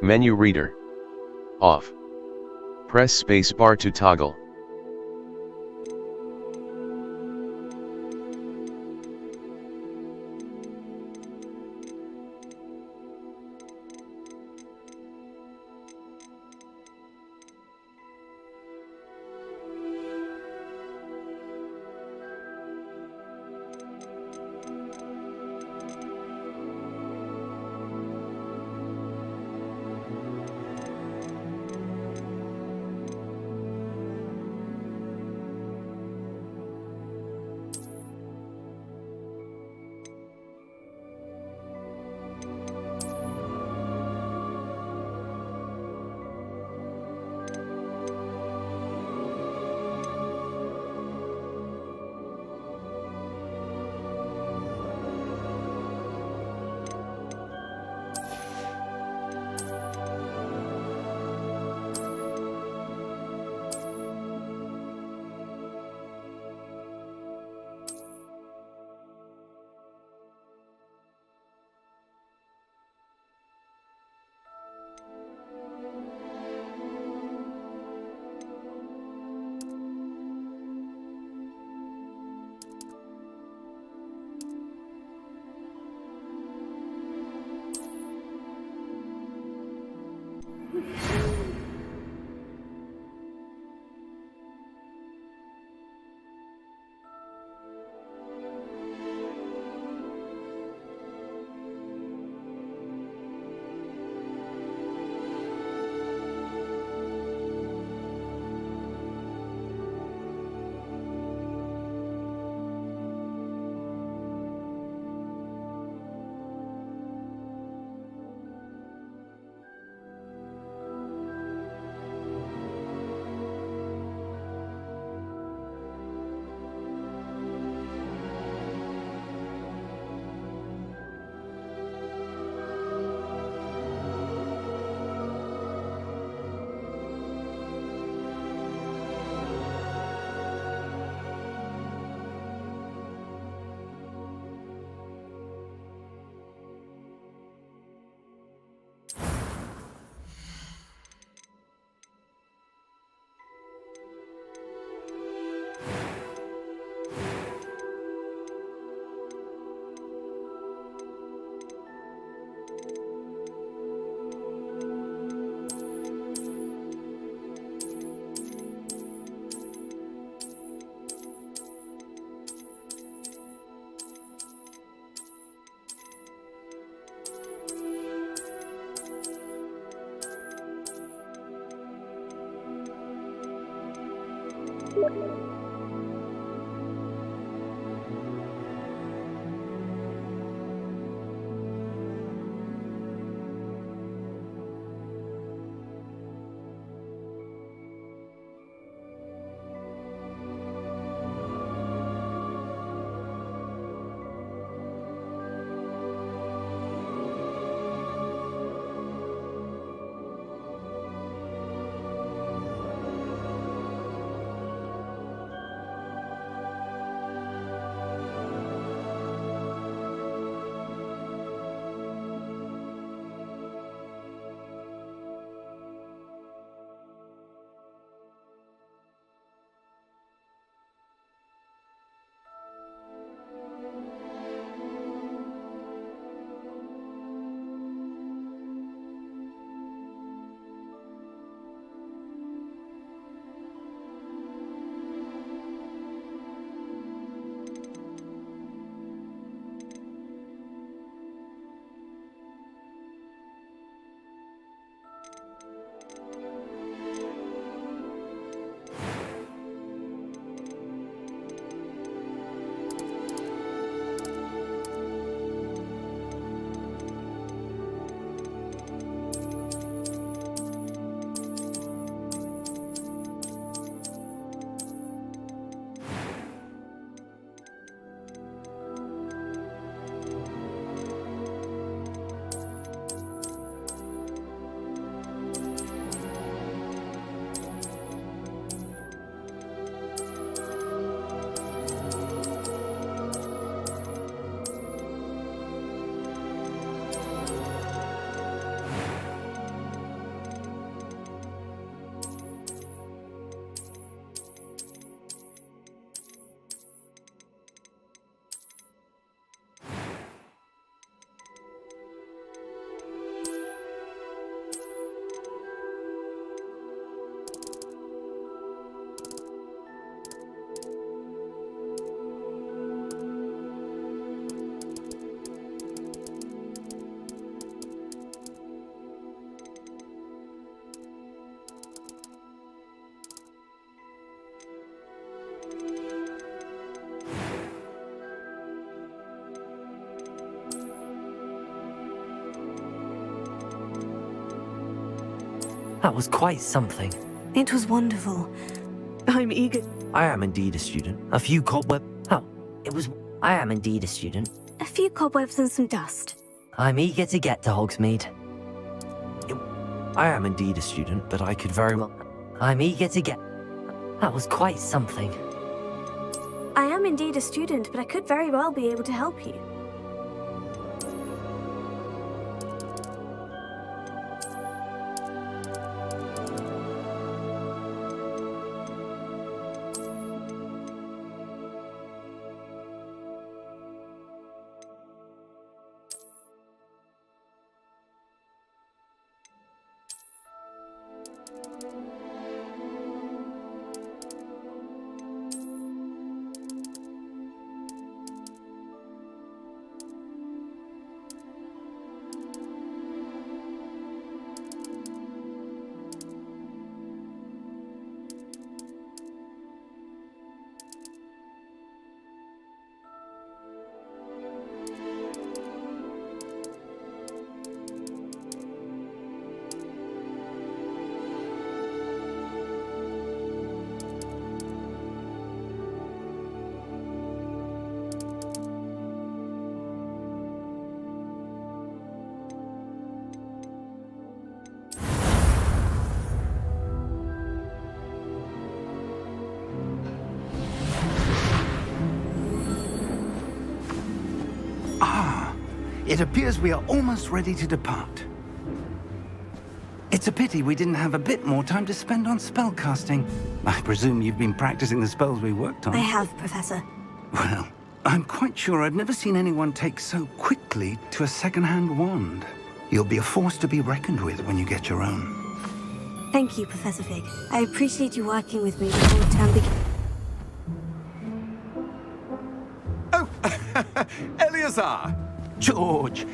Menu reader. Off. Press space bar to toggle. That was quite something. It was wonderful. I'm eager. I am indeed a student. A few cobweb... Oh, it was... I am indeed a student. A few cobwebs and some dust. I'm eager to get to Hogsmeade. I am indeed a student, but I could very well... I'm eager to get... That was quite something. I am indeed a student, but I could very well be able to help you. It appears we are almost ready to depart. It's a pity we didn't have a bit more time to spend on spellcasting. I presume you've been practicing the spells we worked on. I have, Professor. Well, I'm quite sure I've never seen anyone take so quickly to a second-hand wand. You'll be a force to be reckoned with when you get your own. Thank you, Professor Fig. I appreciate you working with me before the term begins. Oh, Eleazar! George,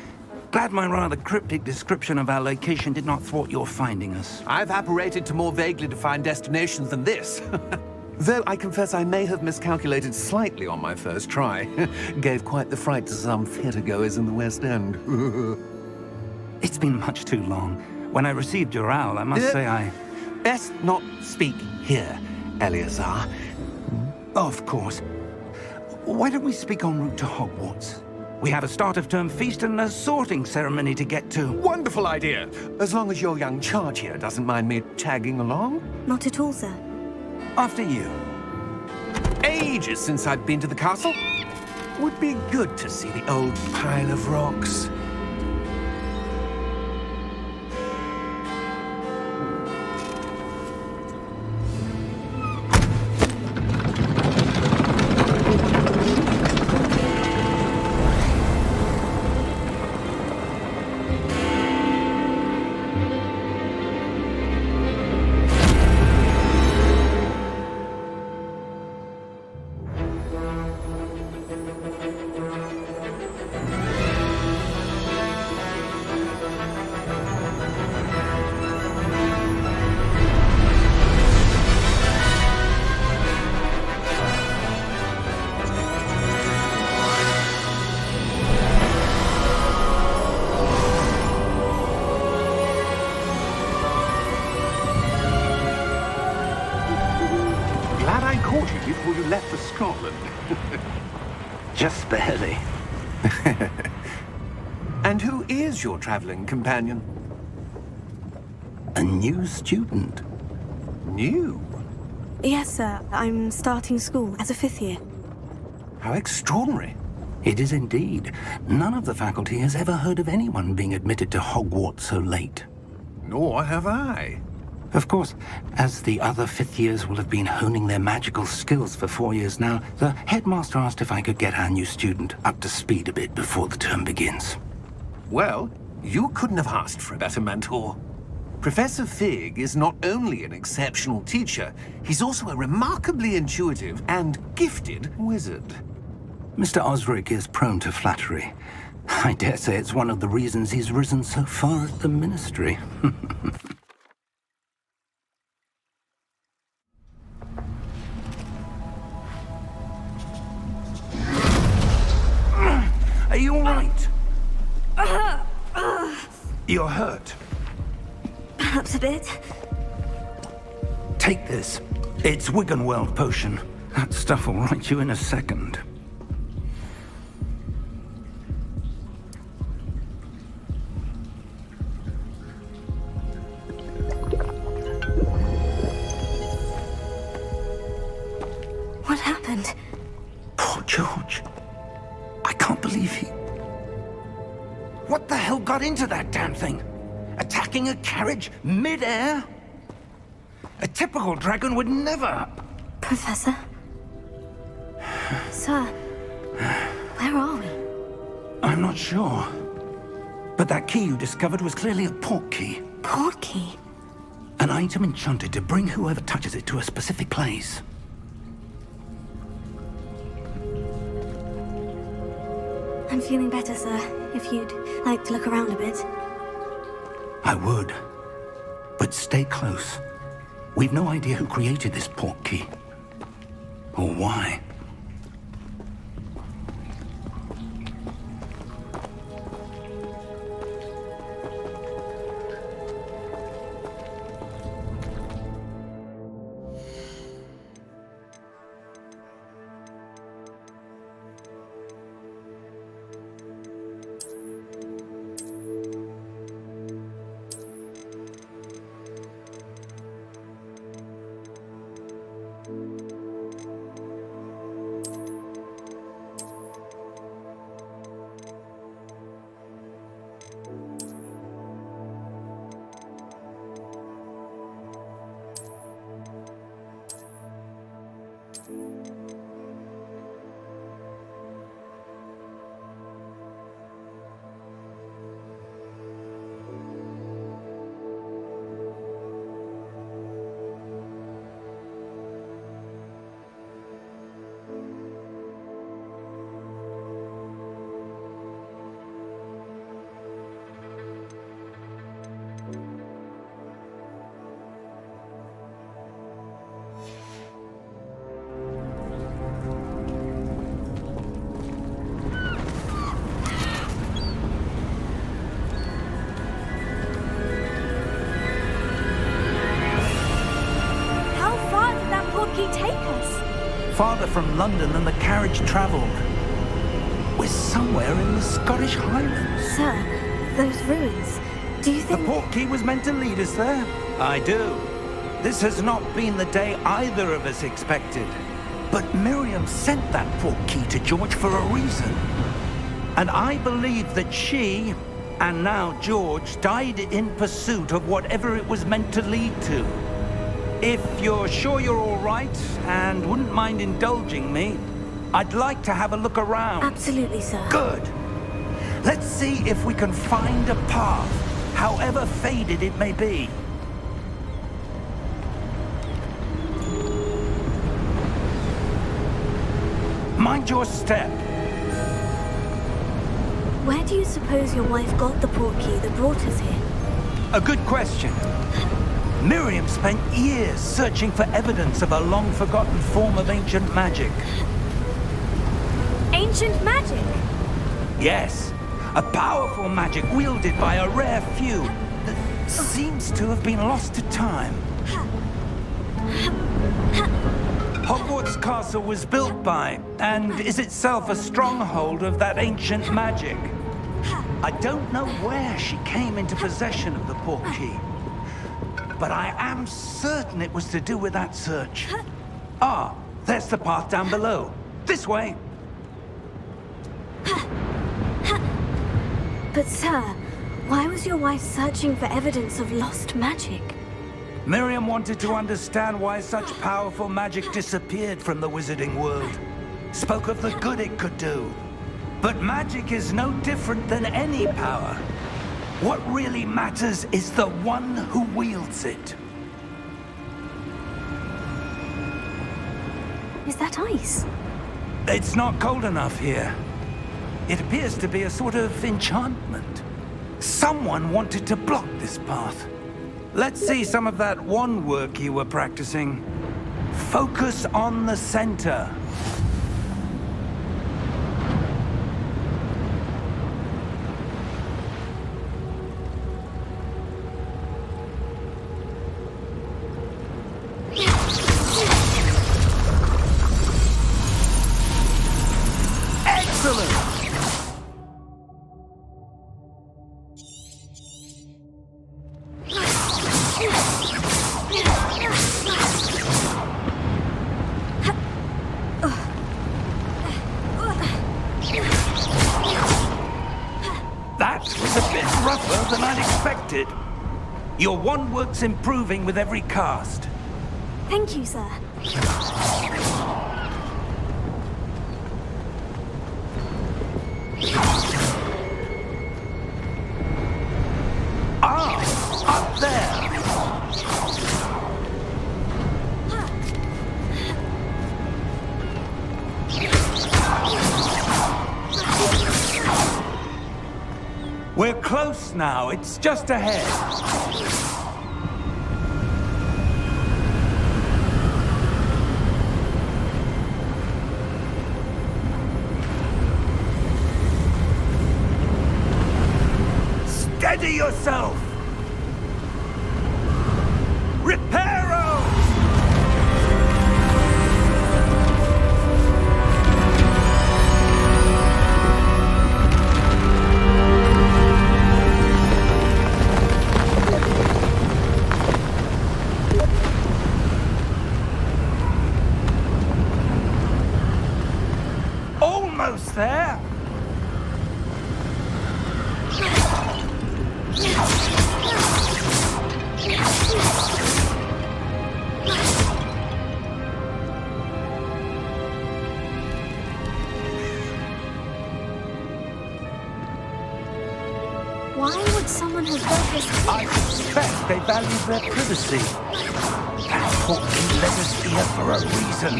glad my rather cryptic description of our location did not thwart your finding us. I've apparated to more vaguely defined destinations than this. Though I confess I may have miscalculated slightly on my first try. Gave quite the fright to some theatre-goers in the West End. It's been much too long. When I received your owl, I must say I... Best not speak here, Eleazar. Of course. Why don't we speak en route to Hogwarts? We have a start-of-term feast and a sorting ceremony to get to. Wonderful idea! As long as your young charge here doesn't mind me tagging along. Not at all, sir. After you. Ages since I've been to the castle. Would be good to see the old pile of rocks. Before you left for Scotland. Just barely. And who is your traveling companion? A new student. New? Yes, sir. I'm starting school as a 5th year. How extraordinary. It is indeed. None of the faculty has ever heard of anyone being admitted to Hogwarts so late. Nor have I. Of course, as the other 5th years will have been honing their magical skills for 4 years now, the headmaster asked if I could get our new student up to speed a bit before the term begins. Well, you couldn't have asked for a better mentor. Professor Fig is not only an exceptional teacher, he's also a remarkably intuitive and gifted wizard. Mr. Osric is prone to flattery. I dare say it's one of the reasons he's risen so far at the ministry. Are you all right? You're hurt. Perhaps a bit. Take this. It's Wiggenweld potion. That stuff will right you in a second. What happened? Poor George. I can't believe he... What the hell got into that damn thing? Attacking a carriage mid-air? A typical dragon would never... Professor? Sir, where are we? I'm not sure. But that key you discovered was clearly a port key. Port key? An item enchanted to bring whoever touches it to a specific place. I'm feeling better, sir. If you'd like to look around a bit. I would. But stay close. We've no idea who created this port key. Or why. Farther from London than the carriage travelled. We're somewhere in the Scottish Highlands. Sir, those ruins. Do you think... The port key was meant to lead us there? I do. This has not been the day either of us expected. But Miriam sent that port key to George for a reason. And I believe that she, and now George, died in pursuit of whatever it was meant to lead to. If you're sure you're all right and wouldn't mind indulging me, I'd like to have a look around. Absolutely, sir. Good. Let's see if we can find a path, however faded it may be. Mind your step. Where do you suppose your wife got the port key that brought us here? A good question. Miriam spent years searching for evidence of a long-forgotten form of ancient magic. Ancient magic? Yes, a powerful magic wielded by a rare few that seems to have been lost to time. HogWarts Castle was built by, and is itself a stronghold of that ancient magic. I don't know where she came into possession of the port key, but I am certain it was to do with that search. Ah, there's the path down below. This way. But sir, why was your wife searching for evidence of lost magic? Miriam wanted to understand why such powerful magic disappeared from the wizarding world. Spoke of the good it could do. But magic is no different than any power. What really matters is the one who wields it. Is that ice? It's not cold enough here. It appears to be a sort of enchantment. Someone wanted to block this path. Let's see some of that wand work you were practicing. Focus on the center. Your one work's improving with every cast. Thank you, sir. Up there! We're close now. It's just ahead. Steady yourself! Reparo! Almost there! Why would someone have built this? I suspect they value their privacy. That portkey let us here for a reason.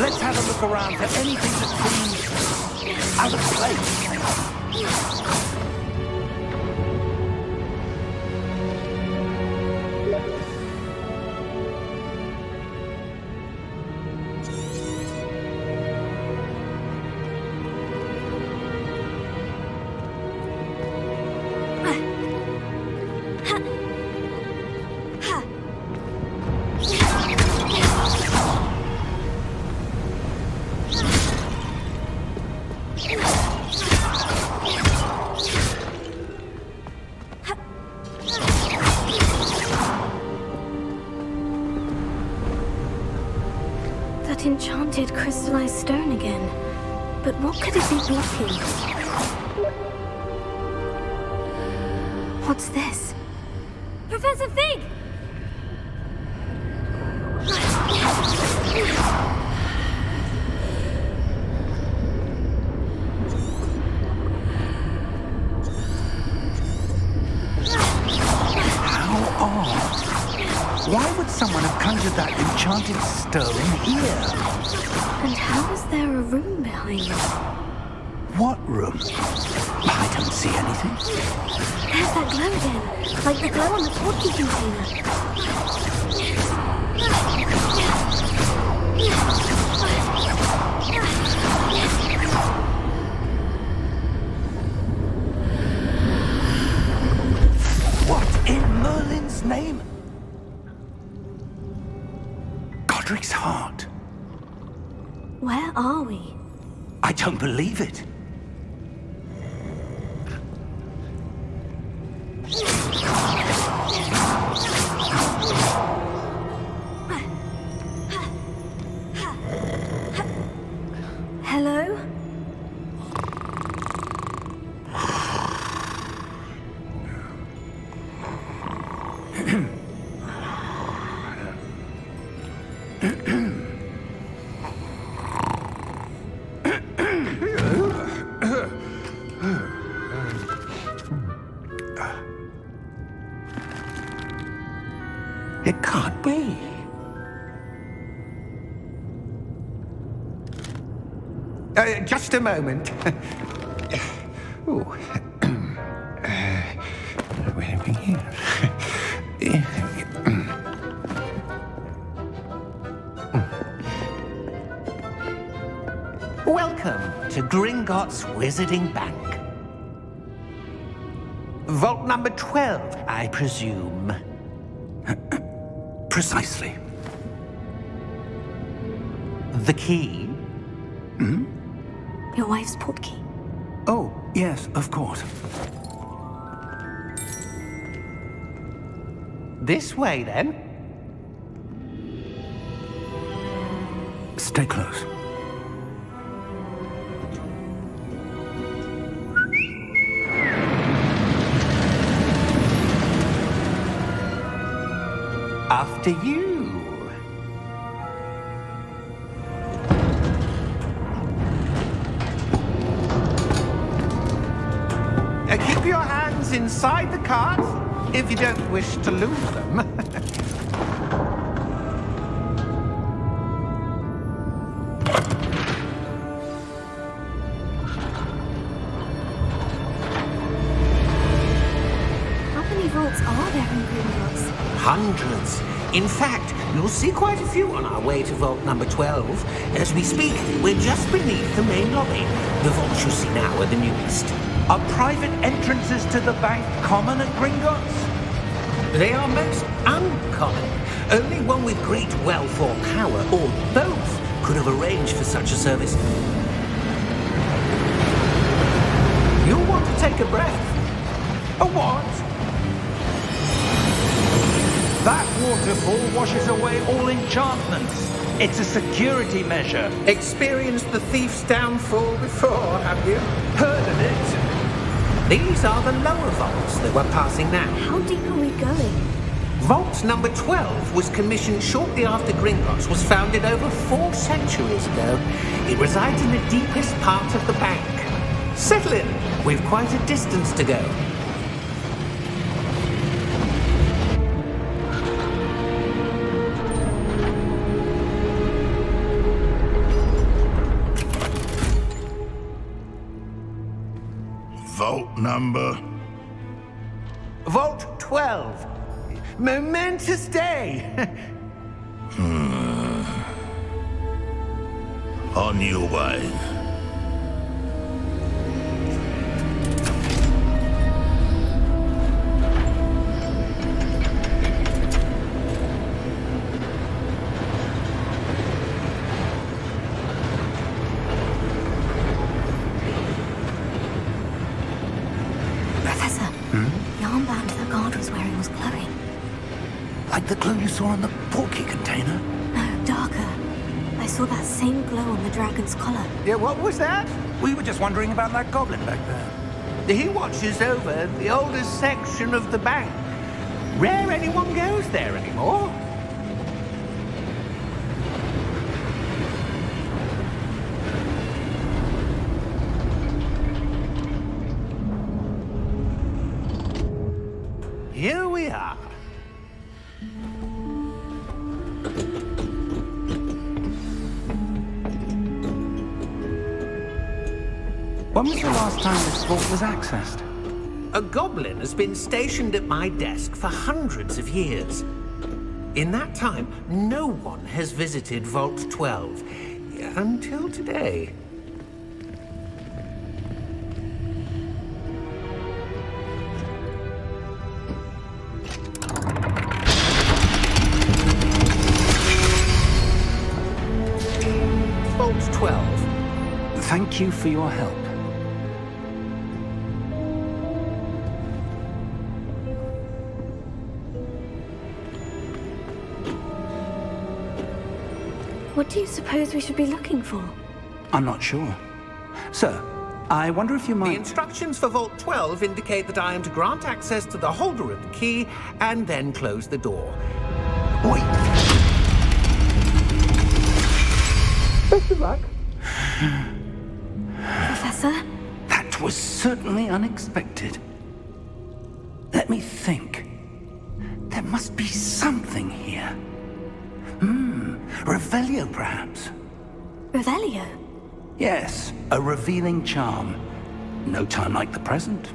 Let's have a look around for anything that seems out of place. That enchanted crystallized stone again. But what could it be blocking? What's this? Professor Fig! How odd. Why would someone have conjured that enchanted stone here? And how is there a room behind it? What room? I don't see anything. There's that glow again, like the glow on the portkey container. What in Merlin's name? Godric's heart. Where are we? I don't believe it. Hello? It can't be. Just a moment. Ooh. Where are we here? Welcome to Gringotts Wizarding Bank. Vault number 12, I presume. Precisely. The key? Your wife's portkey. Oh, yes, of course. This way, then. Stay close. After you. Keep your hands inside the cart if you don't wish to lose them. How many vaults are there in Gringotts? Hundreds. In fact, you'll see quite a few on our way to vault number 12. As we speak, we're just beneath the main lobby. The vaults you see now are the newest. Are private entrances to the bank common at Gringotts? They are most uncommon. Only one with great wealth or power, or both, could have arranged for such a service. You'll want to take a breath. A what? That waterfall washes away all enchantments. It's a security measure. Experienced the thief's downfall before, have you? Heard of it? These are the lower vaults that we're passing now. How deep are we going? Vault number 12 was commissioned shortly after Gringotts was founded over 4 centuries ago. It resides in the deepest part of the bank. Settle in. We've quite a distance to go. Vault number? Vault 12. Momentous day. On your way. Professor, the armband the guard was wearing was glowing. Like the glow you saw on the portkey container? No, darker. I saw that same glow on the dragon's collar. Yeah, what was that? We were just wondering about that goblin back there. He watches over the oldest section of the bank. Rare anyone goes there anymore. Here we are. When was the last time this vault was accessed? A goblin has been stationed at my desk for hundreds of years. In that time, no one has visited Vault 12 until today. Vault 12. Thank you for your help. What do you suppose we should be looking for? I'm not sure. Sir, I wonder if you The might... instructions for Vault 12 indicate that I am to grant access to the holder of the key and then close the door. Wait. Best of luck. Professor? That was certainly unexpected. Let me think. There must be something here. Revelio, perhaps? Revelio? Yes, a revealing charm. No time like the present.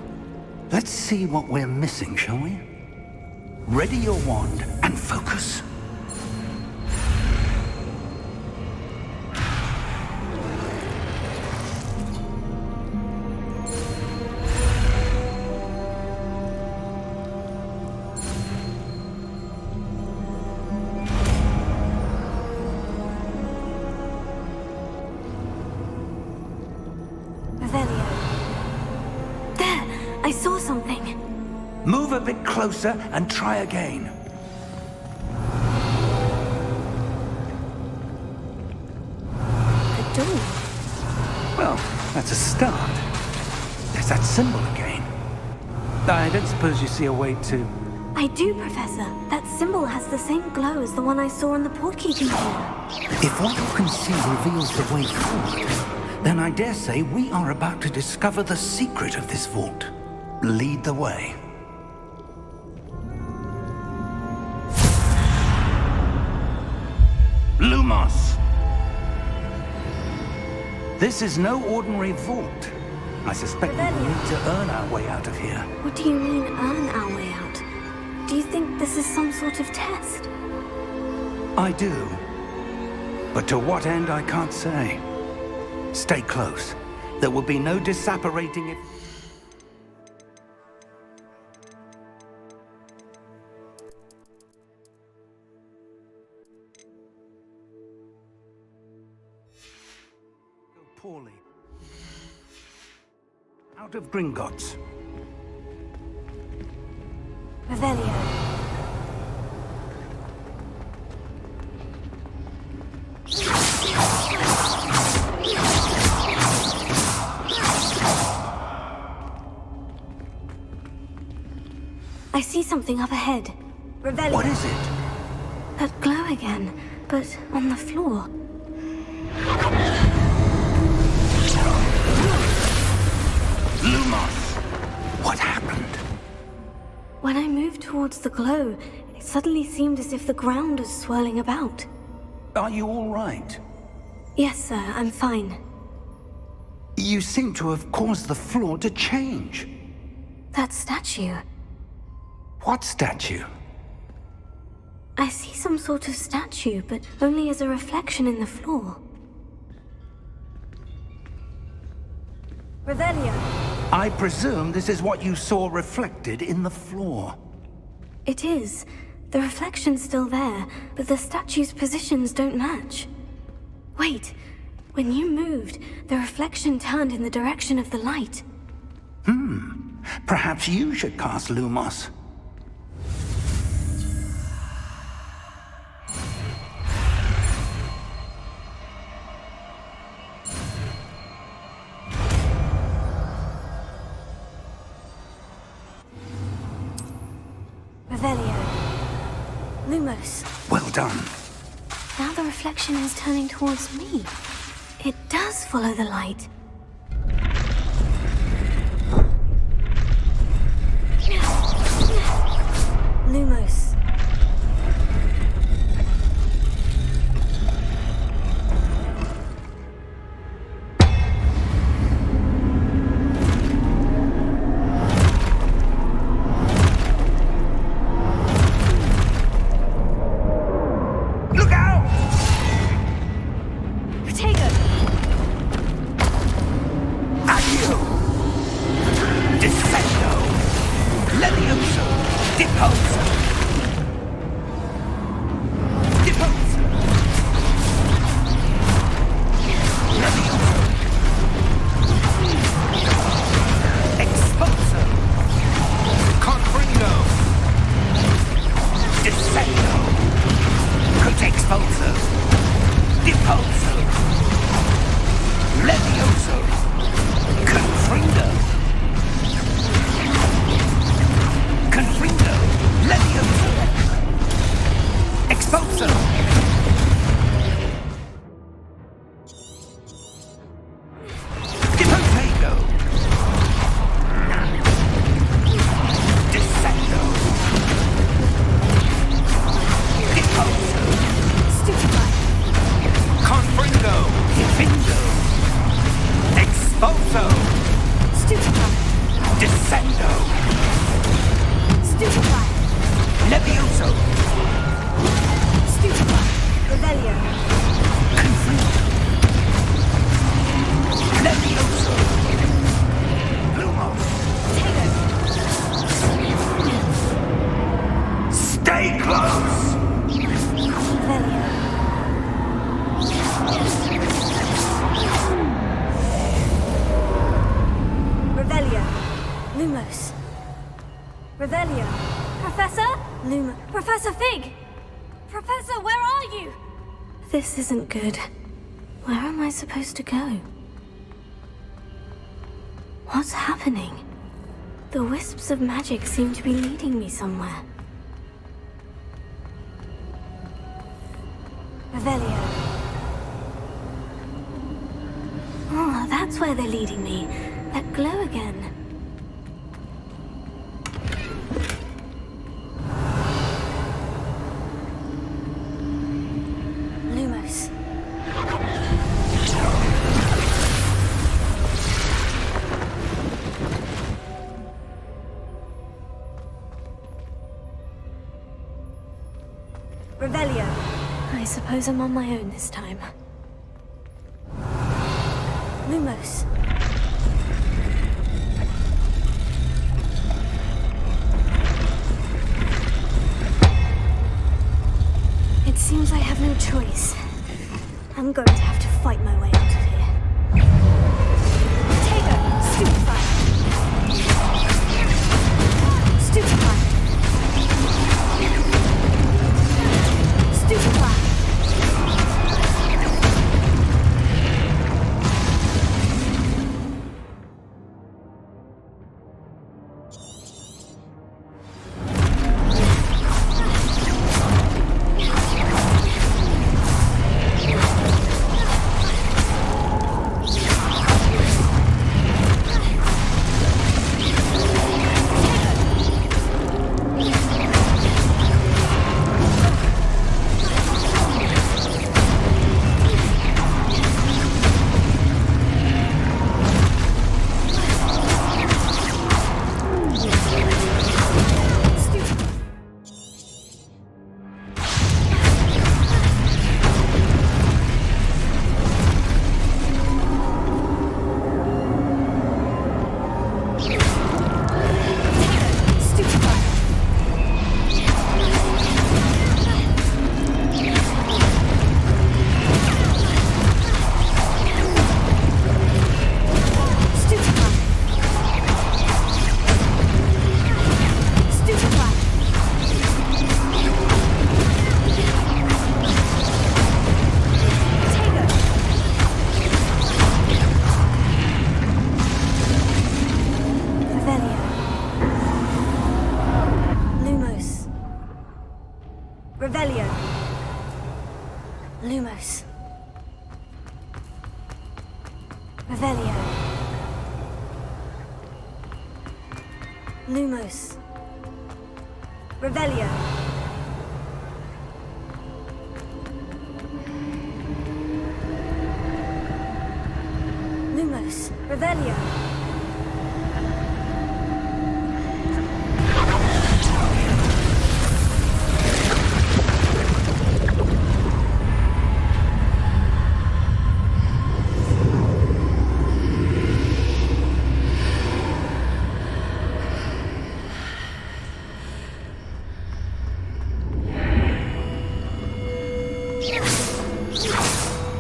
Let's see what we're missing, shall we? Ready your wand and focus. Revelio. There! I saw something. Move a bit closer and try again. A door. Well, that's a start. There's that symbol again. I don't suppose you see a way to... I do, Professor. That symbol has the same glow as the one I saw in the portkey container. If what you can see reveals the way forward, then I dare say we are about to discover the secret of this vault. Lead the way. Lumos! This is no ordinary vault. I suspect we will need to earn our way out of here. What do you mean, earn our way out? Do you think this is some sort of test? I do. But to what end, I can't say. Stay close. There will be no disapparating if... Go poorly. Out of Gringotts. Revelio. I see something up ahead. Revelio. What is it? That glow again, but on the floor. Lumos! What happened? When I moved towards the glow, it suddenly seemed as if the ground was swirling about. Are you all right? Yes, sir, I'm fine. You seem to have caused the floor to change. That statue. What statue? I see some sort of statue, but only as a reflection in the floor. Revelio. I presume this is what you saw reflected in the floor. It is. The reflection's still there, but the statue's positions don't match. Wait. When you moved, the reflection turned in the direction of the light. Perhaps you should cast Lumos. Revelio. Lumos. Well done. Now the reflection is turning towards me. It does follow the light. Lumos. Look out! Protego! Accio! Descendo! Levioso! Deposo! Deposo! Levioso! Exposo! Confringo! Descendo! Contexposo! Deposo! Levioso! Confringo! Confringo! Levioso! Exposo! Deposego! Descendo! Deposo! Stupefy! Confringo! Defindo! Exposo! Stupefy! Descendo! Stupefy! Levioso! Stupefy! Revelio! Confringo! Levioso! Lumos! Stay close! Revelio! Revelio! Lumos! Revelio! Professor? Professor Fig! Professor, where are you? This isn't good. Where am I supposed to go? What's happening? The wisps of magic seem to be leading me somewhere. Revelio. Oh, that's where they're leading me. That glow again. Lumos. Revelio. I suppose I'm on my own this time. Lumos. It seems I have no choice. I'm going to have to fight my way out of here. Tago! Stupefy! Stupefy! Stupefy! Revelio. Lumos. Revelio. Lumos. Revelio. Lumos. Revelio.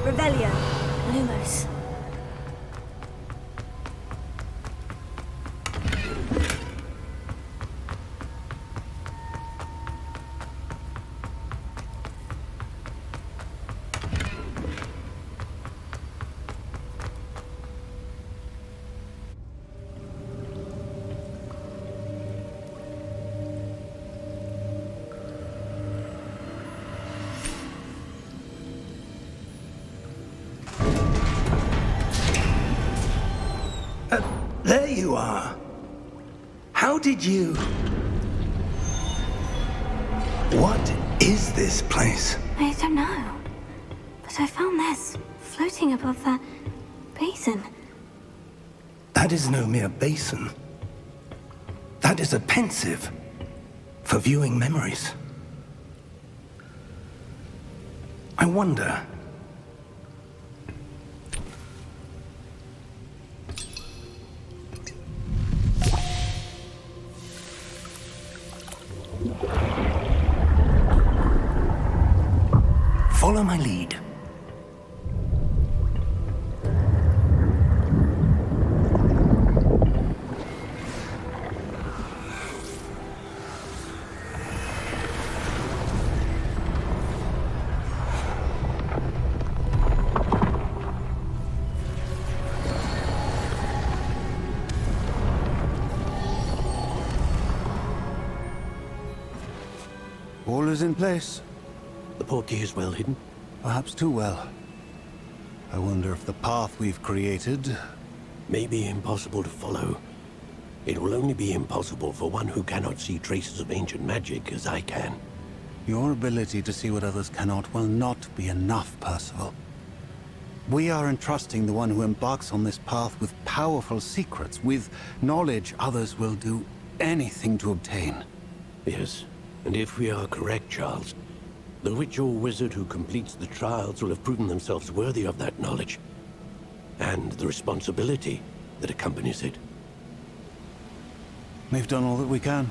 Revelio. Lumos. There you are. How did you... What is this place? I don't know. But I found this floating above that basin. That is no mere basin. That is a pensive for viewing memories. I wonder... Follow my lead. All is in place. The portkey is well hidden. Perhaps too well. I wonder if the path we've created... may be impossible to follow. It will only be impossible for one who cannot see traces of ancient magic as I can. Your ability to see what others cannot will not be enough, Percival. We are entrusting the one who embarks on this path with powerful secrets, with knowledge others will do anything to obtain. Yes, and if we are correct, Charles, the witch or wizard who completes the trials will have proven themselves worthy of that knowledge, and the responsibility that accompanies it. We've done all that we can.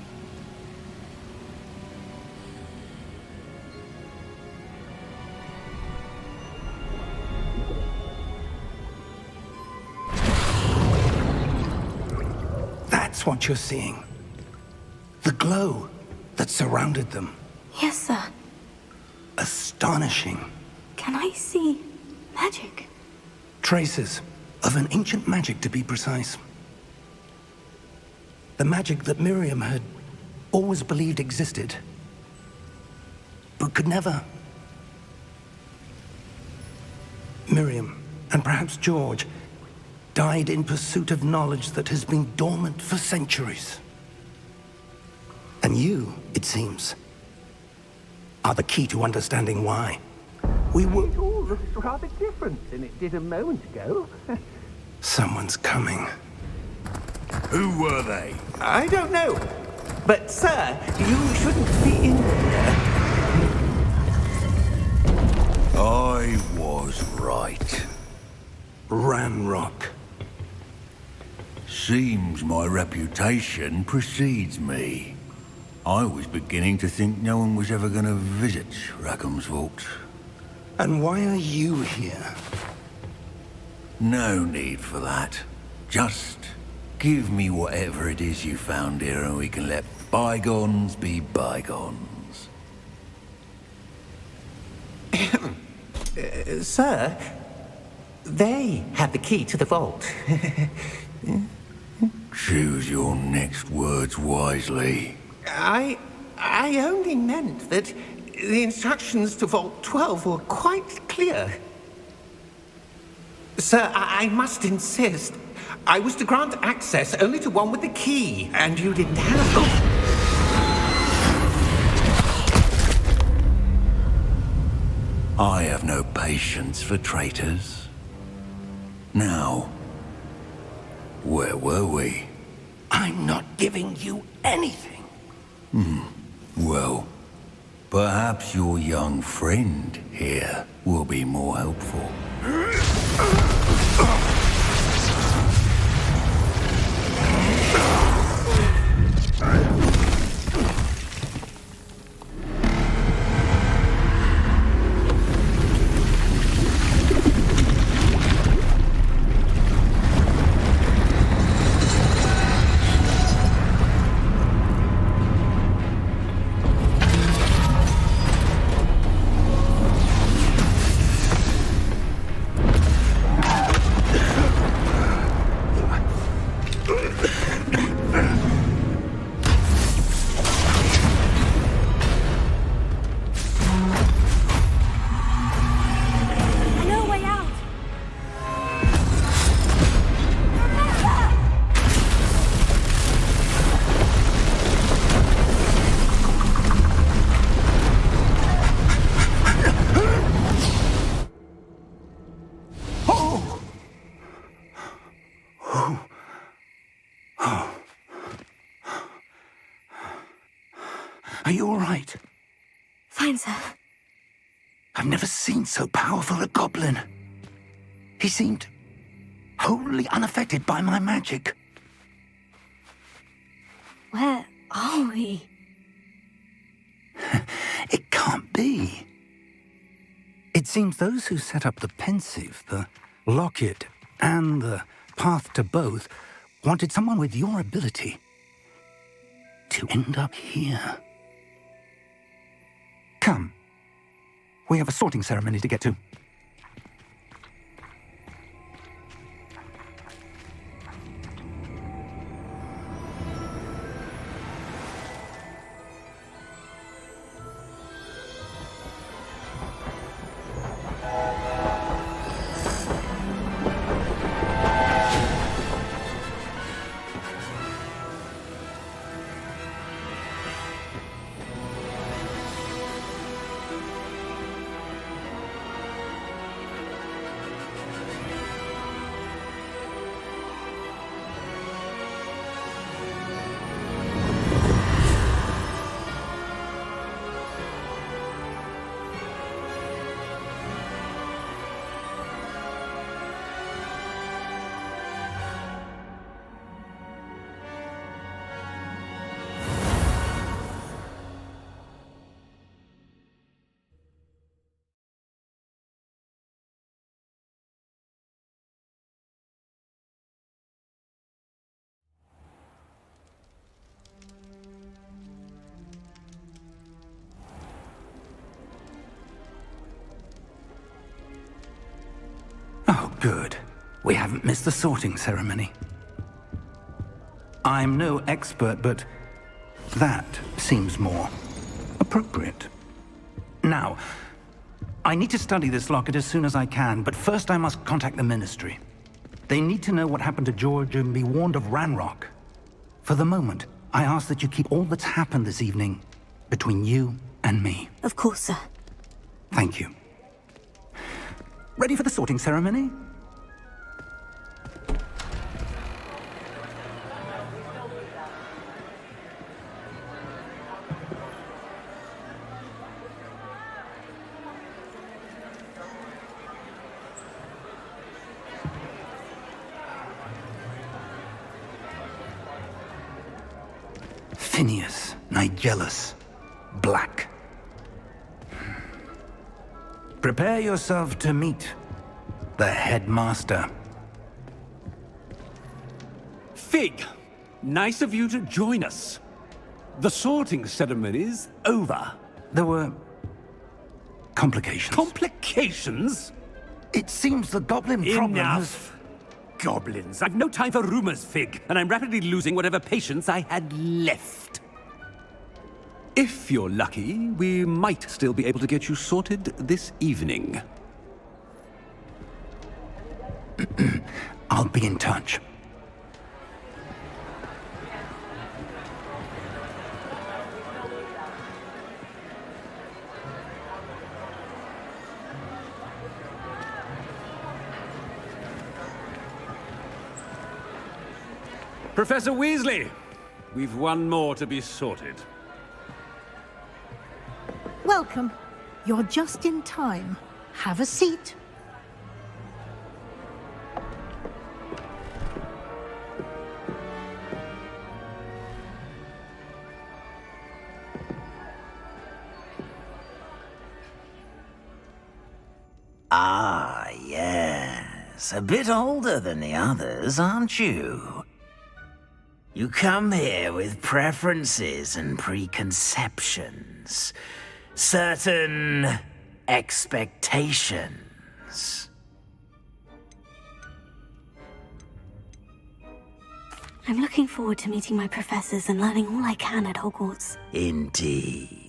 That's what you're seeing. The glow that surrounded them. Yes, sir. Astonishing. Can I see magic? Traces of an ancient magic, to be precise. The magic that Miriam had always believed existed, but could never. Miriam, and perhaps George, died in pursuit of knowledge that has been dormant for centuries. And you, it seems, are the key to understanding why. We were... It all looks rather different than it did a moment ago. Someone's coming. Who were they? I don't know. But, sir, you shouldn't be in here. I was right. Ranrock. Seems my reputation precedes me. I was beginning to think no one was ever going to visit Rackham's Vault. And why are you here? No need for that. Just give me whatever it is you found here and we can let bygones be bygones. Sir, they have the key to the vault. Choose your next words wisely. I only meant that the instructions to Vault 12 were quite clear. Sir, I must insist. I was to grant access only to one with the key, and you didn't have... I have no patience for traitors. Now, where were we? I'm not giving you anything. Well, perhaps your young friend here will be more helpful. Are you all right? Fine, sir. I've never seen so powerful a goblin. He seemed wholly unaffected by my magic. Where are we? It can't be. It seems those who set up the pensive, the locket, and the path to both wanted someone with your ability to end up here. Come. We have a sorting ceremony to get to. Good. We haven't missed the sorting ceremony. I'm no expert, but that seems more appropriate. Now, I need to study this locket as soon as I can, but first I must contact the Ministry. They need to know what happened to George and be warned of Ranrock. For the moment, I ask that you keep all that's happened this evening between you and me. Of course, sir. Thank you. Ready for the sorting ceremony? Phineas, Nigellus, Black. Prepare yourself to meet the headmaster. Fig, nice of you to join us. The sorting ceremony's over. There were complications. Complications? It seems the goblin problem has... Enough! Goblins. I've no time for rumors, Fig, and I'm rapidly losing whatever patience I had left. If you're lucky, we might still be able to get you sorted this evening. I'll be in touch. Professor Weasley, we've one more to be sorted. Welcome. You're just in time. Have a seat. Ah, yes. A bit older than the others, aren't you? You come here with preferences and preconceptions. Certain expectations. I'm looking forward to meeting my professors and learning all I can at Hogwarts. Indeed.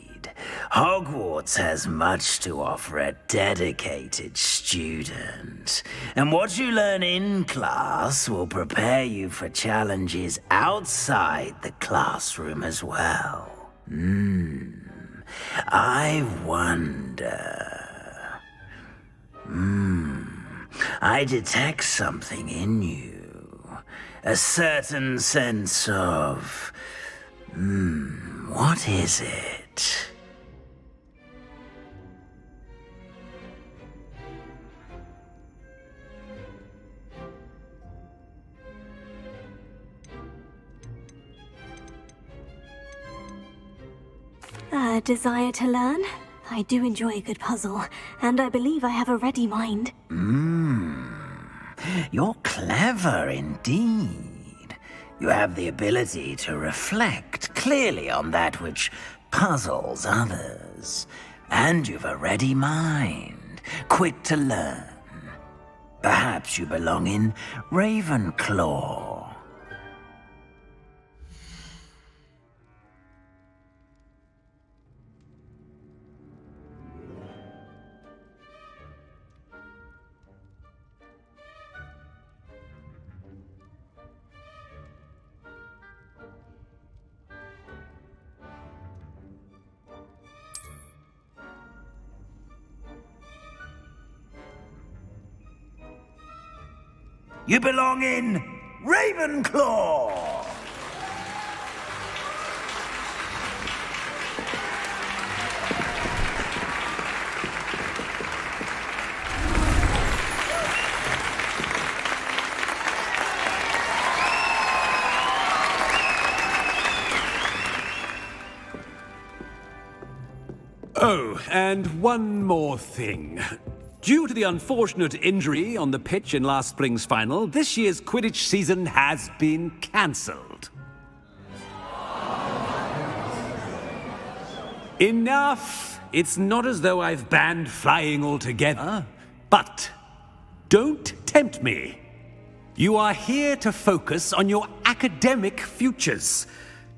Hogwarts has much to offer a dedicated student. And what you learn in class will prepare you for challenges outside the classroom as well. I wonder... I detect something in you. A certain sense of... what is it? A desire to learn? I do enjoy a good puzzle, and I believe I have a ready mind. You're clever indeed. You have the ability to reflect clearly on that which puzzles others. And you've a ready mind, quick to learn. Perhaps you belong in Ravenclaw. You belong in Ravenclaw! Oh, and one more thing. Due to the unfortunate injury on the pitch in last spring's final, this year's Quidditch season has been cancelled. Enough! It's not as though I've banned flying altogether, but Don't tempt me. You are here to focus on your academic futures.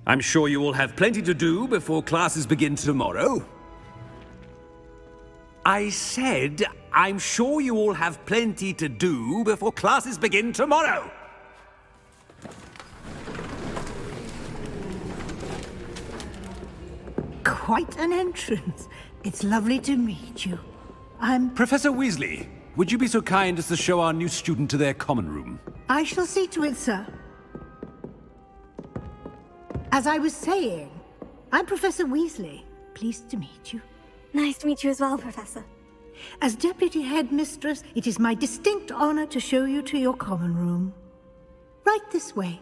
I'm sure you will have plenty to do before classes begin tomorrow. I said, I'm sure you all have plenty to do before classes begin tomorrow. Quite an entrance. It's lovely to meet you. I'm... Professor Weasley, would you be so kind as to show our new student to their common room? I shall see to it, sir. As I was saying, I'm Professor Weasley. Pleased to meet you. Nice to meet you as well, Professor. As Deputy Headmistress, it is my distinct honor to show you to your common room. Right this way.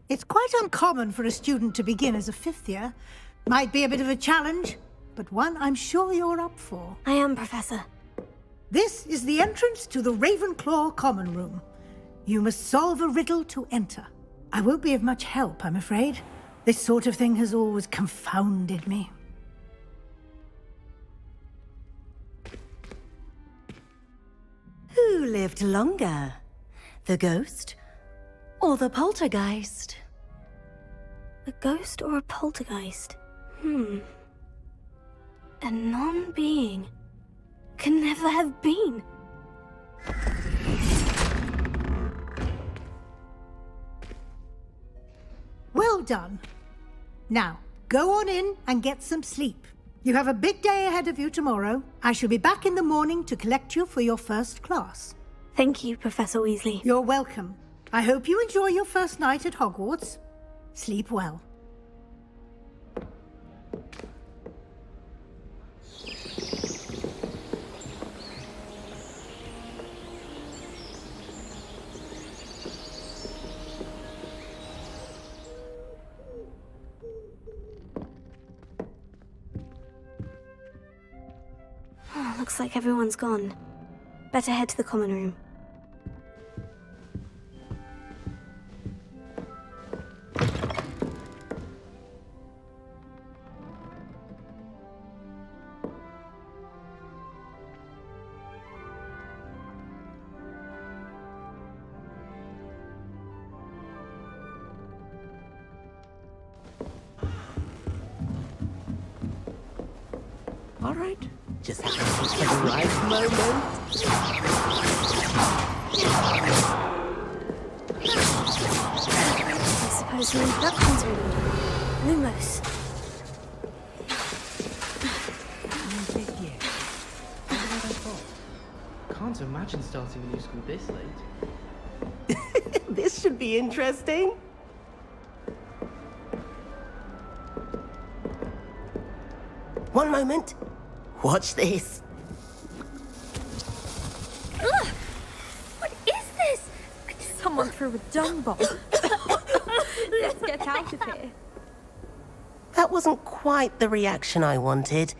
It's quite uncommon for a student to begin as a fifth year. Might be a bit of a challenge, but one I'm sure you're up for. I am, Professor. This is the entrance to the Ravenclaw Common Room. You must solve a riddle to enter. I won't be of much help, I'm afraid. This sort of thing has always confounded me. Who lived longer? The ghost or the poltergeist? A ghost or a poltergeist? A non-being can never have been. Well done. Now, go on in and get some sleep. You have a big day ahead of you tomorrow. I shall be back in the morning to collect you for your first class. Thank you, Professor Weasley. You're welcome. I hope you enjoy your first night at Hogwarts. Sleep well. Looks like everyone's gone. Better head to the common room. All right. Just have to wait for the right moment. I suppose the instructions are in Lumos. Can't imagine starting a new school this late. This should be interesting. One moment. Watch this. Ugh! What is this? Someone threw a dung bomb. Let's get out of here. That wasn't quite the reaction I wanted.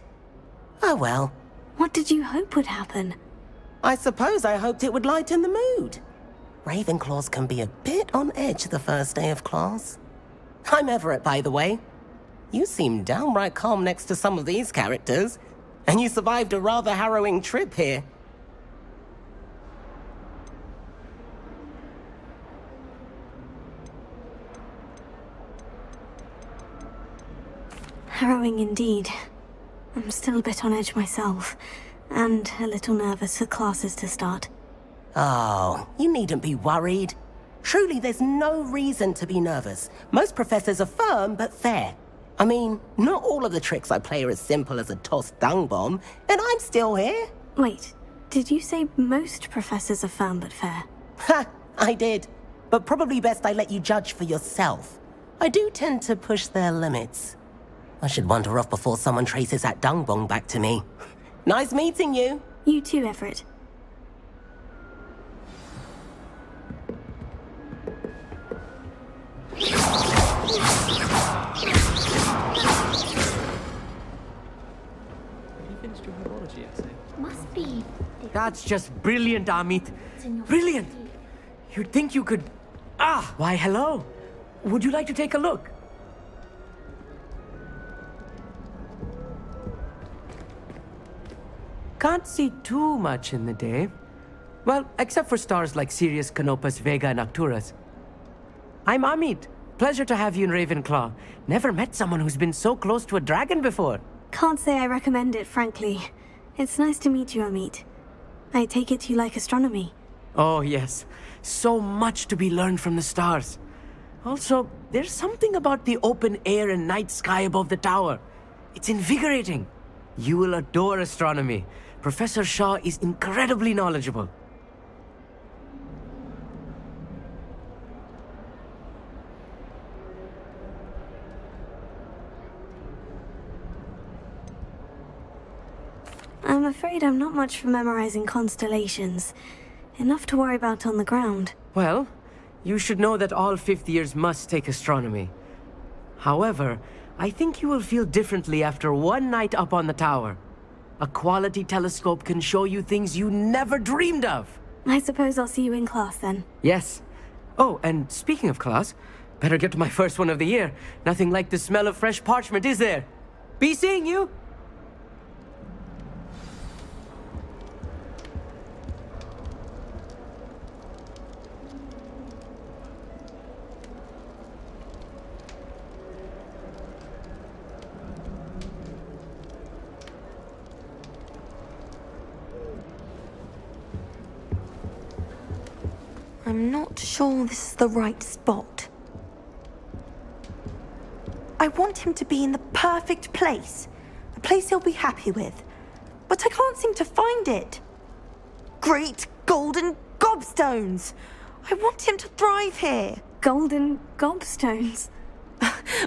Oh well. What did you hope would happen? I suppose I hoped it would lighten the mood. Ravenclaws can be a bit on edge the first day of class. I'm Everett, by the way. You seem downright calm next to some of these characters, and you survived a rather harrowing trip here. Harrowing indeed. I'm still a bit on edge myself, and a little nervous for classes to start. Oh, you needn't be worried. Truly, there's no reason to be nervous. Most professors are firm but fair. I mean, not all of the tricks I play are as simple as a tossed dung bomb, and I'm still here. Wait, did you say most professors are firm but fair? Ha, I did. But probably best I let you judge for yourself. I do tend to push their limits. I should wander off before someone traces that dung bomb back to me. Nice meeting you. You too, Everett. Must be. That's just brilliant, Amit. Brilliant! You'd think you could... Ah! Why, hello. Would you like to take a look? can't see too much in the day. Well, except for stars like Sirius, Canopus, Vega, and Arcturus. I'm Amit. Pleasure to have you in Ravenclaw. Never met someone who's been so close to a dragon before. Can't say I recommend it, frankly. It's nice to meet you, Amit. I take it you like astronomy. Oh, yes. So much to be learned from the stars. Also, there's something about the open air and night sky above the tower. It's invigorating. You will adore astronomy. Professor Shaw is incredibly knowledgeable. I'm afraid I'm not much for memorizing constellations. Enough to worry about on the ground. Well, you should know that all fifth years must take astronomy. However, I think you will feel differently after one night up on the tower. A quality telescope can show you things you never dreamed of. I suppose I'll see you in class then. Yes. Oh, and speaking of class, better get to my first one of the year. Nothing like the smell of fresh parchment, is there? Be seeing you! I'm not sure this is the right spot. I want him to be in the perfect place. A place he'll be happy with. But I can't seem to find it. Great golden gobstones! I want him to thrive here. Golden gobstones?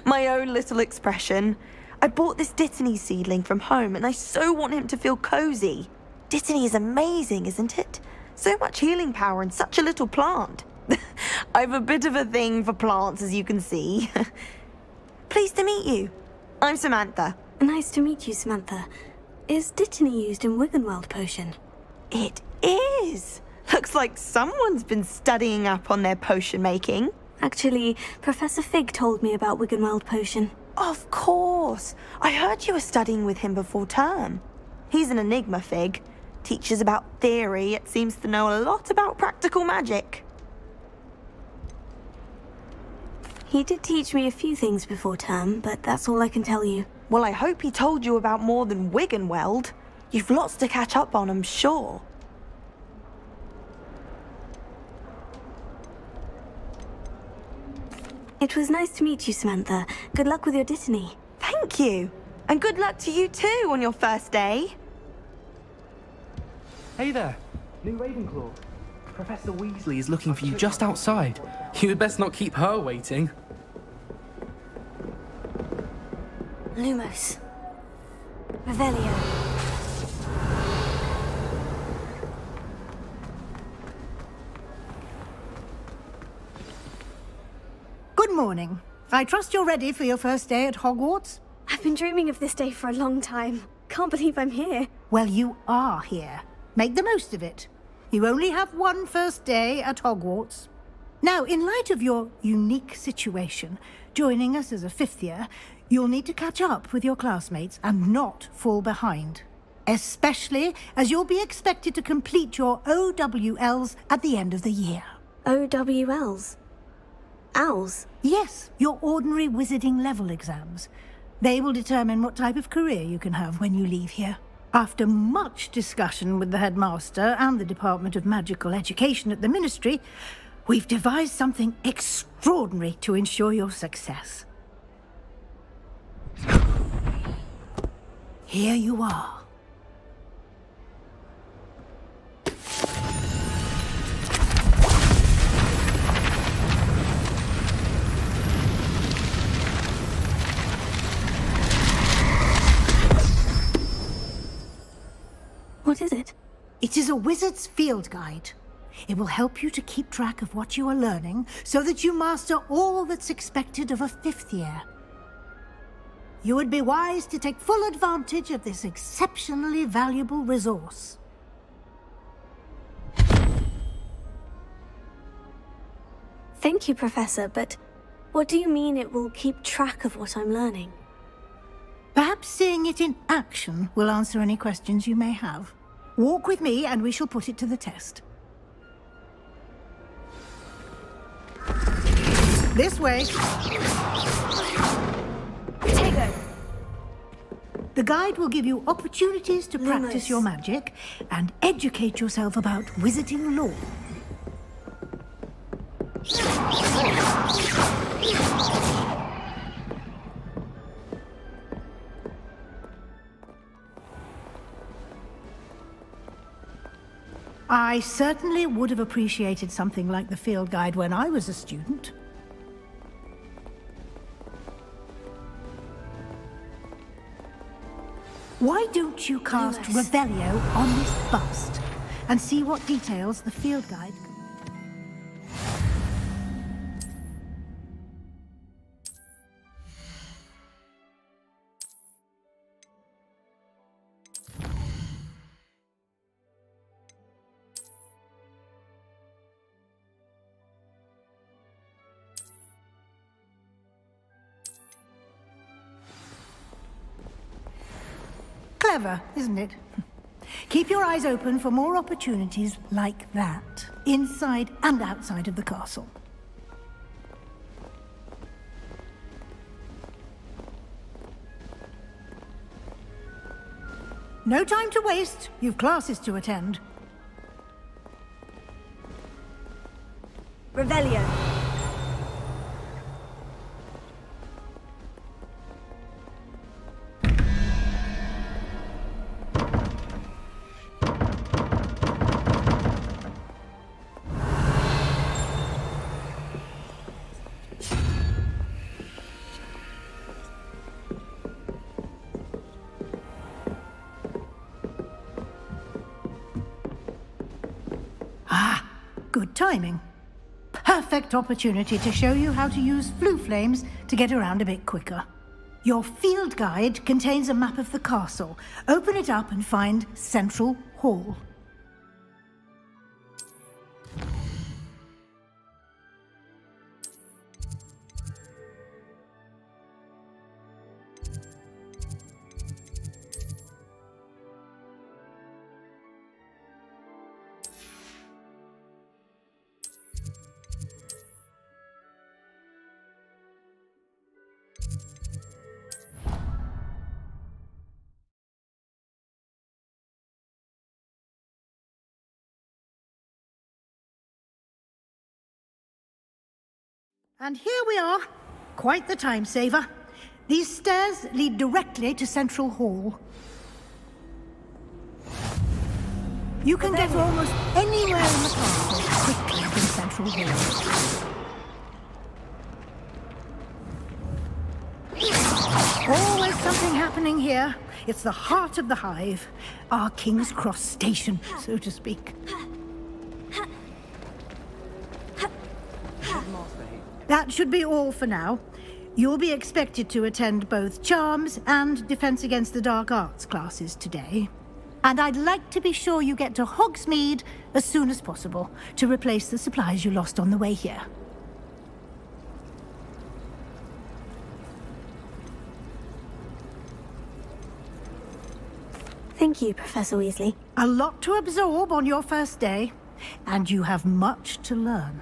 My own little expression. I bought this Dittany seedling from home and I so want him to feel cozy. Dittany is amazing, isn't it? So much healing power in such a little plant. I've a bit of a thing for plants, as you can see. Pleased to meet you. I'm Samantha. Nice to meet you, Samantha. Is Dittany used in Wiggenweld potion? It is. Looks like someone's been studying up on their potion making. Actually, Professor Fig told me about Wiggenweld potion. Of course. I heard you were studying with him before term. He's an enigma, Fig. Teaches about theory, yet seems to know a lot about practical magic. He did teach me a few things before term, but that's all I can tell you. Well, I hope he told you about more than Wiggenweld. You've lots to catch up on, I'm sure. It was nice to meet you, Samantha. Good luck with your Dittany. Thank you. And good luck to you too on your first day. Hey there, new Ravenclaw. Professor Weasley is looking for you just outside. You'd best not keep her waiting. Lumos. Revelio. Good morning. I trust you're ready for your first day at Hogwarts? I've been dreaming of this day for a long time. Can't believe I'm here. Well, you are here. Make the most of it. You only have one first day at Hogwarts. Now, in light of your unique situation, joining us as a fifth year, you'll need to catch up with your classmates and not fall behind. Especially as you'll be expected to complete your OWLs at the end of the year. OWLs? Owls? Yes, your ordinary wizarding level exams. They will determine what type of career you can have when you leave here. After much discussion with the headmaster and the Department of Magical Education at the Ministry, we've devised something extraordinary to ensure your success. Here you are. What is it? It is a wizard's field guide. It will help you to keep track of what you are learning so that you master all that's expected of a fifth year. You would be wise to take full advantage of this exceptionally valuable resource. Thank you, Professor, but what do you mean it will keep track of what I'm learning? Perhaps seeing it in action will answer any questions you may have. Walk with me and we shall put it to the test. This way. Tego. The guide will give you opportunities to practice your magic and educate yourself about wizarding lore. I certainly would have appreciated something like the field guide when I was a student. Why don't you cast Revelio on this bust and see what details the field guide... Clever, isn't it? Keep your eyes open for more opportunities like that, inside and outside of the castle. No time to waste. You've classes to attend. Revelio. Good timing. Perfect opportunity to show you how to use flue flames to get around a bit quicker. Your field guide contains a map of the castle. Open it up and find Central Hall. And here we are. Quite the time saver. These stairs lead directly to Central Hall. You can get almost anywhere in the castle quickly from Central Hall. Always something happening here. It's the heart of the hive. Our King's Cross station, so to speak. That should be all for now. You'll be expected to attend both Charms and Defense Against the Dark Arts classes today. And I'd like to be sure you get to Hogsmeade as soon as possible to replace the supplies you lost on the way here. Thank you, Professor Weasley. A lot to absorb on your first day, and you have much to learn.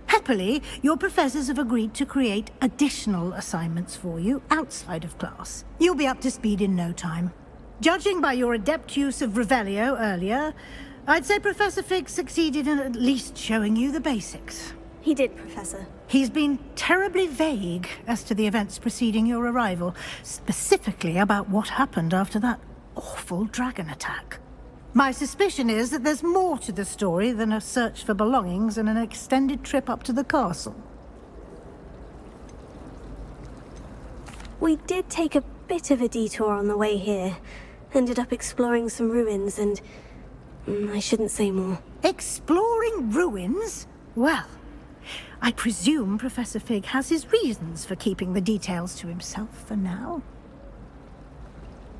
Happily, your professors have agreed to create additional assignments for you outside of class. You'll be up to speed in no time. Judging by your adept use of Revelio earlier, I'd say Professor Fig succeeded in at least showing you the basics. He did, Professor. He's been terribly vague as to the events preceding your arrival, specifically about what happened after that awful dragon attack. My suspicion is that there's more to the story than a search for belongings and an extended trip up to the castle. We did take a bit of a detour on the way here. Ended up exploring some ruins and... I shouldn't say more. Exploring ruins? Well, I presume Professor Fig has his reasons for keeping the details to himself for now.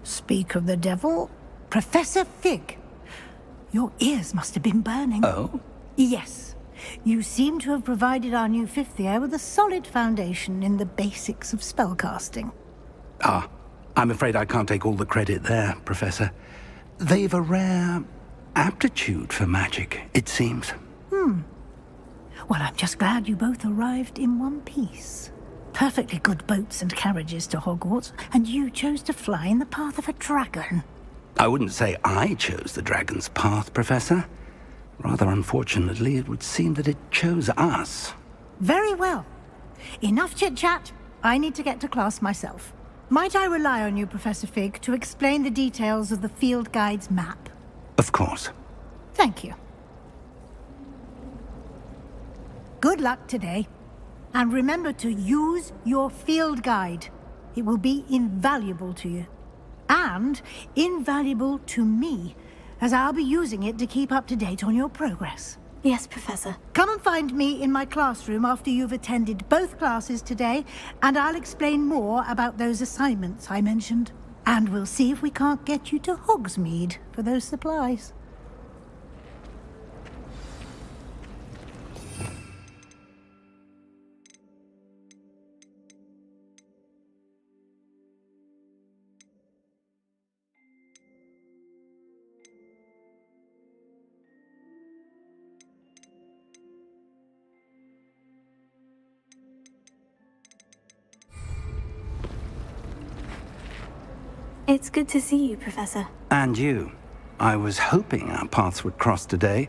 Speak of the devil, Professor Fig. Your ears must have been burning. Oh? Yes. You seem to have provided our new fifth year with a solid foundation in the basics of spellcasting. Ah, I'm afraid I can't take all the credit there, Professor. They've a rare aptitude for magic, it seems. Well, I'm just glad you both arrived in one piece. Perfectly good boats and carriages to Hogwarts, and you chose to fly in the path of a dragon. I wouldn't say I chose the dragon's path, Professor. Rather unfortunately, it would seem that it chose us. Very well. Enough chit-chat. I need to get to class myself. Might I rely on you, Professor Fig, to explain the details of the field guide's map? Of course. Thank you. Good luck today. And remember to use your field guide. It will be invaluable to you. And invaluable to me, as I'll be using it to keep up to date on your progress. Yes, Professor. Come and find me in my classroom after you've attended both classes today, and I'll explain more about those assignments I mentioned. And we'll see if we can't get you to Hogsmeade for those supplies. It's good to see you, Professor. And you. I was hoping our paths would cross today,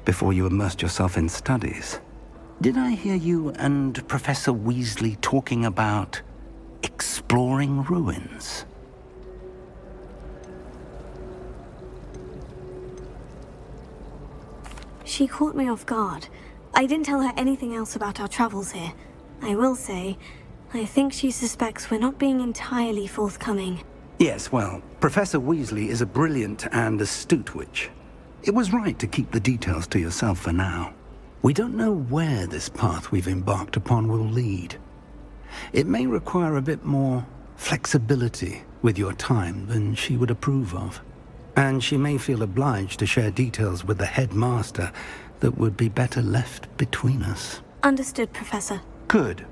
before you immersed yourself in studies. Did I hear you and Professor Weasley talking about exploring ruins? She caught me off guard. I didn't tell her anything else about our travels here. I will say, I think she suspects we're not being entirely forthcoming. Yes, well, Professor Weasley is a brilliant and astute witch. It was right to keep the details to yourself for now. We don't know where this path we've embarked upon will lead. It may require a bit more flexibility with your time than she would approve of. And she may feel obliged to share details with the headmaster that would be better left between us. Understood, Professor. Good.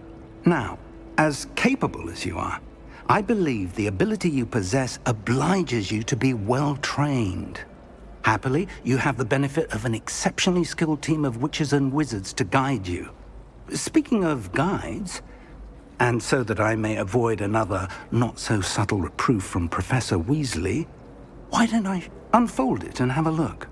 Now, as capable as you are, I believe the ability you possess obliges you to be well-trained. Happily, you have the benefit of an exceptionally skilled team of witches and wizards to guide you. Speaking of guides, and so that I may avoid another not-so-subtle reproof from Professor Weasley, why don't I unfold it and have a look?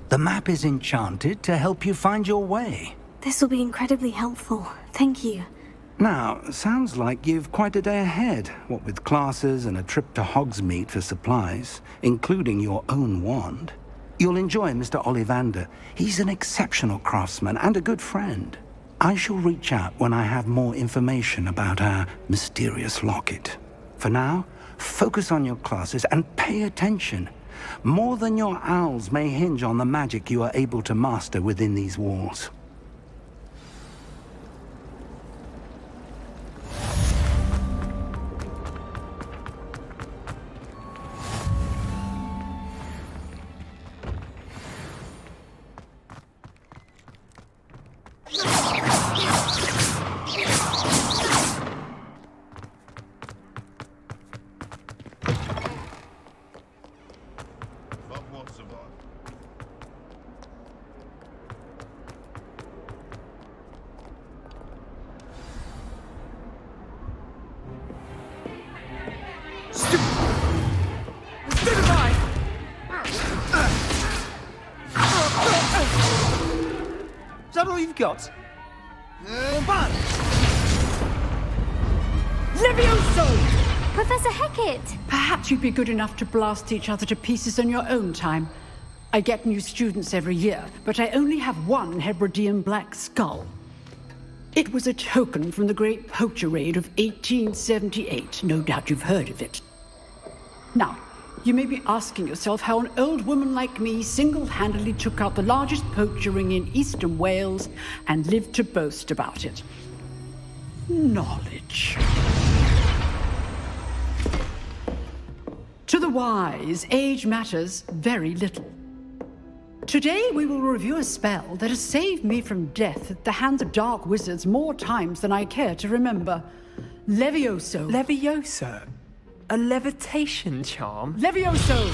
The map is enchanted to help you find your way. This will be incredibly helpful. Thank you. Now, sounds like you've quite a day ahead, what with classes and a trip to Hogsmeade for supplies, including your own wand. You'll enjoy Mr. Ollivander. He's an exceptional craftsman and a good friend. I shall reach out when I have more information about our mysterious locket. For now, focus on your classes and pay attention. More than your owls may hinge on the magic you are able to master within these walls. Is that all you've got? Levioso! Professor Hecat! Perhaps you'd be good enough to blast each other to pieces on your own time. I get new students every year, but I only have one Hebridean black skull. It was a token from the Great Poacher Raid of 1878. No doubt you've heard of it. Now, you may be asking yourself how an old woman like me single-handedly took out the largest poacher ring in eastern Wales and lived to boast about it. Knowledge. To the wise, age matters very little. Today we will review a spell that has saved me from death at the hands of dark wizards more times than I care to remember. Levioso. Levioso? A levitation charm? Levioso!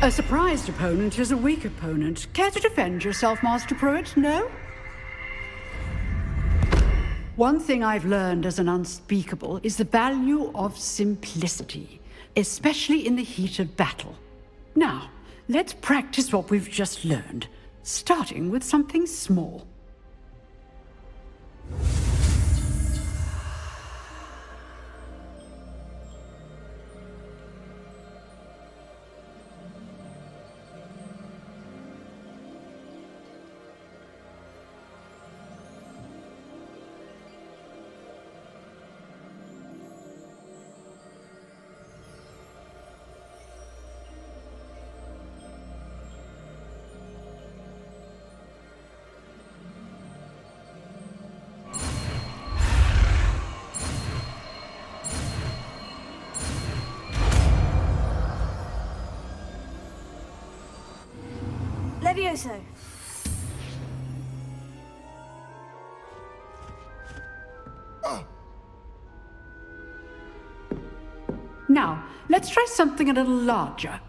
A surprised opponent is a weak opponent. Care to defend yourself, Master Pruitt? No? One thing I've learned as an unspeakable is the value of simplicity, especially in the heat of battle. Now, let's practice what we've just learned, starting with something small. Levioso. Now, let's try something a little larger.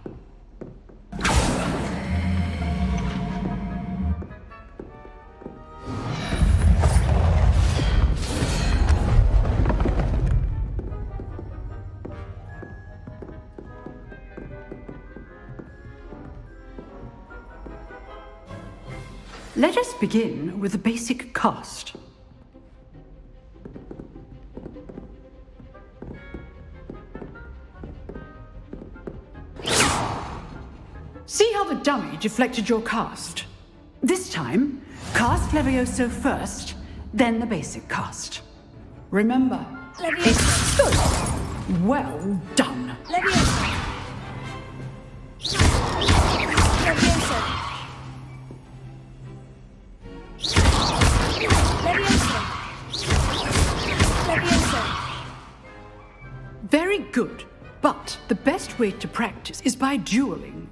Let us begin with the basic cast. See how the dummy deflected your cast? This time, cast Levioso first, then the basic cast. Remember, it's good. Well done. Levioso. Levioso. Very good, but the best way to practice is by dueling.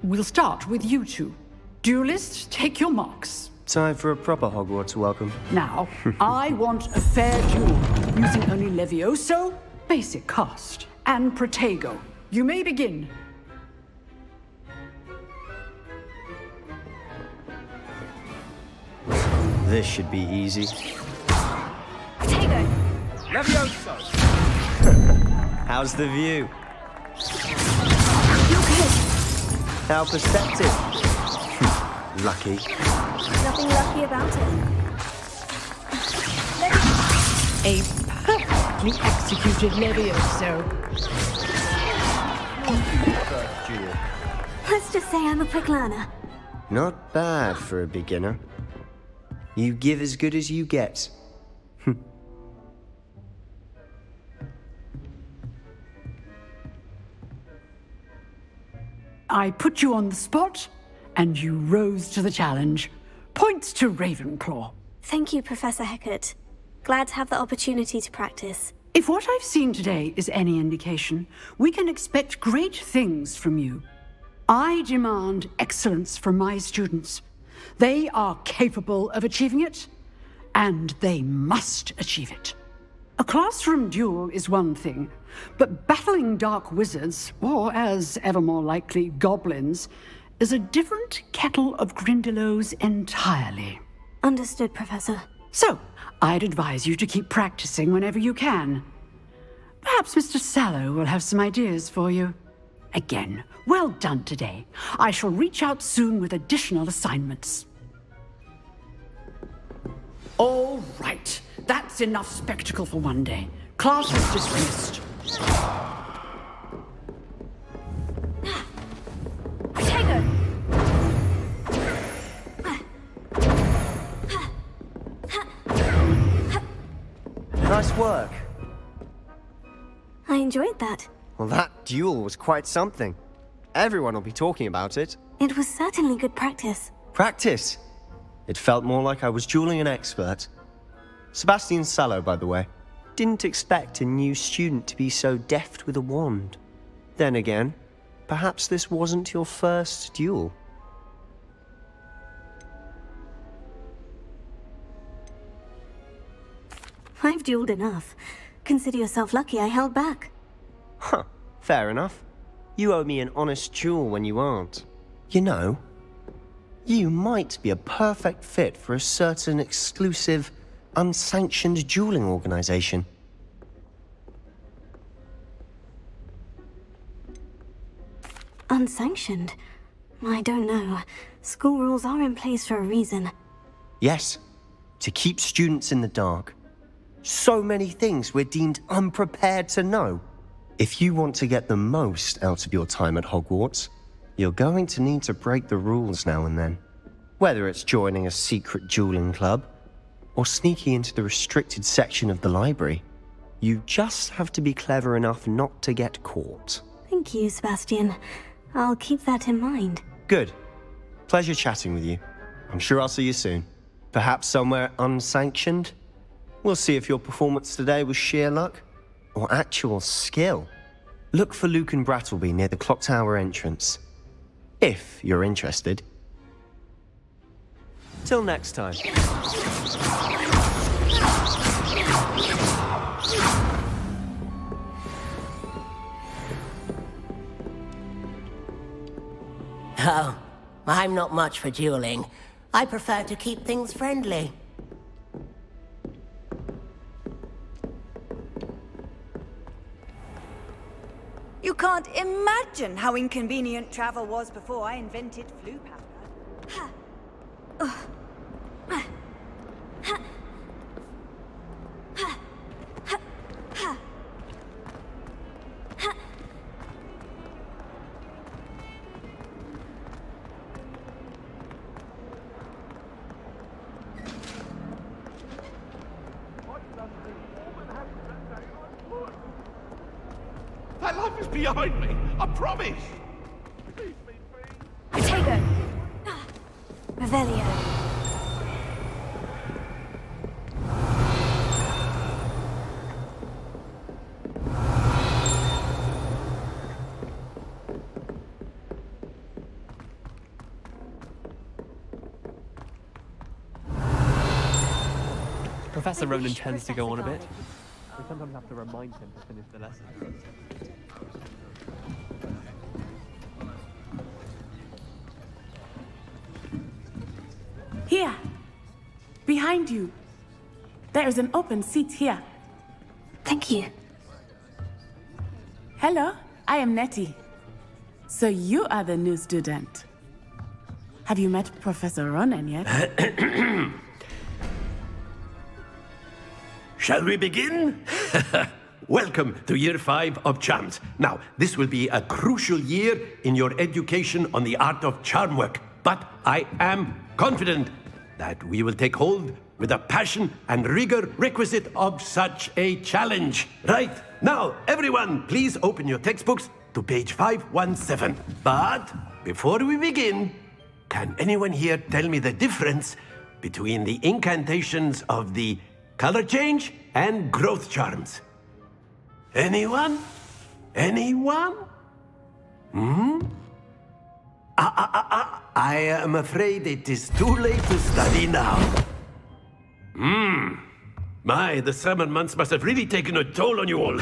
We'll start with you two. Duelists, take your marks. Time for a proper Hogwarts welcome. Now, I want a fair duel, using only Levioso, basic cast, and Protego. You may begin. This should be easy. Protego. Levioso! How's the view? You're good. How perceptive. Lucky. Nothing lucky about it. A perfectly executed Levioso. Let's just say I'm a quick learner. Not bad for a beginner. You give as good as you get. I put you on the spot, and you rose to the challenge. Points to Ravenclaw. Thank you, Professor Hecat. Glad to have the opportunity to practice. If what I've seen today is any indication, we can expect great things from you. I demand excellence from my students. They are capable of achieving it, and they must achieve it. A classroom duel is one thing, but battling dark wizards, or as ever more likely, goblins, is a different kettle of Grindylows entirely. Understood, Professor. So, I'd advise you to keep practicing whenever you can. Perhaps Mr. Sallow will have some ideas for you. Again, well done today. I shall reach out soon with additional assignments. All right. That's enough spectacle for one day. Class is dismissed. Protego! Nice work. I enjoyed that. Well, that duel was quite something. Everyone will be talking about it. It was certainly good practice. Practice? It felt more like I was dueling an expert. Sebastian Sallow, by the way. Didn't expect a new student to be so deft with a wand. Then again, perhaps this wasn't your first duel. I've dueled enough. Consider yourself lucky I held back. Huh, fair enough. You owe me an honest duel when you aren't. You know, you might be a perfect fit for a certain exclusive, unsanctioned dueling organization. Unsanctioned? I don't know. School rules are in place for a reason. Yes, to keep students in the dark. So many things we're deemed unprepared to know. If you want to get the most out of your time at Hogwarts, you're going to need to break the rules now and then. Whether it's joining a secret dueling club, or sneaking into the restricted section of the library, you just have to be clever enough not to get caught. Thank you, Sebastian. I'll keep that in mind. Good. Pleasure chatting with you. I'm sure I'll see you soon. Perhaps somewhere unsanctioned? We'll see if your performance today was sheer luck or actual skill. Look for Luke and Brattleby near the clock tower entrance. If you're interested. Till next time. Oh, I'm not much for dueling. I prefer to keep things friendly. You can't imagine how inconvenient travel was before I invented flu powder. That life is behind me, I promise! Potato! Revelio. Professor Ronan tends to go on a bit. We sometimes have to remind him to finish the lesson. Here! Behind you! There is an open seat here. Thank you. Hello, I am Nettie. So you are the new student. Have you met Professor Ronan yet? Shall we begin? Welcome to Year 5 of Charms. Now, this will be a crucial year in your education on the art of charm work. But I am confident that we will take hold with the passion and rigor requisite of such a challenge. Right, now, everyone, please open your textbooks to page 517. But before we begin, can anyone here tell me the difference between the incantations of the color change and growth charms? Anyone? Anyone? I am afraid it is too late to study now. My, the summer months must have really taken a toll on you all.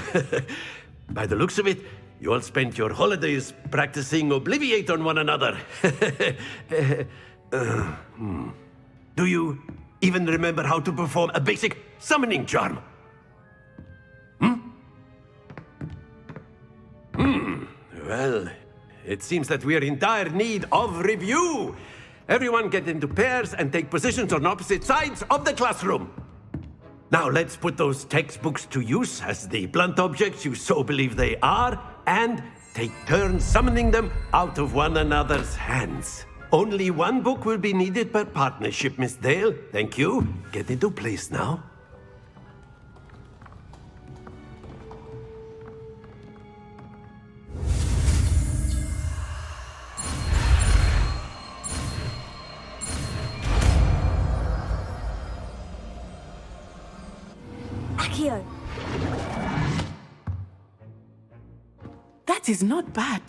By the looks of it, you all spent your holidays practicing Obliviate on one another. Do you even remember how to perform a basic summoning charm? Well, it seems that we are in dire need of review. Everyone get into pairs and take positions on opposite sides of the classroom. Now let's put those textbooks to use as the blunt objects you so believe they are, and take turns summoning them out of one another's hands. Only one book will be needed per partnership, Miss Dale. Thank you. Get into place now. Accio. That is not bad.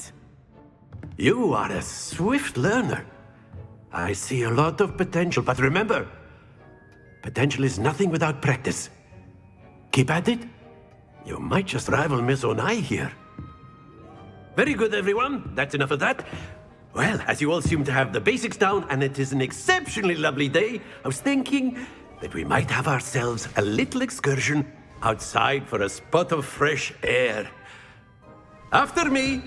You are a swift learner. I see a lot of potential, but remember, potential is nothing without practice. Keep at it. You might just rival Miss Onai here. Very good, everyone. That's enough of that. Well, as you all seem to have the basics down, and it is an exceptionally lovely day, I was thinking that we might have ourselves a little excursion outside for a spot of fresh air. After me.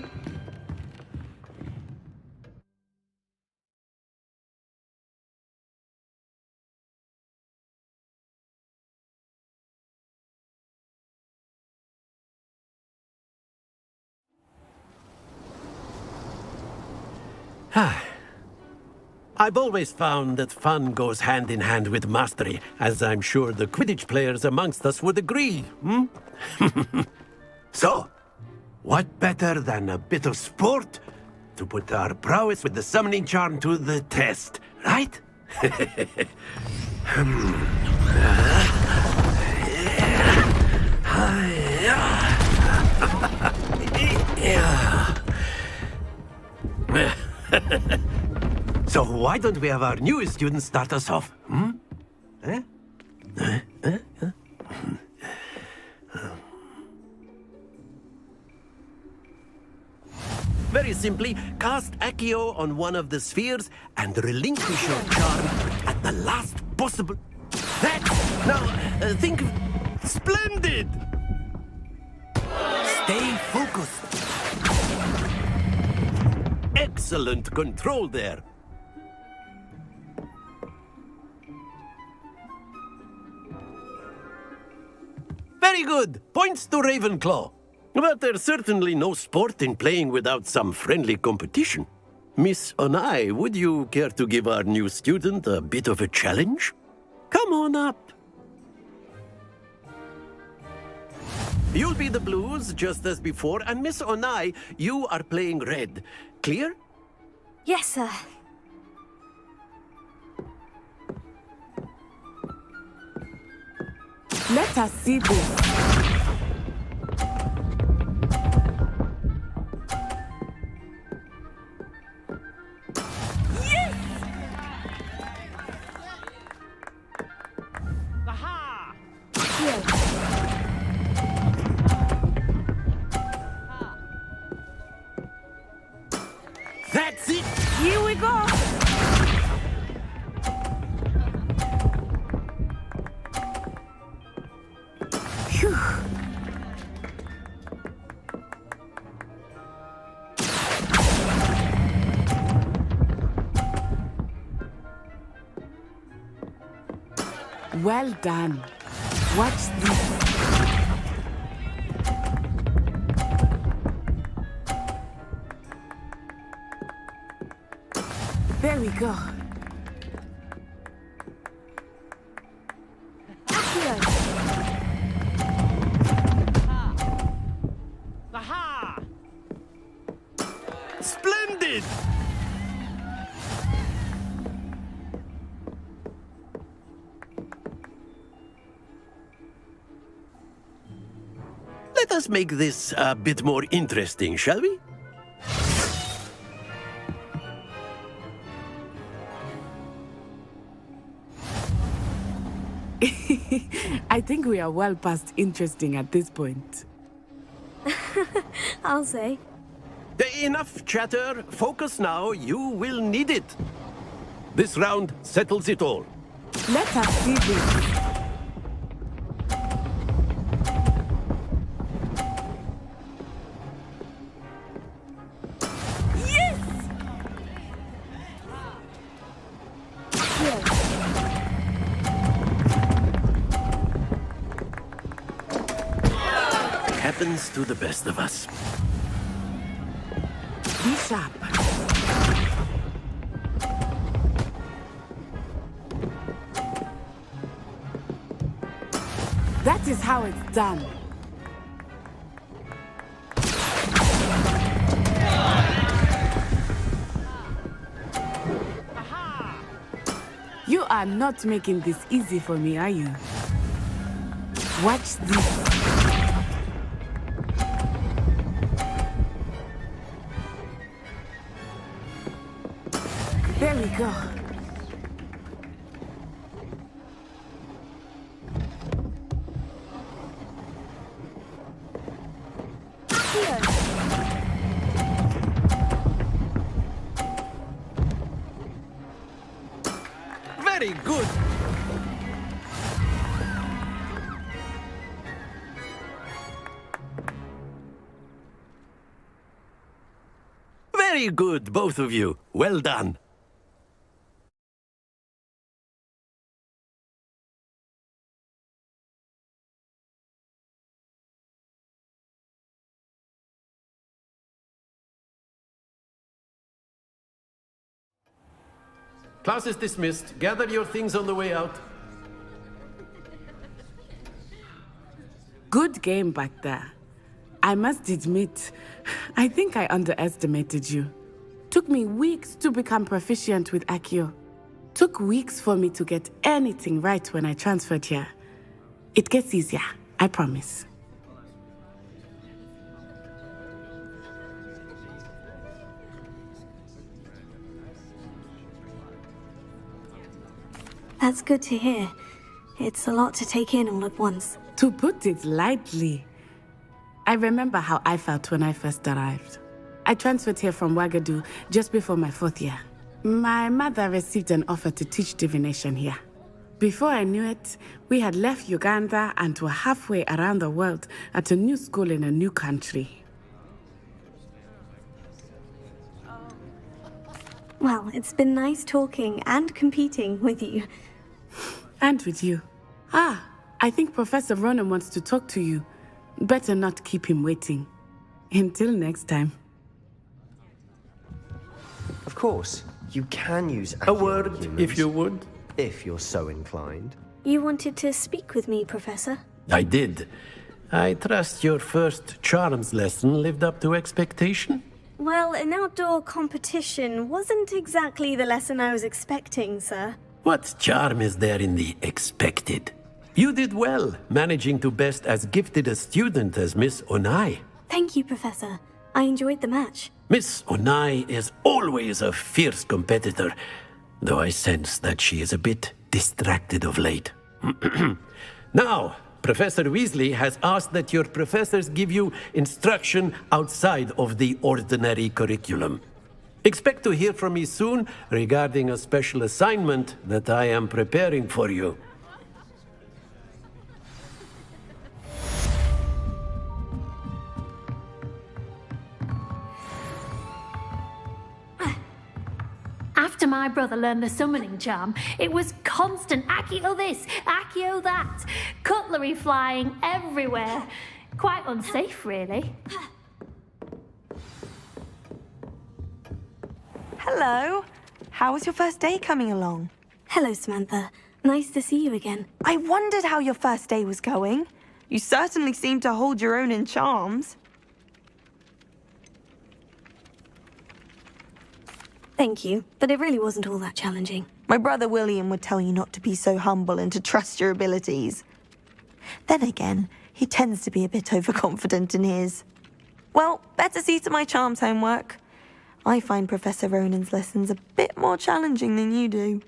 I've always found that fun goes hand in hand with mastery, as I'm sure the Quidditch players amongst us would agree, So, what better than a bit of sport to put our prowess with the summoning charm to the test, right? So why don't we have our newest student start us off? Very simply, cast Accio on one of the spheres and relinquish your charm at the last possible... Now, think of... Splendid! Stay focused. Excellent control there. Very good. Points to Ravenclaw. But there's certainly no sport in playing without some friendly competition. Miss Onai, would you care to give our new student a bit of a challenge? Come on up. You'll be the blues, just as before, and Miss Onai, you are playing red. Clear? Yes, sir. Let us see this. That's it! Here we go! Phew. Well done. Watch this. There we go. Aha! Splendid! Let us make this a bit more interesting, shall we? I think we are well past interesting at this point. I'll say. Enough chatter. Focus now. You will need it. This round settles it all. Let us see this. Happens to the best of us. Be sharp. That is how it's done. You are not making this easy for me, are you? Watch this. There we go. Very good. Very good, both of you. Well done. Class is dismissed. Gather your things on the way out. Good game back there. I must admit, I think I underestimated you. Took me weeks to become proficient with Accio. Took weeks for me to get anything right when I transferred here. It gets easier, I promise. That's good to hear. It's a lot to take in all at once. To put it lightly, I remember how I felt when I first arrived. I transferred here from Ouagadougou just before my 4th year. My mother received an offer to teach divination here. Before I knew it, we had left Uganda and were halfway around the world at a new school in a new country. Well, it's been nice talking and competing with you. And with you. I think Professor Ronan wants to talk to you. Better not keep him waiting. Until next time. Of course, you can use A word, if you would. If you're so inclined. You wanted to speak with me, Professor? I did. I trust your first charms lesson lived up to expectation? Well, an outdoor competition wasn't exactly the lesson I was expecting, sir. What charm is there in the expected? You did well, managing to best as gifted a student as Miss Onai. Thank you, Professor. I enjoyed the match. Miss Onai is always a fierce competitor, though I sense that she is a bit distracted of late. Now, Professor Weasley has asked that your professors give you instruction outside of the ordinary curriculum. Expect to hear from me soon regarding a special assignment that I am preparing for you. After my brother learned the summoning charm, it was constant Accio this, Accio that, cutlery flying everywhere. Quite unsafe, really. Hello. How was your first day coming along? Hello, Samantha. Nice to see you again. I wondered how your first day was going. You certainly seem to hold your own in charms. Thank you, but it really wasn't all that challenging. My brother William would tell you not to be so humble and to trust your abilities. Then again, he tends to be a bit overconfident in his. Well, better see to my charms homework. I find Professor Ronan's lessons a bit more challenging than you do.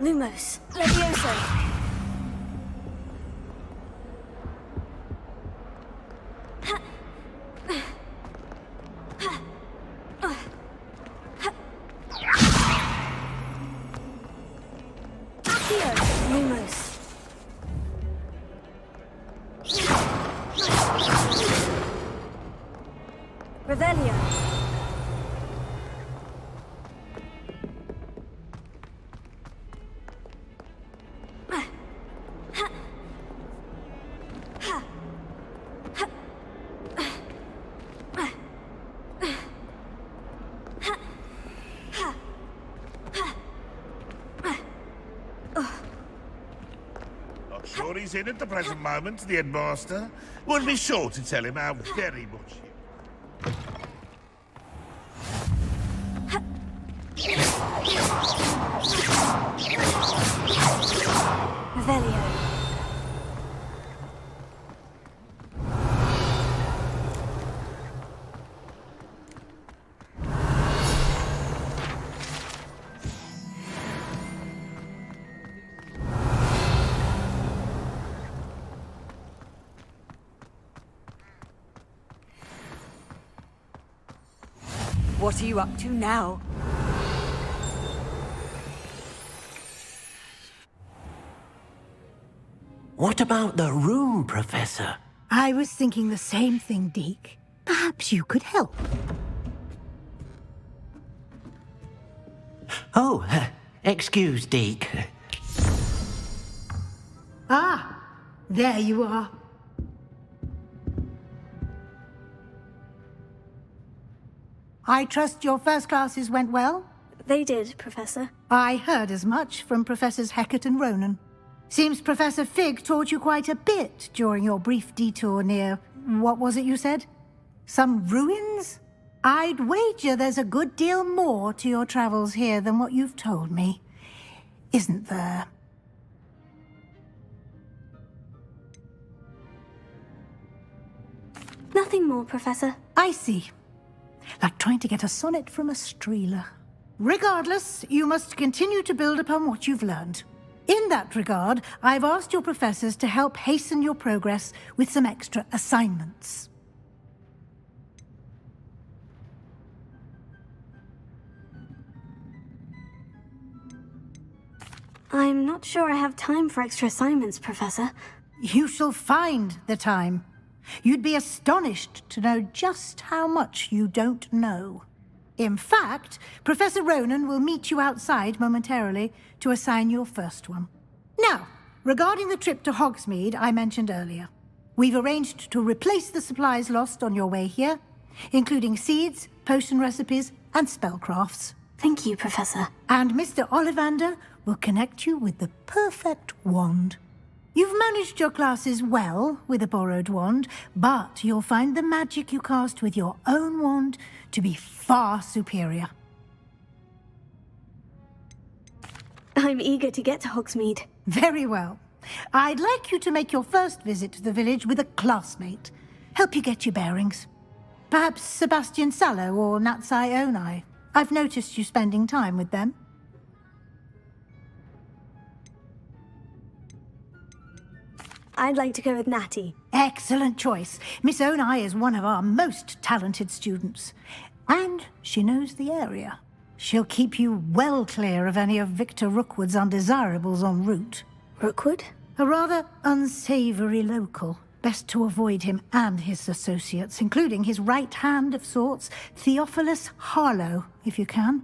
Lumos, Levioso. Lumos. Revelio. sure he's in at the present moment, the headmaster. We'll be sure to tell him how very much... Revelio. What are you up to now? What about the room, Professor? I was thinking the same thing, Deke. Perhaps you could help. Oh, excuse, Deke. Ah, there you are. I trust your first classes went well? They did, Professor. I heard as much from Professors Hecat and Ronan. Seems Professor Fig taught you quite a bit during your brief detour near... what was it you said? Some ruins? I'd wager there's a good deal more to your travels here than what you've told me. Isn't there? Nothing more, Professor. I see. Like trying to get a sonnet from a streeler. Regardless, you must continue to build upon what you've learned. In that regard, I've asked your professors to help hasten your progress with some extra assignments. I'm not sure I have time for extra assignments, Professor. You shall find the time. You'd be astonished to know just how much you don't know. In fact, Professor Ronan will meet you outside momentarily to assign your first one. Now, regarding the trip to Hogsmeade I mentioned earlier, we've arranged to replace the supplies lost on your way here, including seeds, potion recipes, and spellcrafts. Thank you, Professor. And Mr. Ollivander will connect you with the perfect wand. You've managed your classes well with a borrowed wand, but you'll find the magic you cast with your own wand to be far superior. I'm eager to get to Hogsmeade. Very well. I'd like you to make your first visit to the village with a classmate. Help you get your bearings. Perhaps Sebastian Sallow or Natsai Onai. I've noticed you spending time with them. I'd like to go with Natty. Excellent choice. Miss Onai is one of our most talented students. And she knows the area. She'll keep you well clear of any of Victor Rookwood's undesirables en route. Rookwood? A rather unsavory local. Best to avoid him and his associates, including his right hand of sorts, Theophilus Harlow, if you can.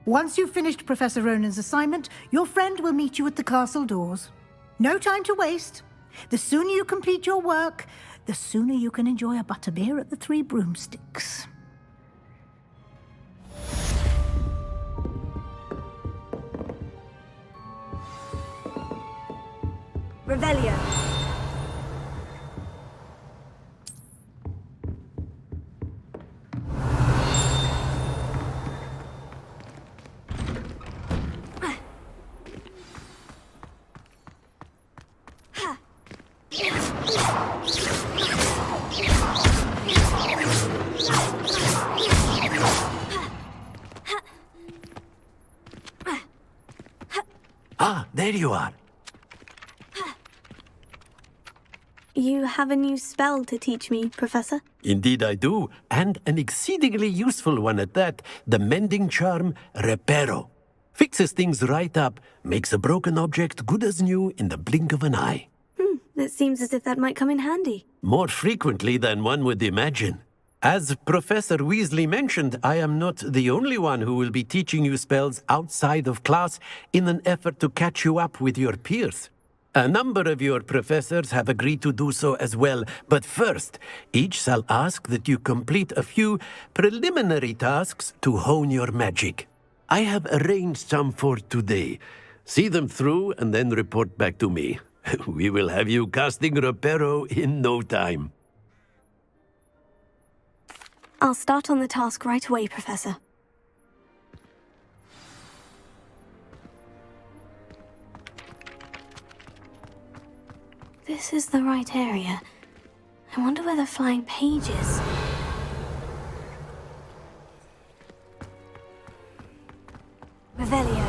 Once you've finished Professor Ronan's assignment, your friend will meet you at the castle doors. No time to waste. The sooner you complete your work, the sooner you can enjoy a butterbeer at the Three Broomsticks. Revelio. Ah, there you are. You have a new spell to teach me, Professor? Indeed I do, and an exceedingly useful one at that. The mending charm, Reparo. Fixes things right up, makes a broken object good as new in the blink of an eye. It seems as if that might come in handy. More frequently than one would imagine. As Professor Weasley mentioned, I am not the only one who will be teaching you spells outside of class in an effort to catch you up with your peers. A number of your professors have agreed to do so as well, but first, each shall ask that you complete a few preliminary tasks to hone your magic. I have arranged some for today. See them through and then report back to me. We will have you casting Reparo in no time. I'll start on the task right away, Professor. This is the right area. I wonder where the flying page is. Revelio.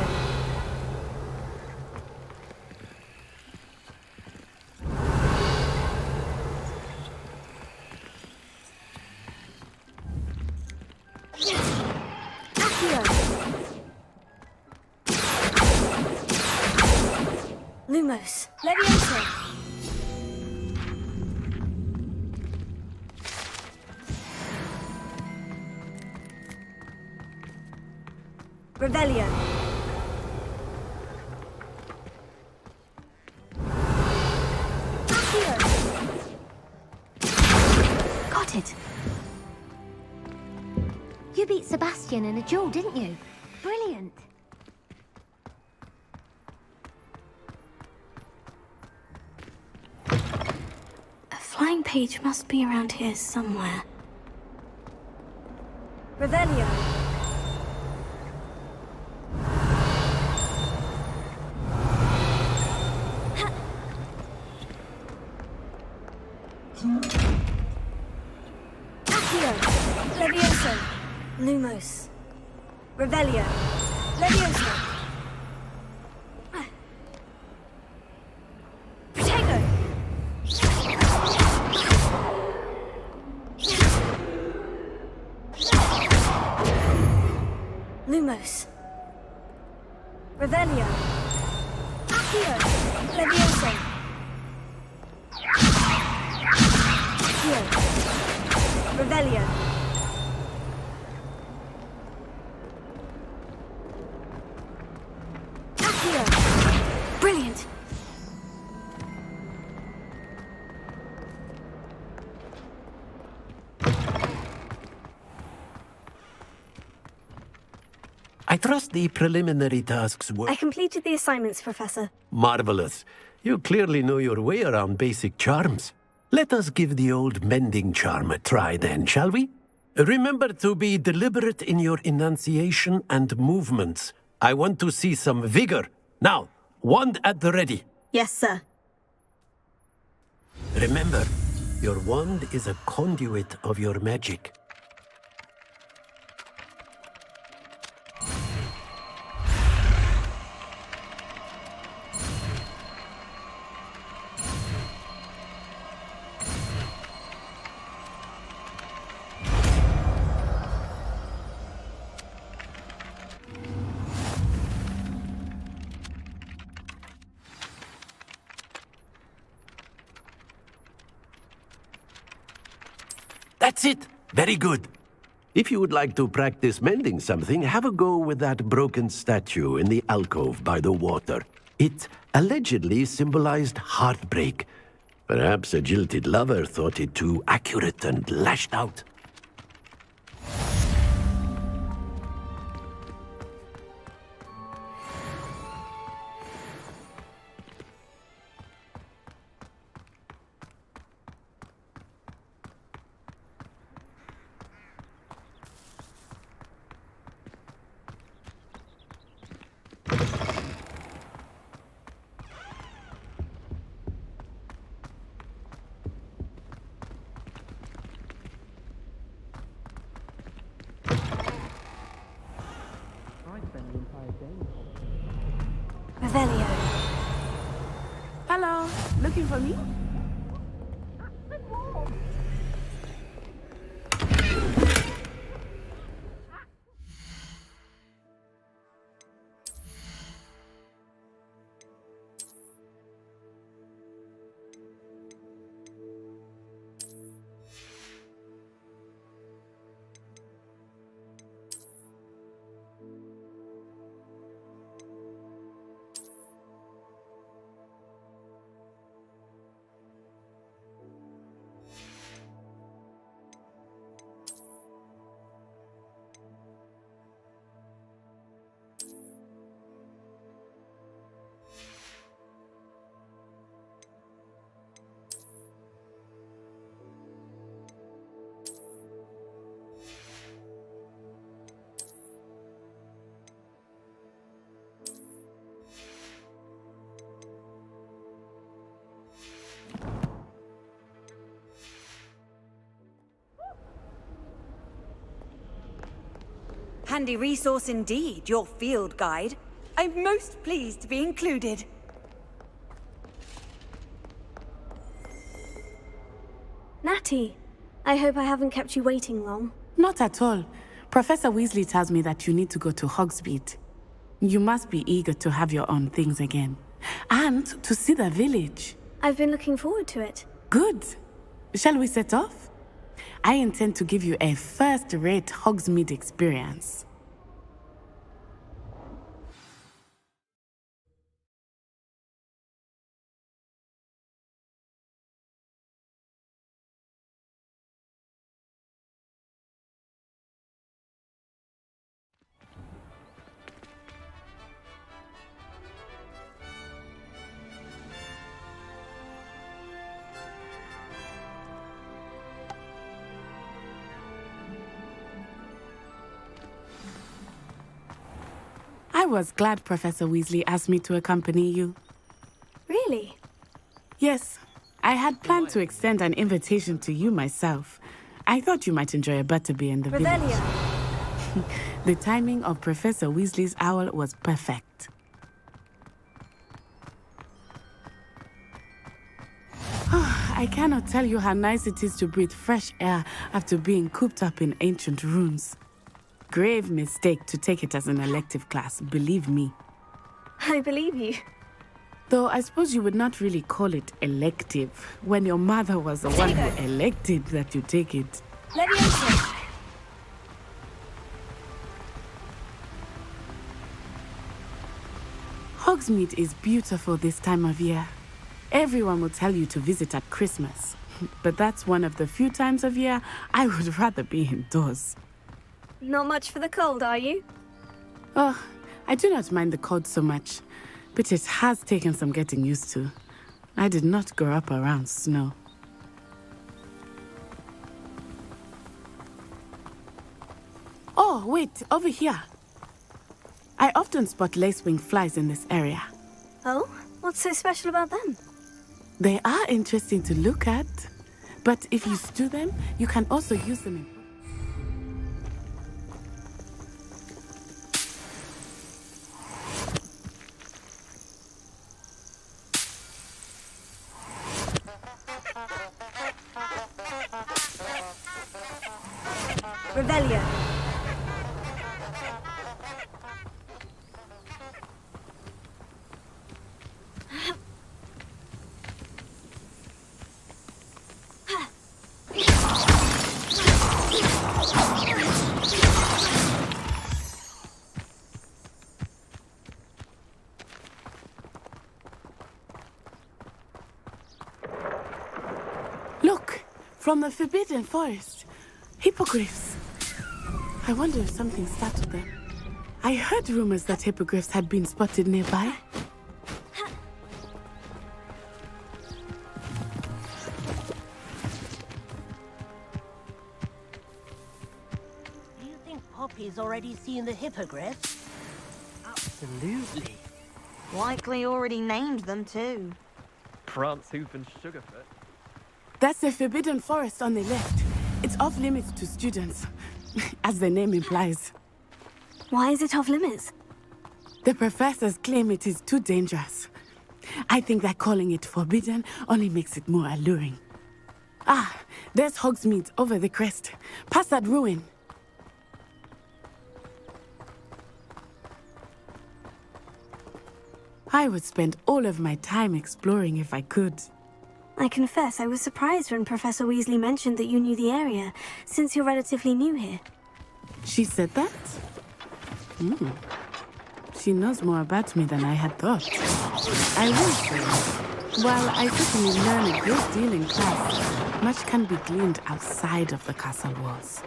Lumos. Levioso. Revelio. Got it. You beat Sebastian in a duel, didn't you? Brilliant. A flying page must be around here somewhere. Revelio. Levioso. Lumos. Revelio. Levioso. Protego. Lumos. Revelio. Accio. Levioso. Accio. Revelio. Brilliant! I trust the preliminary tasks were... I completed the assignments, Professor. Marvelous. You clearly know your way around basic charms. Let us give the old mending charm a try then, shall we? Remember to be deliberate in your enunciation and movements. I want to see some vigor. Now, wand at the ready. Yes, sir. Remember, your wand is a conduit of your magic. That's it! Very good. If you would like to practice mending something, have a go with that broken statue in the alcove by the water. It allegedly symbolized heartbreak. Perhaps a jilted lover thought it too accurate and lashed out. Revelio. Hello, looking for me? Handy resource indeed, your field guide. I'm most pleased to be included. Natty, I hope I haven't kept you waiting long. Not at all. Professor Weasley tells me that you need to go to Hogsmeade. You must be eager to have your own things again. And to see the village. I've been looking forward to it. Good. Shall we set off? I intend to give you a first-rate Hogsmeade experience. I was glad Professor Weasley asked me to accompany you. Really? Yes. I had planned to extend an invitation to you myself. I thought you might enjoy a butterbeer in the village. The timing of Professor Weasley's owl was perfect. I cannot tell you how nice it is to breathe fresh air after being cooped up in ancient ruins. Grave mistake to take it as an elective class, believe me. I believe you. Though I suppose you would not really call it elective when your mother was the one who elected that you take it. Leviosa! Hogsmeade is beautiful this time of year. Everyone will tell you to visit at Christmas. But that's one of the few times of year I would rather be indoors. Not much for the cold, are you? Oh, I do not mind the cold so much, but it has taken some getting used to. I did not grow up around snow. Oh, wait, over here. I often spot lacewing flies in this area. Oh? What's so special about them? They are interesting to look at, but if you stew them, you can also use them in... Revelio. Look, from the Forbidden Forest. Hippogriffs. I wonder if something startled them. I heard rumors that hippogriffs had been spotted nearby. Do you think Poppy's already seen the hippogriffs? Absolutely. Likely already named them too. Prance, Hoof, and Sugarfoot. That's the Forbidden Forest on the left. It's off limits to students, as the name implies. Why is it off limits? The professors claim it is too dangerous. I think that calling it forbidden only makes it more alluring. Ah, there's Hogsmeade over the crest. Past that ruin. I would spend all of my time exploring if I could. I confess I was surprised when Professor Weasley mentioned that you knew the area, since you're relatively new here. She said that? She knows more about me than I had thought. I will say, while I certainly learn a great deal in class, much can be gleaned outside of the castle walls.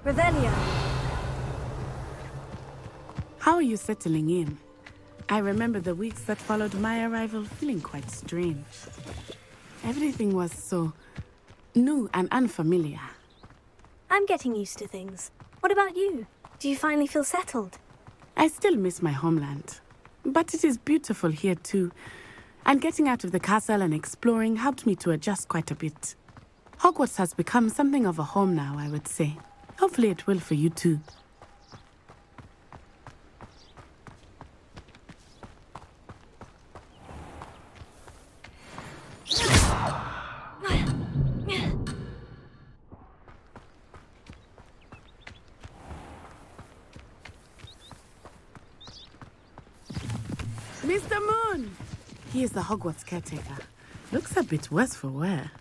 Revelio. How are you settling in? I remember the weeks that followed my arrival feeling quite strange. Everything was so new and unfamiliar. I'm getting used to things. What about you? Do you finally feel settled? I still miss my homeland. But it is beautiful here too. And getting out of the castle and exploring helped me to adjust quite a bit. Hogwarts has become something of a home now, I would say. Hopefully it will for you too. Mr. Moon! He is the Hogwarts caretaker. Looks a bit worse for wear.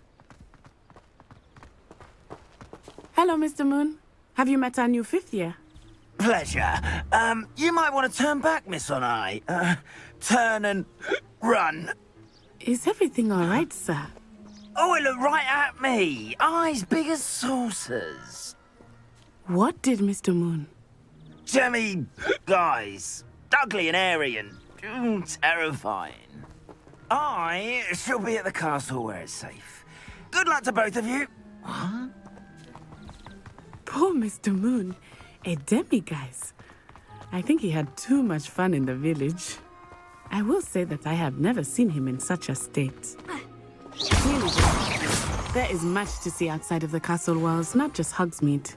Hello, Mr. Moon. Have you met our new 5th year? Pleasure. You might want to turn back, Miss Onai. Turn and run. Is everything all right, sir? Oh, it looked right at me. Eyes big as saucers. What did Mr. Moon? Jemmy guys. Ugly and airy and terrifying. I shall be at the castle where it's safe. Good luck to both of you. What? Poor Mr. Moon. A demiguise. I think he had too much fun in the village. I will say that I have never seen him in such a state. Really, there is much to see outside of the castle walls, not just Hogsmeade.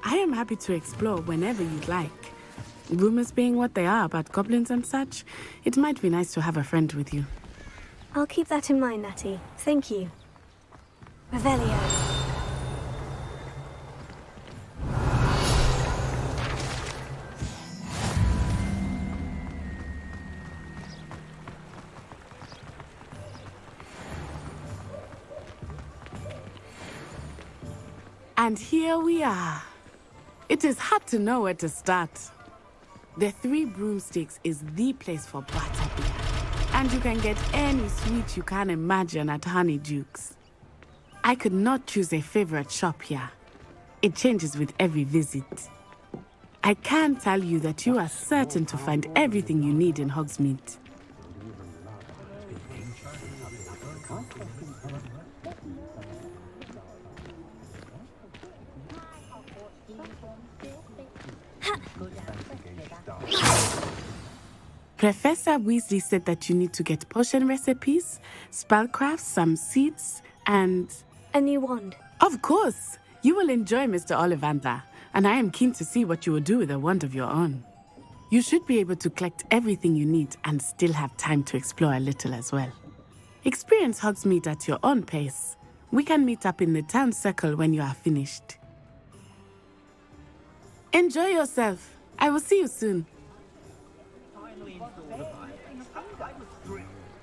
I am happy to explore whenever you'd like. Rumors being what they are about goblins and such, it might be nice to have a friend with you. I'll keep that in mind, Natty. Thank you. Revelio. And here we are. It is hard to know where to start. The 3 Broomsticks is the place for butterbeer. And you can get any sweet you can imagine at Honeydukes. I could not choose a favorite shop here. It changes with every visit. I can tell you that you are certain to find everything you need in Hogsmeade. Professor Weasley said that you need to get potion recipes, spellcrafts, some seeds, and... a new wand. Of course! You will enjoy Mr. Ollivander, and I am keen to see what you will do with a wand of your own. You should be able to collect everything you need and still have time to explore a little as well. Experience Hogsmeade at your own pace. We can meet up in the town circle when you are finished. Enjoy yourself. I will see you soon.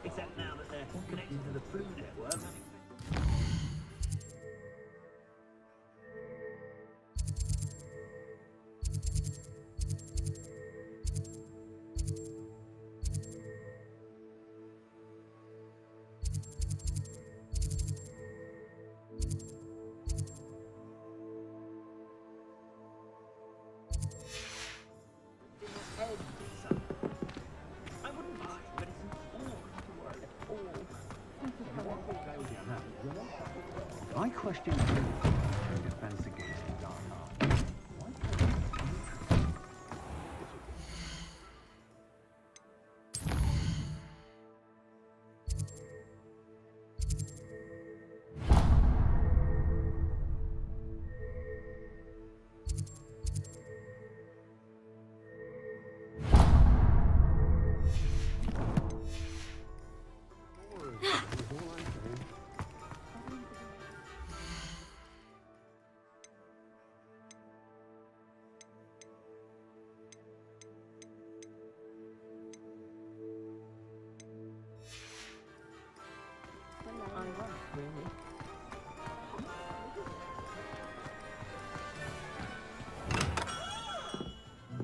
Except now that they're connected to the food network. I question your defense against the dark arts.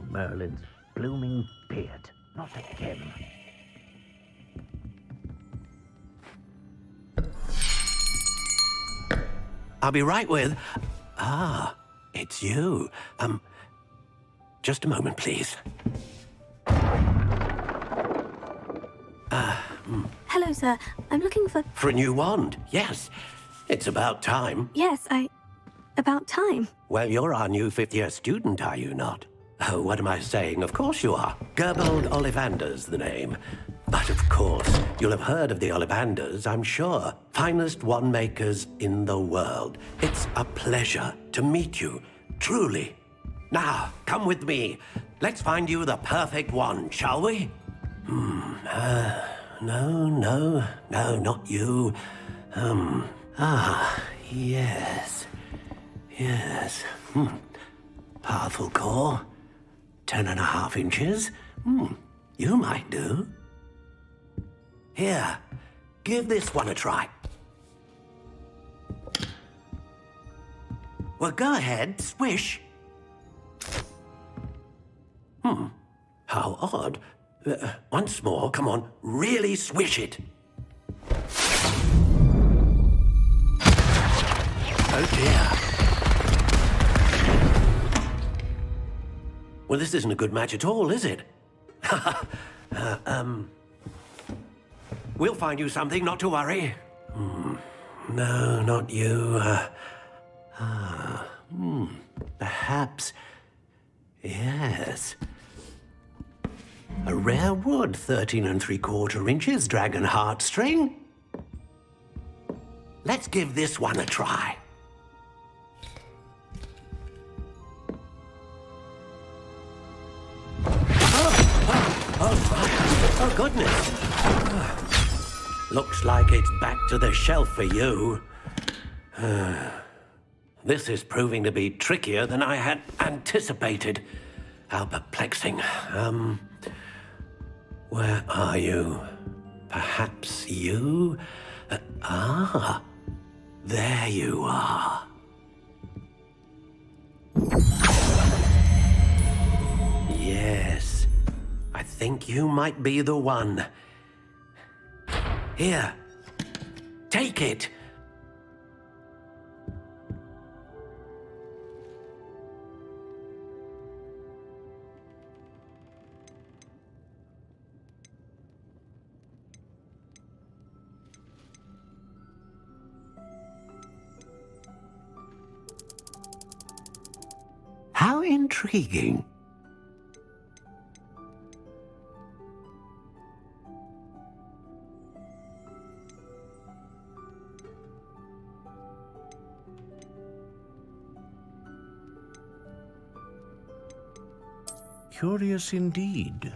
Merlin's blooming beard. Not again. I'll be right with... Ah, it's you. Just a moment, please. Hello, sir. I'm looking for... For a new wand, yes. It's about time. Yes, About time. Well, you're our new fifth-year student, are you not? Oh, what am I saying? Of course you are. Gerbold Ollivander's the name. But of course, you'll have heard of the Ollivanders, I'm sure. Finest wand-makers in the world. It's a pleasure to meet you, truly. Now, come with me. Let's find you the perfect wand, shall we? No, not you. Yes. Yes. Powerful core. 10.5 inches. You might do. Here, give this one a try. Well, go ahead, swish. How odd. Once more, come on, really swish it. Oh dear. Well, this isn't a good match at all, is it? We'll find you something, not to worry. No, not you. Perhaps. Yes. A rare wood, 13 3/4 inches, dragon heartstring. Let's give this one a try. Oh, goodness. Looks like it's back to the shelf for you. This is proving to be trickier than I had anticipated. How perplexing. Where are you? Perhaps you? There you are. Yes, I think you might be the one. Here, take it. How intriguing. Curious indeed.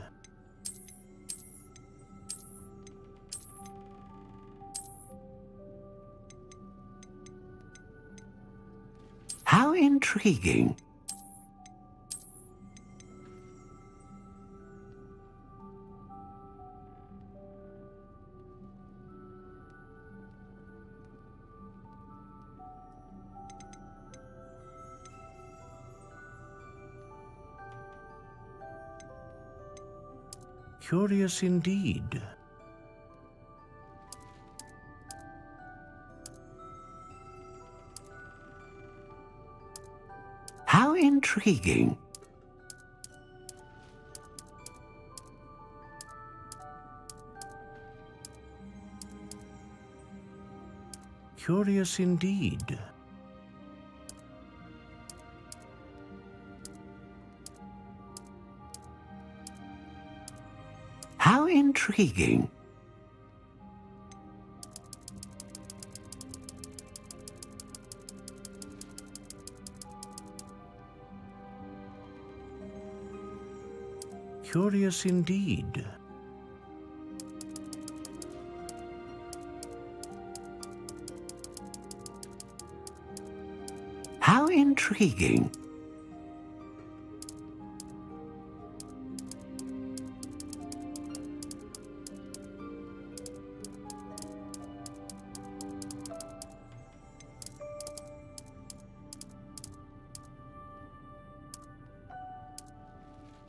How intriguing. Curious indeed. How intriguing. Curious indeed. How intriguing. Curious indeed. How intriguing.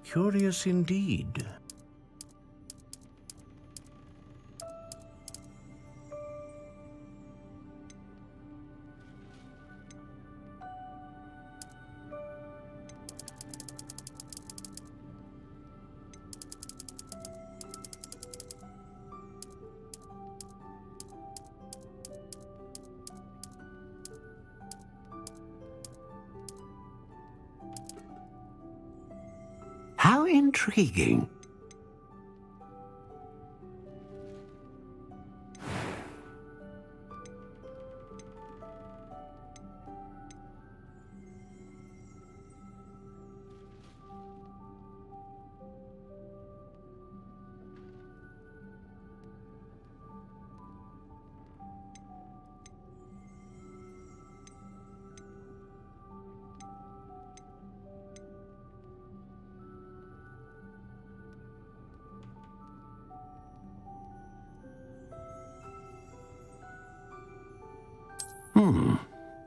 Curious indeed. intriguing.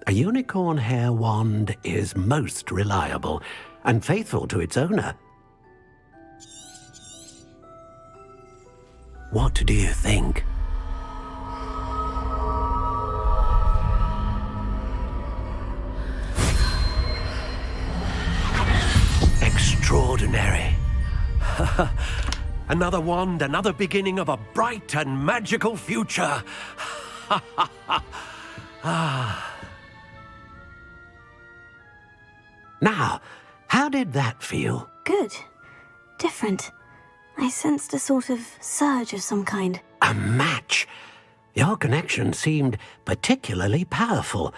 A unicorn hair wand is most reliable and faithful to its owner. What do you think? Extraordinary. Another wand, another beginning of a bright and magical future. Now, how did that feel? Good. Different. I sensed a sort of surge of some kind. A match. Your connection seemed particularly powerful.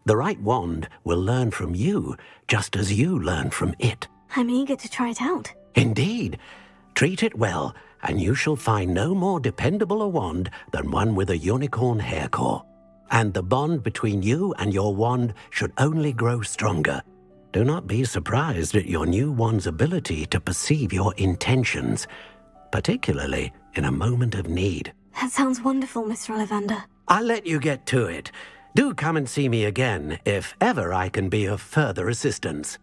The right wand will learn from you, just as you learn from it. I'm eager to try it out. Indeed. Treat it well, and you shall find no more dependable a wand than one with a unicorn hair core. And the bond between you and your wand should only grow stronger. Do not be surprised at your new wand's ability to perceive your intentions, particularly in a moment of need. That sounds wonderful, Mr. Ollivander. I'll let you get to it. Do come and see me again if ever I can be of further assistance.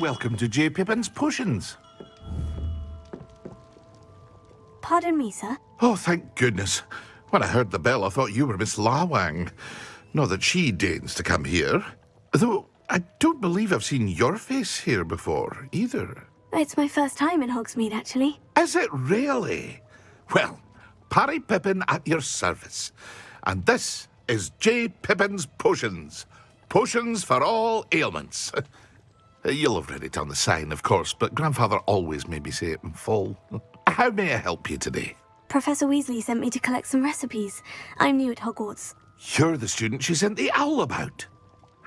Welcome to J. Pippin's Potions. Pardon me, sir. Oh, thank goodness. When I heard the bell, I thought you were Miss Lawang. Not that she deigns to come here. Though, I don't believe I've seen your face here before, either. It's my first time in Hogsmeade, actually. Is it really? Well, Parry Pippin at your service. And this is J. Pippin's Potions. Potions for all ailments. You'll have read it on the sign, of course, but Grandfather always made me say it in full. How may I help you today? Professor Weasley sent me to collect some recipes. I'm new at Hogwarts. You're the student she sent the owl about.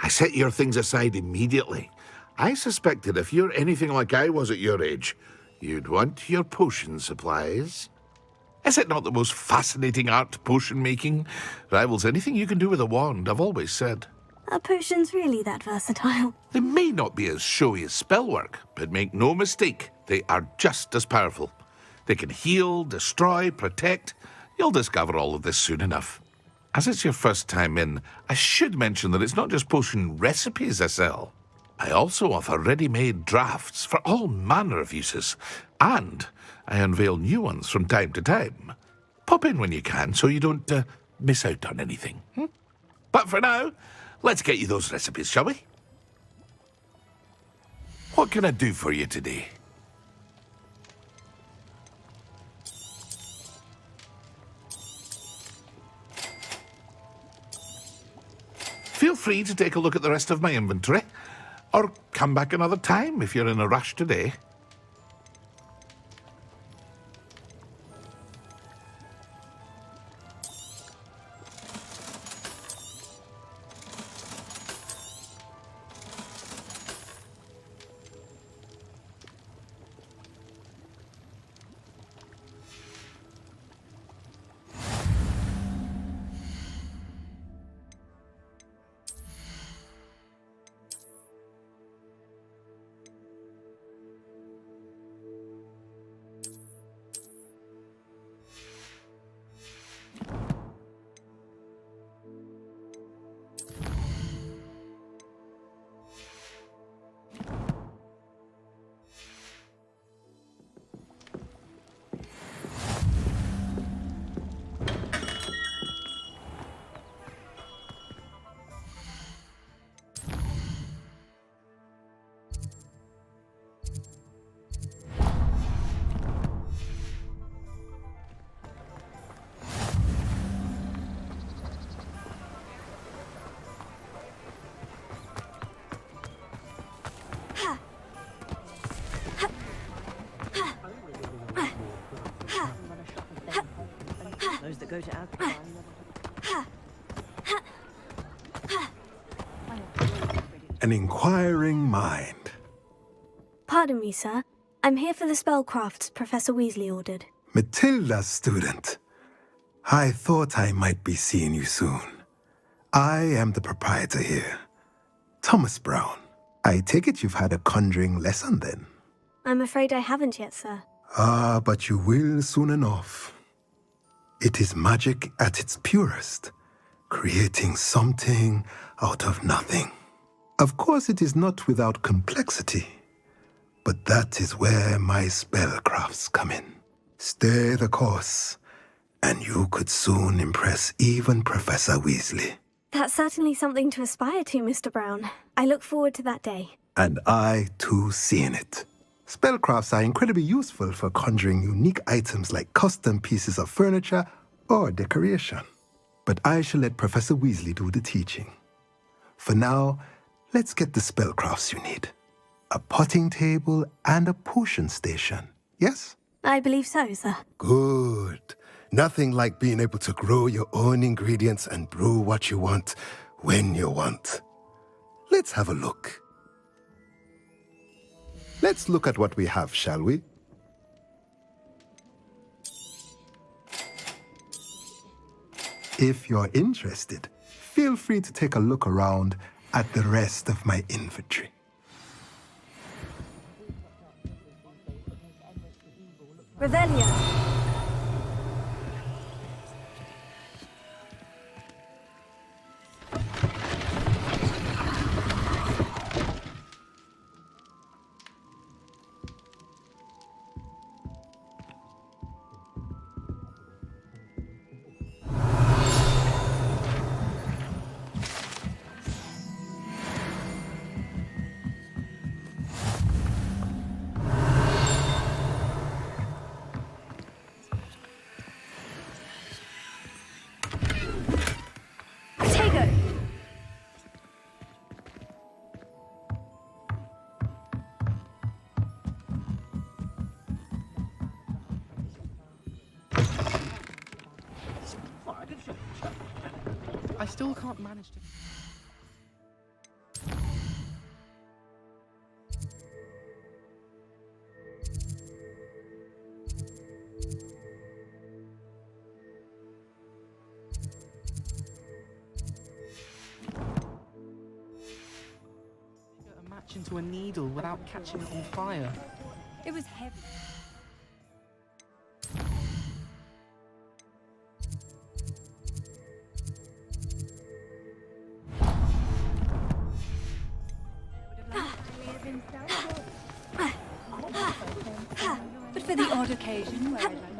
I set your things aside immediately. I suspected if you're anything like I was at your age, you'd want your potion supplies. Is it not the most fascinating art, potion making? Rivals anything you can do with a wand, I've always said. Are potions really that versatile? They may not be as showy as spellwork, but make no mistake, they are just as powerful. They can heal, destroy, protect. You'll discover all of this soon enough. As it's your first time in, I should mention that it's not just potion recipes I sell. I also offer ready-made drafts for all manner of uses, and I unveil new ones from time to time. Pop in when you can so you don't miss out on anything. But for now, let's get you those recipes, shall we? What can I do for you today? Feel free to take a look at the rest of my inventory, or come back another time if you're in a rush today. Those that go to alcohol. An inquiring mind. Pardon me, sir. I'm here for the spellcrafts Professor Weasley ordered. Matilda's student. I thought I might be seeing you soon. I am the proprietor here, Thomas Brown. I take it you've had a conjuring lesson then? I'm afraid I haven't yet, sir. Ah, but you will soon enough. It is magic at its purest, creating something out of nothing. Of course, it is not without complexity, but that is where my spellcrafts come in. Stay the course, and you could soon impress even Professor Weasley. That's certainly something to aspire to, Mr. Brown. I look forward to that day. And I, too, seeing it. Spellcrafts are incredibly useful for conjuring unique items like custom pieces of furniture or decoration. But I shall let Professor Weasley do the teaching. For now, let's get the spellcrafts you need. A potting table and a potion station, yes? I believe so, sir. Good. Nothing like being able to grow your own ingredients and brew what you want when you want. Let's have a look. Let's look at what we have, shall we? If you're interested, feel free to take a look around at the rest of my inventory. Revelio. I still can't manage to... a match into a needle without catching it on fire. It was heavy. odd occasion where I'd like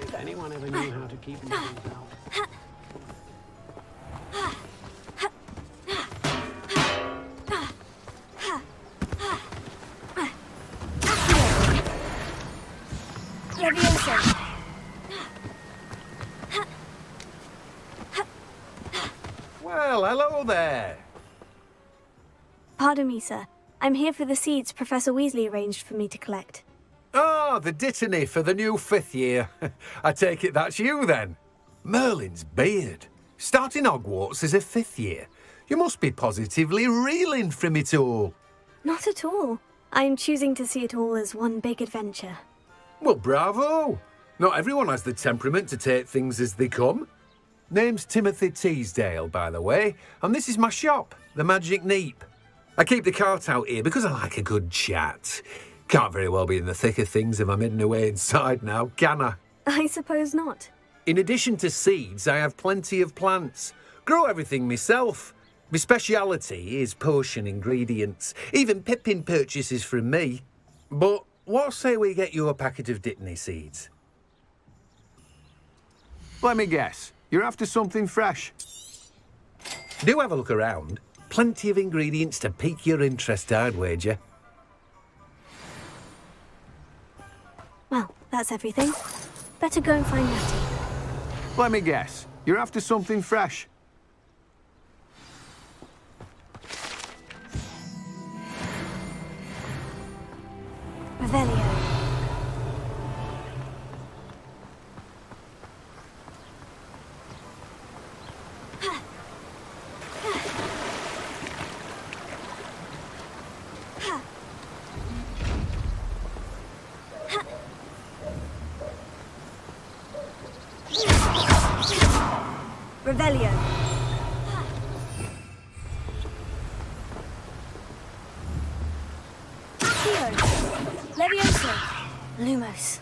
If anyone ever knew how to keep things out. Well, hello there. Pardon me, sir. I'm here for the seeds Professor Weasley arranged for me to collect. Ah, the dittany for the new 5th year. I take it that's you, then. Merlin's beard. Starting Hogwarts as a 5th year. You must be positively reeling from it all. Not at all. I'm choosing to see it all as one big adventure. Well, bravo. Not everyone has the temperament to take things as they come. Name's Timothy Teasdale, by the way, and this is my shop, the Magic Neep. I keep the cart out here because I like a good chat. Can't very well be in the thick of things if I'm hidden away inside now, can I? I suppose not. In addition to seeds, I have plenty of plants. Grow everything myself. My speciality is potion ingredients. Even Pippin purchases from me. But what say we get you a packet of Dittany seeds? Let me guess. You're after something fresh. Do have a look around. Plenty of ingredients to pique your interest, I'd wager. Well, that's everything. Better go and find Natty. Let me guess. You're after something fresh. Revelio. Revelio. Accio. Levioso. Lumos.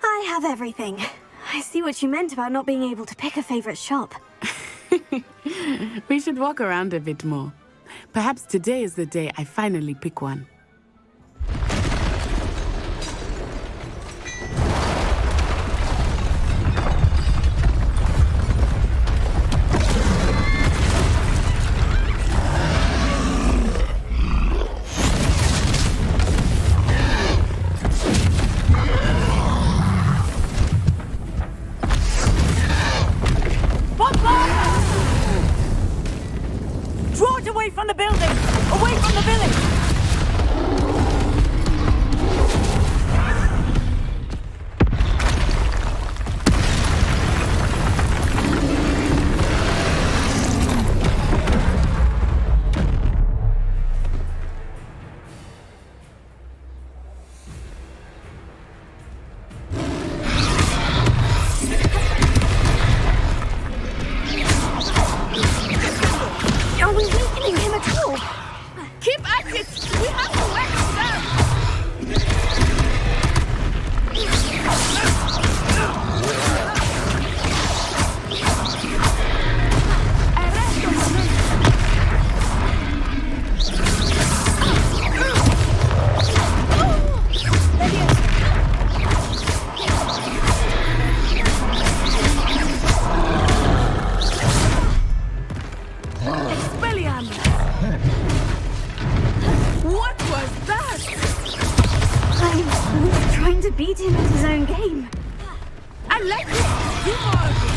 I have everything. I see what you meant about not being able to pick a favorite shop. We should walk around a bit more. Perhaps today is the day I finally pick one. Draw it away from the building! Away from the village! game. I like it! Do more of it!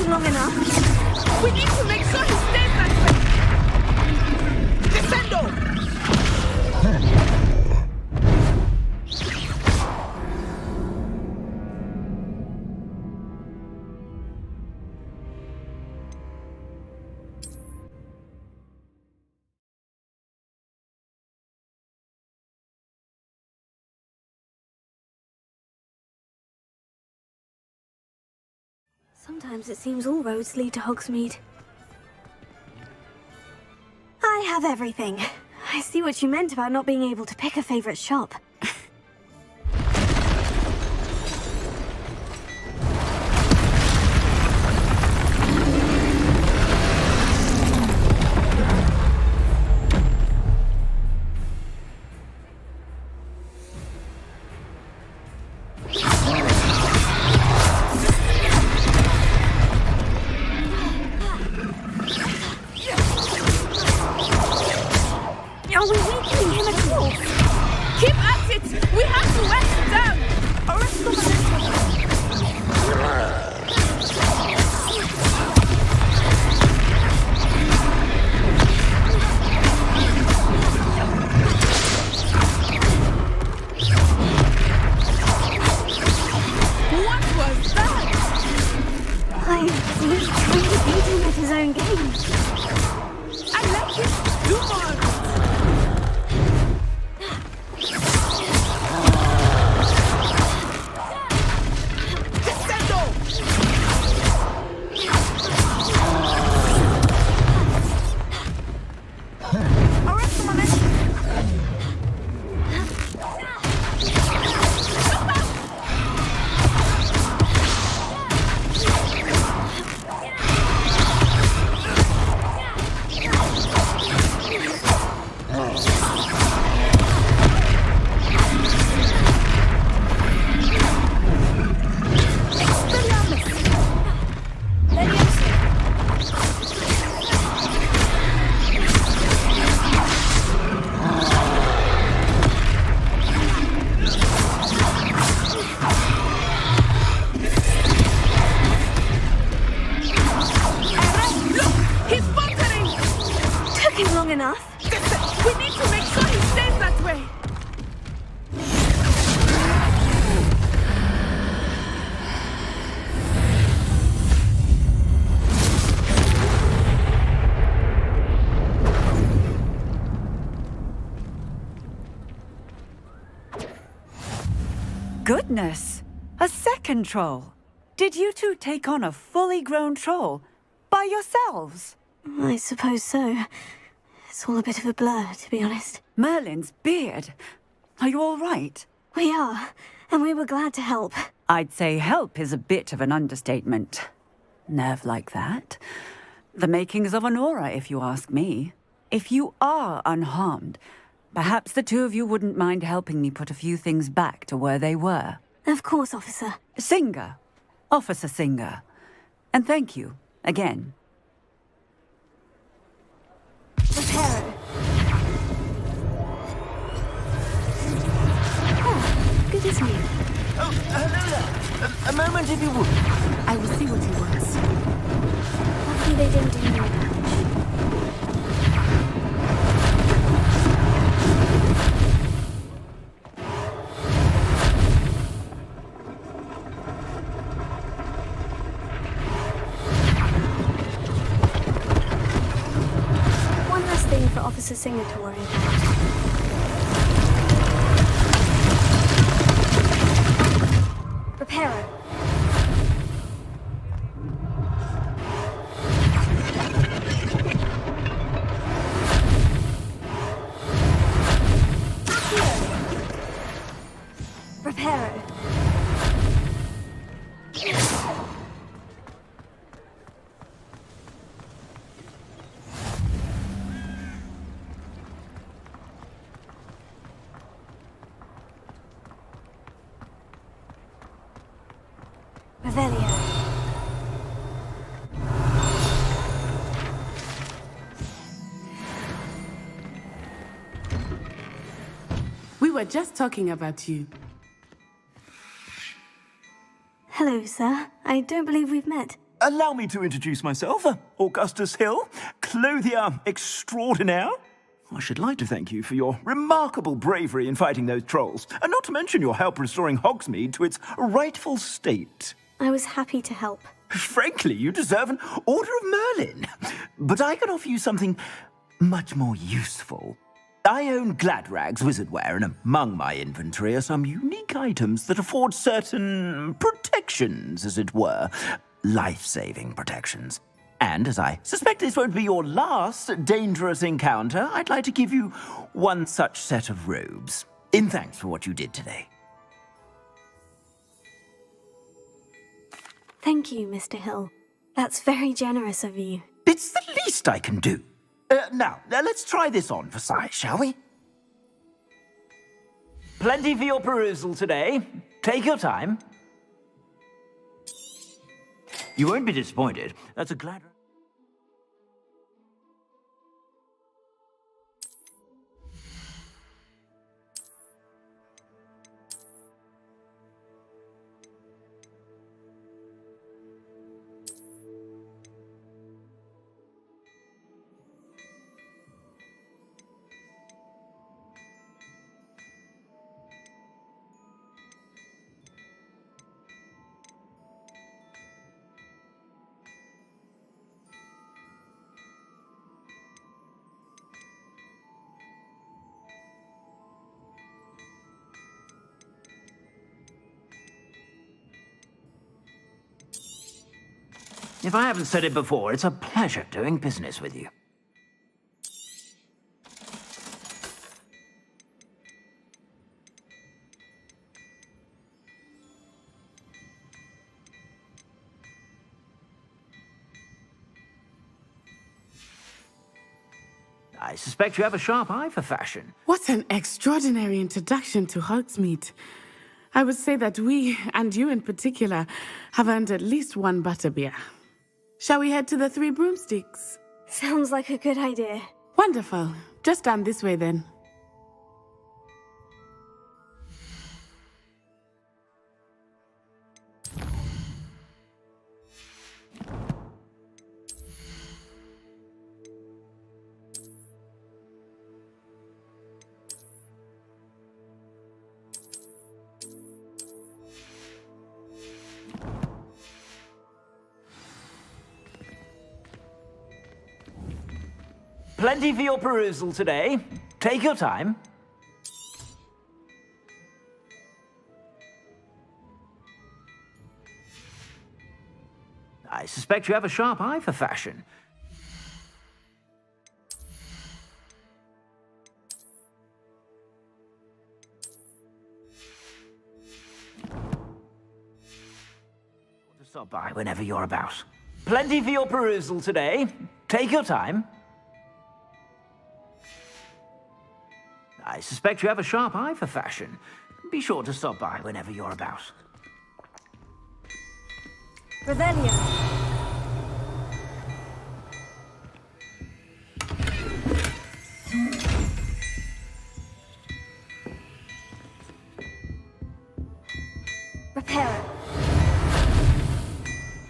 Long enough. We need to make sure he stays that way! Descendo! Sometimes it seems all roads lead to Hogsmeade. I have everything. I see what you meant about not being able to pick a favorite shop. Are we weakening him at all? Keep at it! We have to wear him down! What was that? He's trying to beat him at his own game. I like it! Do more of it! Enough. We need to make sure he stays that way. Goodness! A second troll. Did you two take on a fully grown troll by yourselves? I suppose so. It's all a bit of a blur, to be honest. Merlin's beard. Are you all right? We are, and we were glad to help. I'd say help is a bit of an understatement. Nerve like that. The makings of an aura, if you ask me. If you are unharmed, perhaps the two of you wouldn't mind helping me put a few things back to where they were. Of course, officer. Singer. Officer Singer. And thank you, again. Reparo. Oh, good as new. Oh, hello there. A moment, if you would. I will see what he wants. Lucky they didn't do any damage. One less thing for Officer Singer to worry about. Revelio. We were just talking about you. Hello, sir. I don't believe we've met. Allow me to introduce myself, Augustus Hill, clothier extraordinaire. I should like to thank you for your remarkable bravery in fighting those trolls, and not to mention your help restoring Hogsmeade to its rightful state. I was happy to help. Frankly, you deserve an Order of Merlin. But I can offer you something much more useful. I own Gladrag's wizardware, and among my inventory are some unique items that afford certain protections, as it were. Life-saving protections. And as I suspect this won't be your last dangerous encounter, I'd like to give you one such set of robes, in thanks for what you did today. Thank you, Mr. Hill. That's very generous of you. It's the least I can do. Now, let's try this on for size, shall we? Plenty for your perusal today. Take your time. You won't be disappointed. That's a glad... If I haven't said it before, it's a pleasure doing business with you. I suspect you have a sharp eye for fashion. What an extraordinary introduction to Hogsmeade. I would say that we, and you in particular, have earned at least one butterbeer. Shall we head to the Three Broomsticks? Sounds like a good idea. Wonderful. Just down this way then. Plenty for your perusal today. Take your time. I suspect you have a sharp eye for fashion. To stop by whenever you're about. Plenty for your perusal today. Take your time. I suspect you have a sharp eye for fashion. Be sure to stop by whenever you're about. Revelio. Reparo.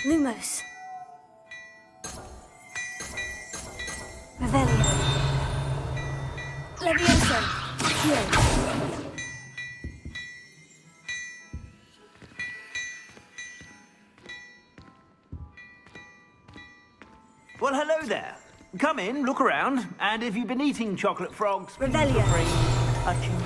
Lumos. Revelio. Levioso. Well, hello there. Come in, look around, and if you've been eating chocolate frogs, Revelio. touching.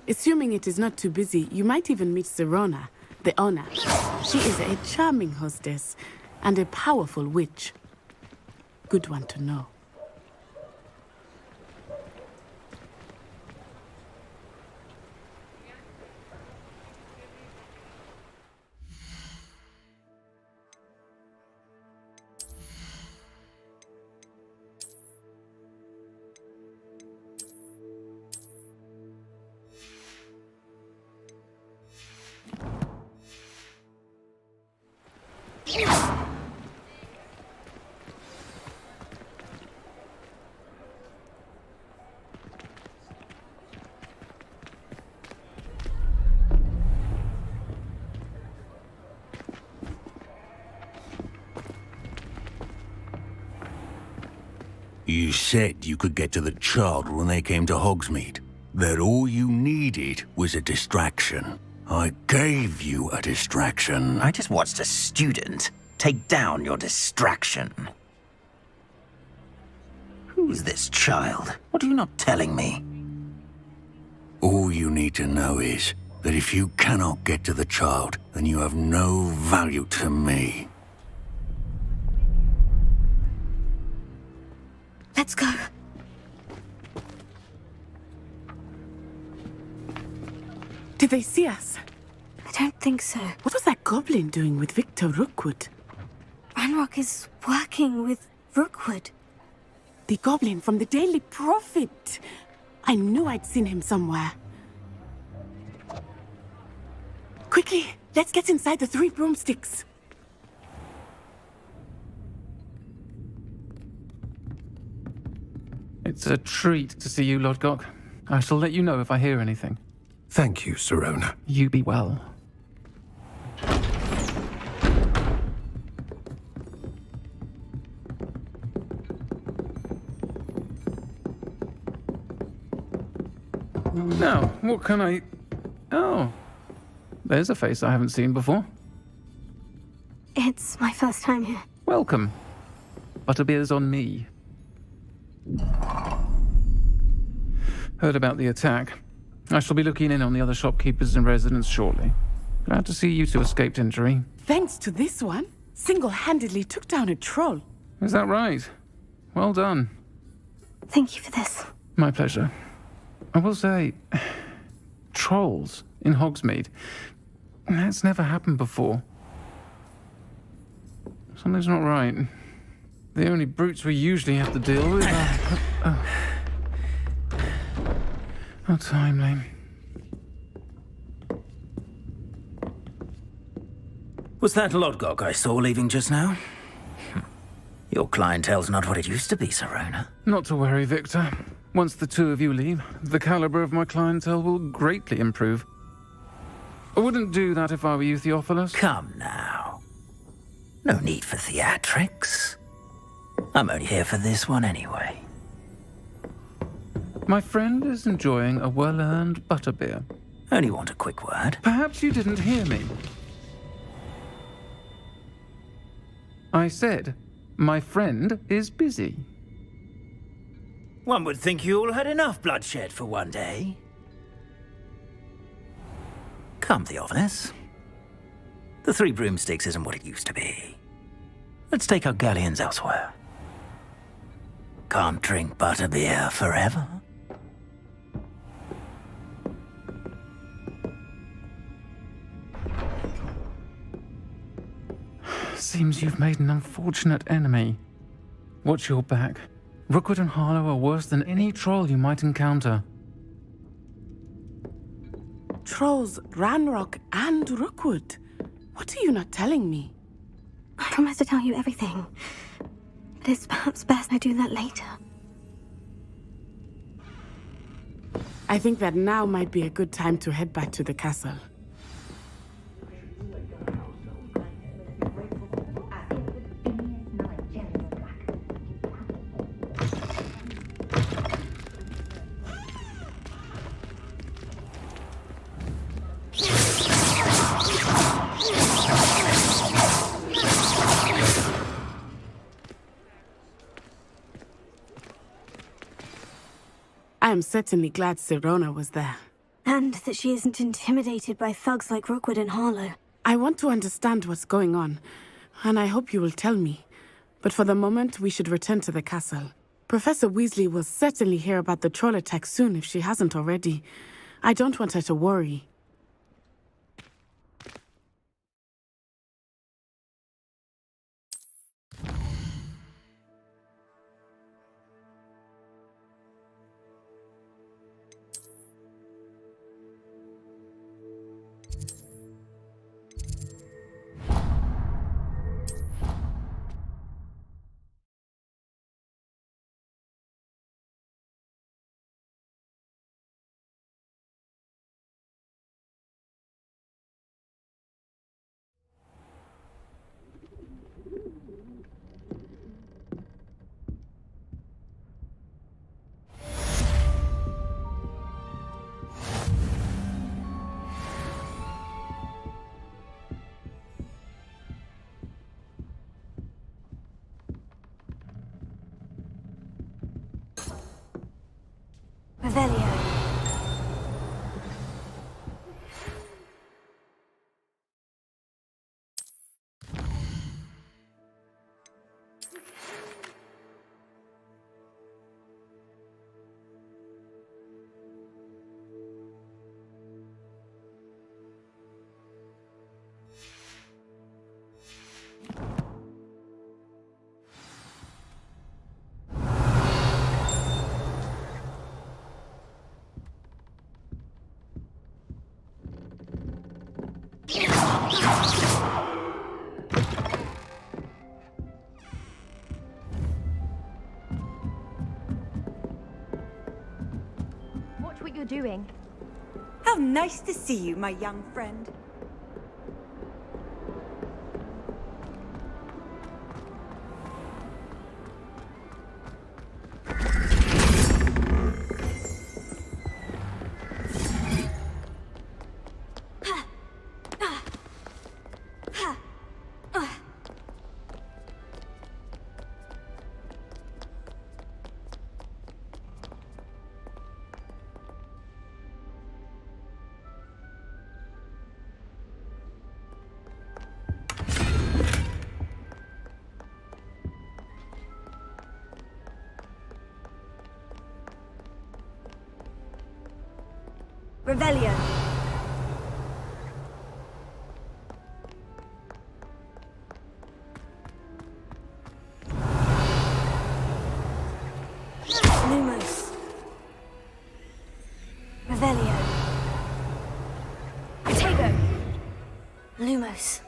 Assuming it is not too busy, you might even meet Sirona. the owner. She is a charming hostess and a powerful witch. Good one to know. You said you could get to the child when they came to Hogsmeade. That all you needed was a distraction. I gave you a distraction. I just watched a student take down your distraction. Who's this child? What are you not telling me? All you need to know is that if you cannot get to the child, then you have no value to me. Let's go. Did they see us? I don't think so. What was that goblin doing with Victor Rookwood? Ranrock is working with Rookwood. The goblin from the Daily Prophet. I knew I'd seen him somewhere. Quickly, let's get inside the 3 broomsticks. It's a treat to see you, Lodgok. I shall let you know if I hear anything. Thank you, Sirona. You be well. Now, what can I... Oh, there's a face I haven't seen before. It's my first time here. Welcome. Butterbeer's on me. Heard about the attack. I shall be looking in on the other shopkeepers and residents shortly. Glad to see you two escaped injury. Thanks to this one, single-handedly took down a troll. Is that right? Well done. Thank you for this. My pleasure. I will say, trolls in Hogsmeade. That's never happened before. Something's not right. The only brutes we usually have to deal with are... How timely. Was that Lodgok I saw leaving just now? Your clientele's not what it used to be, Sirona. Not to worry, Victor. Once the two of you leave, the caliber of my clientele will greatly improve. I wouldn't do that if I were you, Theophilus. Come now. No need for theatrics. I'm only here for this one anyway. My friend is enjoying a well-earned butterbeer. Only want a quick word. Perhaps you didn't hear me. I said, my friend is busy. One would think you all had enough bloodshed for one day. Come, Theophilus. The 3 broomsticks isn't what it used to be. Let's take our galleons elsewhere. Can't drink butterbeer forever. Seems you've made an unfortunate enemy. Watch your back. Rookwood and Harlow are worse than any troll you might encounter. Trolls, Ranrock, and Rookwood. What are you not telling me? I promise to tell you everything. But it's perhaps best I do that later. I think that now might be a good time to head back to the castle. I am certainly glad Sirona was there. And that she isn't intimidated by thugs like Rookwood and Harlow. I want to understand what's going on, and I hope you will tell me. But for the moment, we should return to the castle. Professor Weasley will certainly hear about the troll attack soon if she hasn't already. I don't want her to worry. Revelio. Watch what you're doing. How nice to see you, my young friend. Revelio. Lumos. Revelio. Protego. Lumos.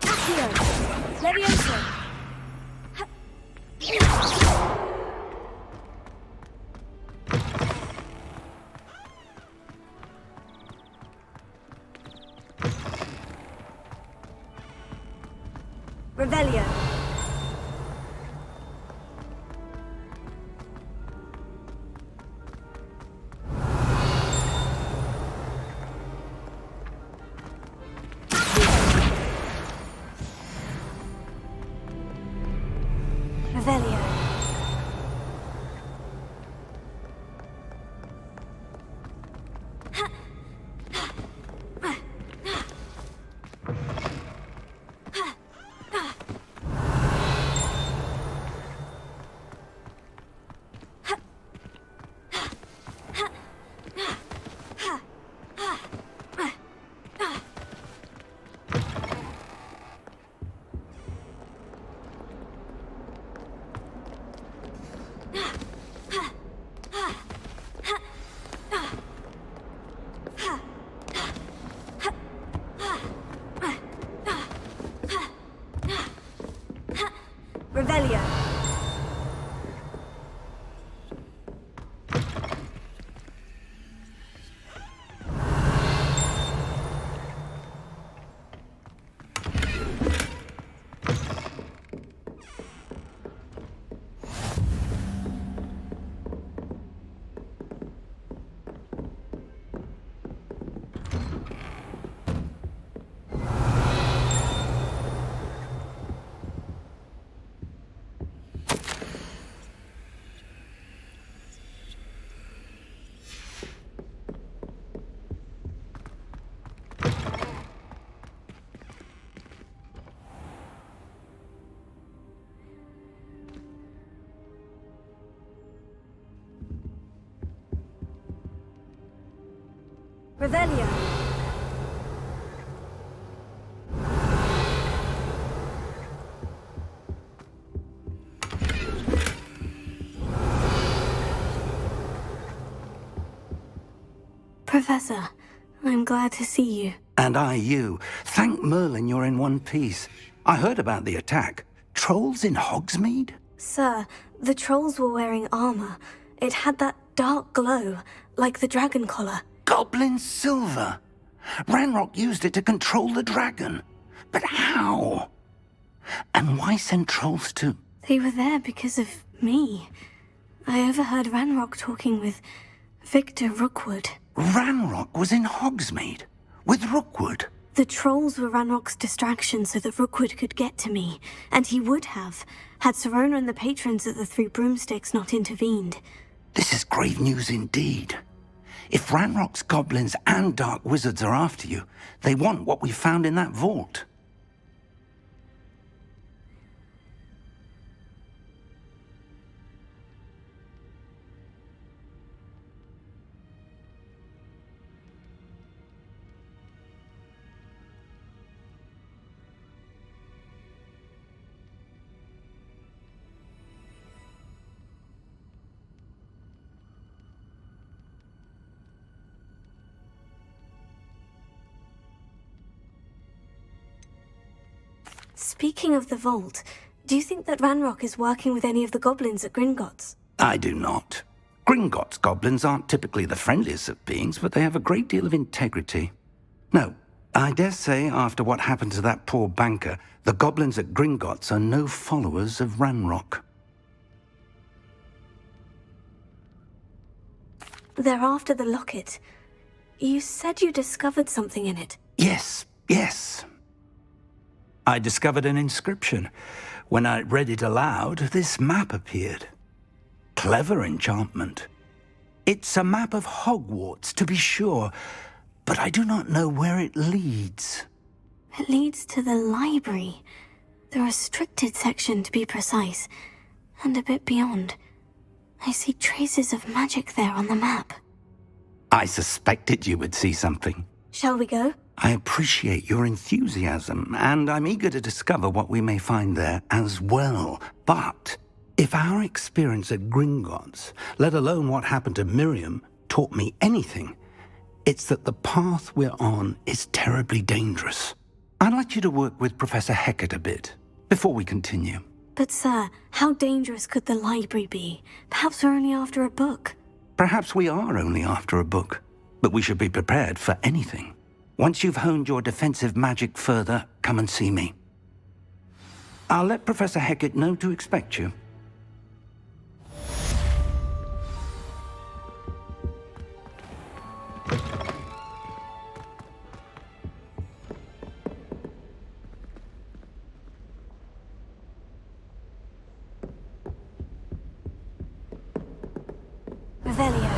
Accio. Levioso. Revelio. Revelio. Revelio. Professor, I'm glad to see you. And I you. Thank Merlin you're in one piece. I heard about the attack. Trolls in Hogsmeade? Sir, the trolls were wearing armor. It had that dark glow, like the dragon collar. Goblin silver. Ranrock used it to control the dragon. But how? And why send trolls to... They were there because of me. I overheard Ranrock talking with Victor Rookwood. Ranrock was in Hogsmeade? With Rookwood? The trolls were Ranrock's distraction so that Rookwood could get to me. And he would have, had Serona and the patrons at the Three Broomsticks not intervened. This is grave news indeed. If Ranrock's goblins and dark wizards are after you, they want what we found in that vault. Speaking of the vault, do you think that Ranrock is working with any of the goblins at Gringotts? I do not. Gringotts goblins aren't typically the friendliest of beings, but they have a great deal of integrity. No, I dare say after what happened to that poor banker, the goblins at Gringotts are no followers of Ranrock. They're after the locket. You said you discovered something in it. Yes. I discovered an inscription. When I read it aloud, this map appeared. Clever enchantment. It's a map of Hogwarts, to be sure, but I do not know where it leads. It leads to the library. The restricted section, to be precise. And a bit beyond. I see traces of magic there on the map. I suspected you would see something. Shall we go? I appreciate your enthusiasm, and I'm eager to discover what we may find there as well. But if our experience at Gringotts, let alone what happened to Miriam, taught me anything, it's that the path we're on is terribly dangerous. I'd like you to work with Professor Hecat a bit before we continue. But sir, how dangerous could the library be? Perhaps we're only after a book. Perhaps we are only after a book, but we should be prepared for anything. Once you've honed your defensive magic further, come and see me. I'll let Professor Hecat know to expect you. Revelio.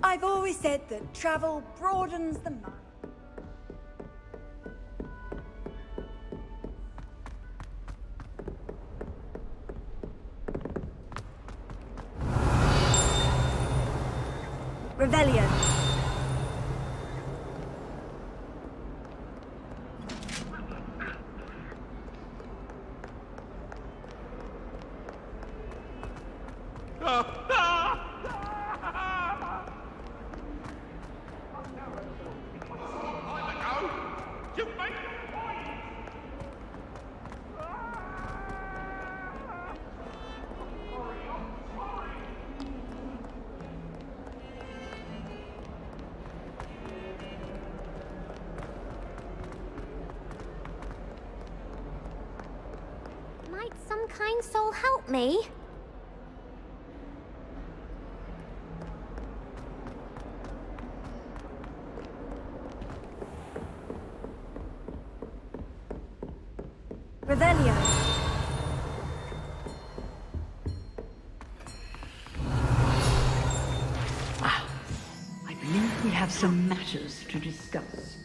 I've always said that travel broadens the mind. Revelio. Might some kind soul help me? Revelio. I believe we have some matters to discuss.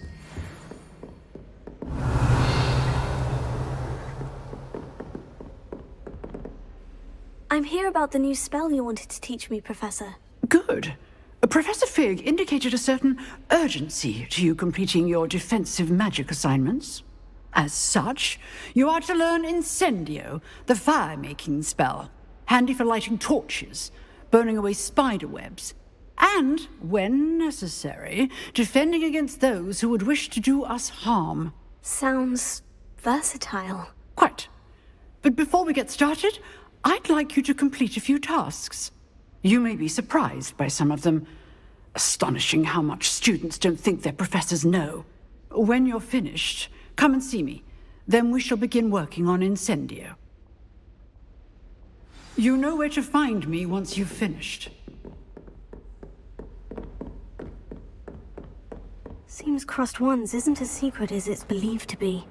I'm here about the new spell you wanted to teach me, Professor. Good. Professor Fig indicated a certain urgency to you completing your defensive magic assignments. As such, you are to learn Incendio, the fire-making spell, handy for lighting torches, burning away spider webs, and, when necessary, defending against those who would wish to do us harm. Sounds versatile. Quite. But before we get started, I'd like you to complete a few tasks. You may be surprised by some of them. Astonishing how much students don't think their professors know. When you're finished, come and see me. Then we shall begin working on Incendio. You know where to find me once you've finished. Seems Crossed Wands isn't as secret as it's believed to be.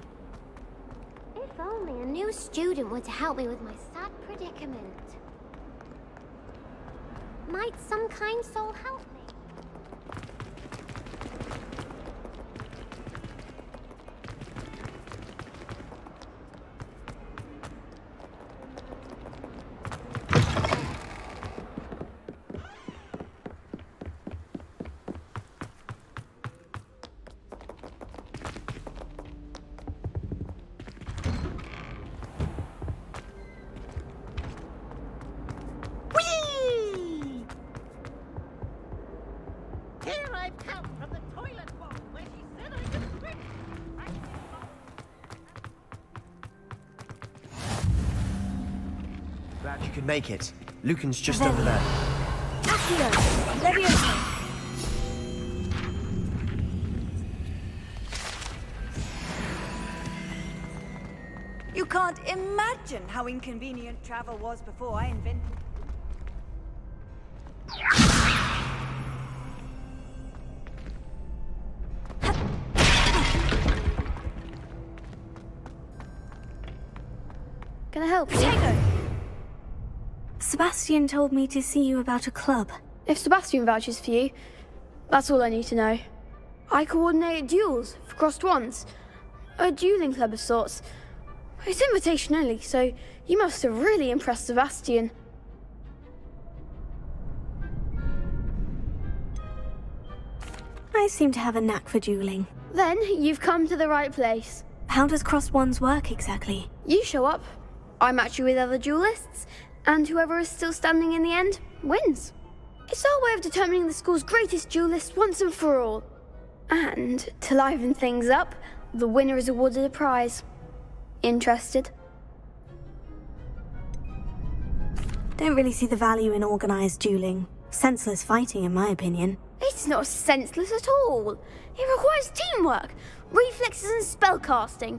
If only a new student were to help me with my sad predicament. Might some kind soul help me? Glad you could make it. Lucan's just over there. Accio! Leviosa! You can't imagine how inconvenient travel was before I invented. Can I help you? Sebastian told me to see you about a club. If Sebastian vouches for you, that's all I need to know. I coordinate duels for Crossed Wands. A dueling club of sorts. It's invitation only, so you must have really impressed Sebastian. I seem to have a knack for dueling. Then you've come to the right place. How does Crossed Wands work exactly? You show up, I match you with other duelists, and whoever is still standing in the end wins. It's our way of determining the school's greatest duelist once and for all. And to liven things up, the winner is awarded a prize. Interested? Don't really see the value in organized dueling. Senseless fighting, in my opinion. It's not senseless at all. It requires teamwork, reflexes and spellcasting.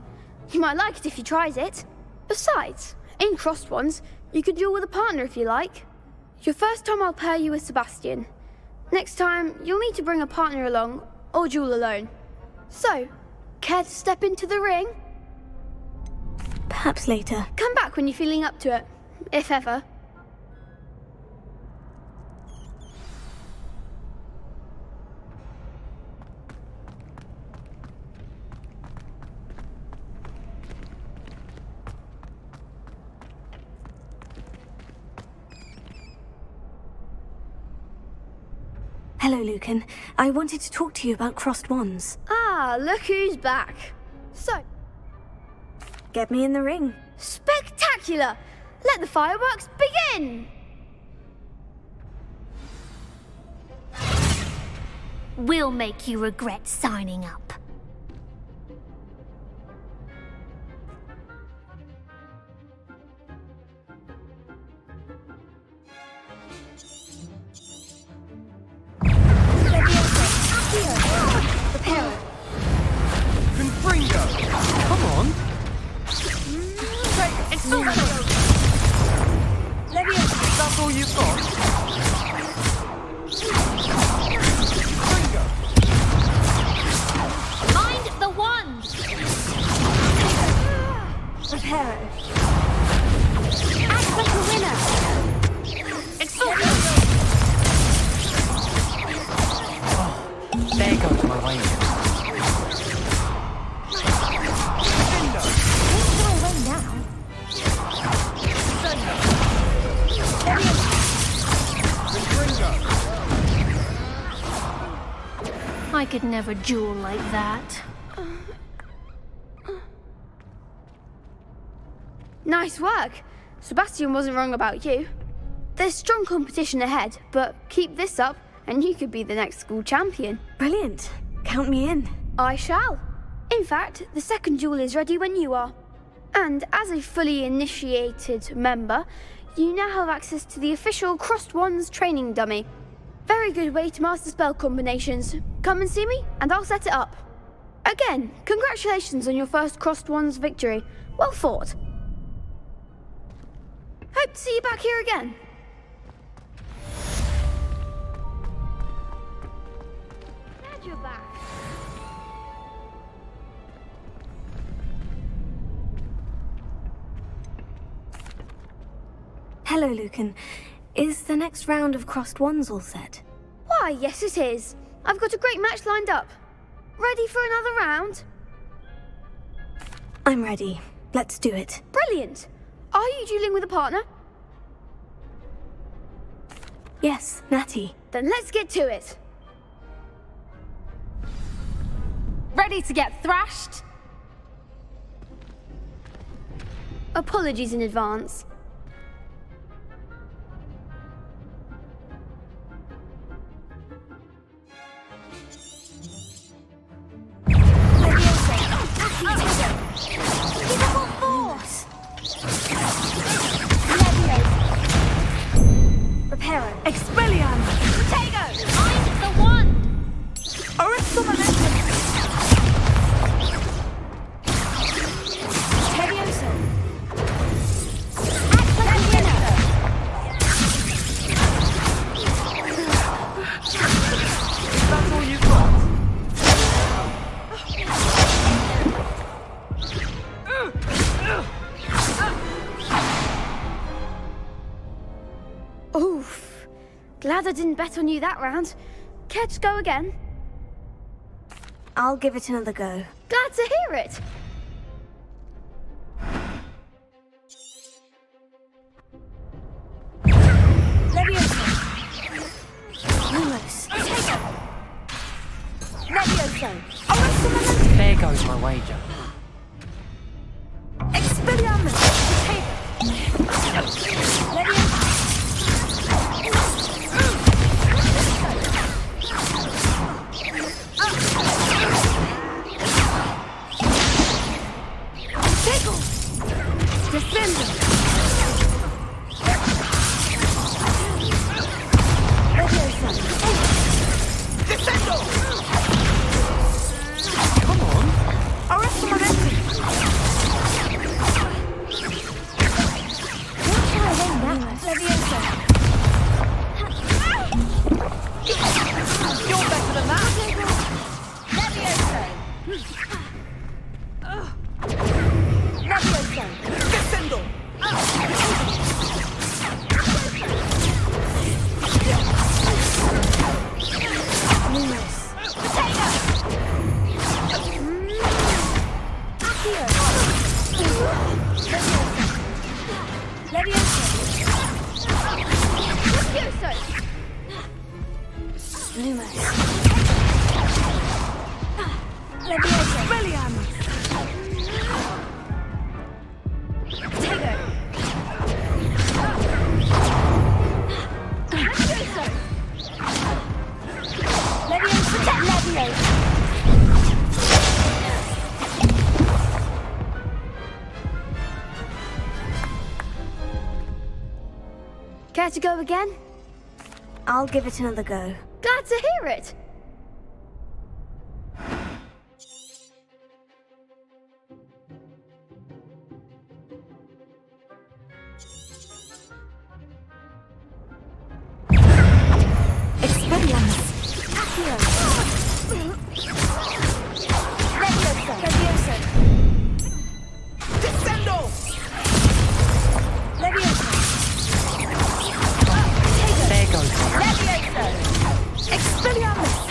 You might like it if you tried it. Besides, in Crossed Wands, you could duel with a partner if you like. Your first time I'll pair you with Sebastian. Next time, you'll need to bring a partner along, or duel alone. So, care to step into the ring? Perhaps later. Come back when you're feeling up to it, if ever. Hello, Lucan. I wanted to talk to you about Crossed Wands. Ah, look who's back. So, get me in the ring. Spectacular! Let the fireworks begin! We'll make you regret signing up. Come on! That's all you've got? Mind the wand! Prepare. Act like a winner! I could never duel like that. Nice work. Sebastian wasn't wrong about you. There's strong competition ahead, but keep this up and you could be the next school champion. Brilliant. Count me in. I shall. In fact, the second duel is ready when you are. And as a fully initiated member, you now have access to the official Crossed Wands training dummy. Very good way to master spell combinations. Come and see me, and I'll set it up. Again, congratulations on your first Crossed Wands victory. Well fought. Hope to see you back here again. Glad you're back. Hello, Lucan. Is the next round of Crossed Wands all set? Why, yes it is. I've got a great match lined up. Ready for another round? I'm ready. Let's do it. Brilliant. Are you dueling with a partner? Yes, Natty. Then let's get to it. Ready to get thrashed? Apologies in advance. Expelliarmus! Protego! I'm the one! Arrest the momentum! Levioso! Act like a winner! That's all you've got? Oof. Glad I didn't bet on you that round. Care to go again? I'll give it another go. Glad to hear it. Levioso! Lumos. Levioso! Arrest the momentum! There goes my wager. Expelliarmus! Levioso! Defender! Levioso! Defendo! Come on! Arrest the momentum! Don't try away now, Levioso! You're better than that! Levioso! Levioso! Descendo! Lumos! Potato! Accio! Levioso! Levioso! Lumos. Levioso! Expelliarmus! Care to go again? I'll give it another go. Glad to hear it. Expelliarmus! Accio! Levioso! Levioso! Descendo! Levioso! There goes my Levioso! Expelliarmus!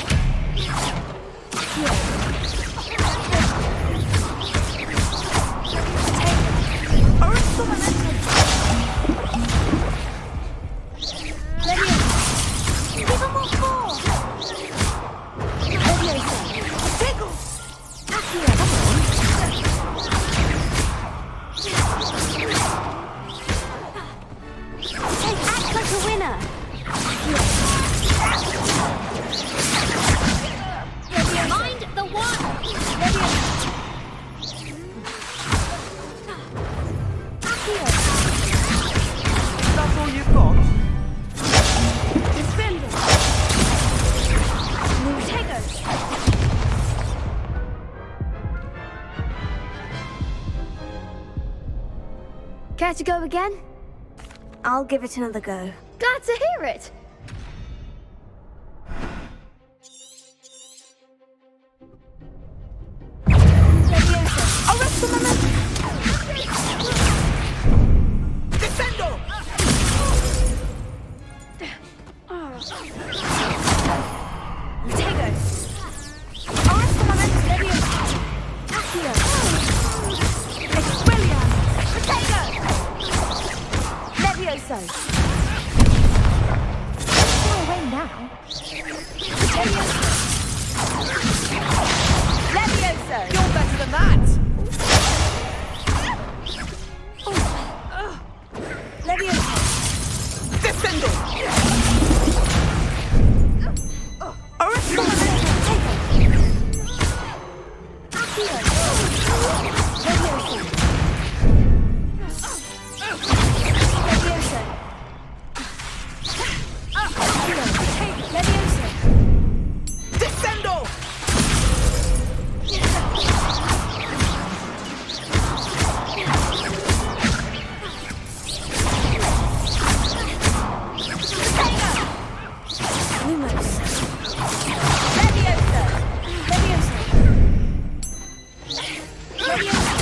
Care to go again? I'll give it another go. Glad to hear it. Arresto momento! Descendo! Lutego. Arresto momento, Leviosa. Accio. Expelliarmus. Lutego. Levioso. Far away now. Levioso. Levioso. You're better than that! Levioso. Descendo! Arresto momento! Accio. Levioso. Levioso. Accio. Levioso. Descendo! Lumos. Levioso. Levioso. Levioso.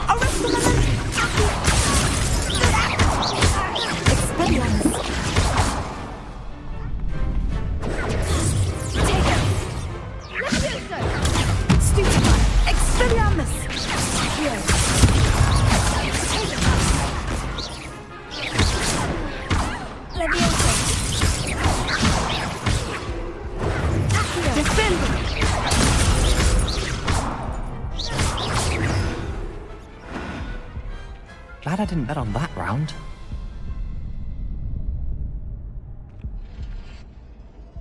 Arresto momento! Expelliarmus. Lutego. Levioso. Stupefy. Expelliarmus. Accio. Levioso. Accio. Descendo! Glad I didn't bet on that round.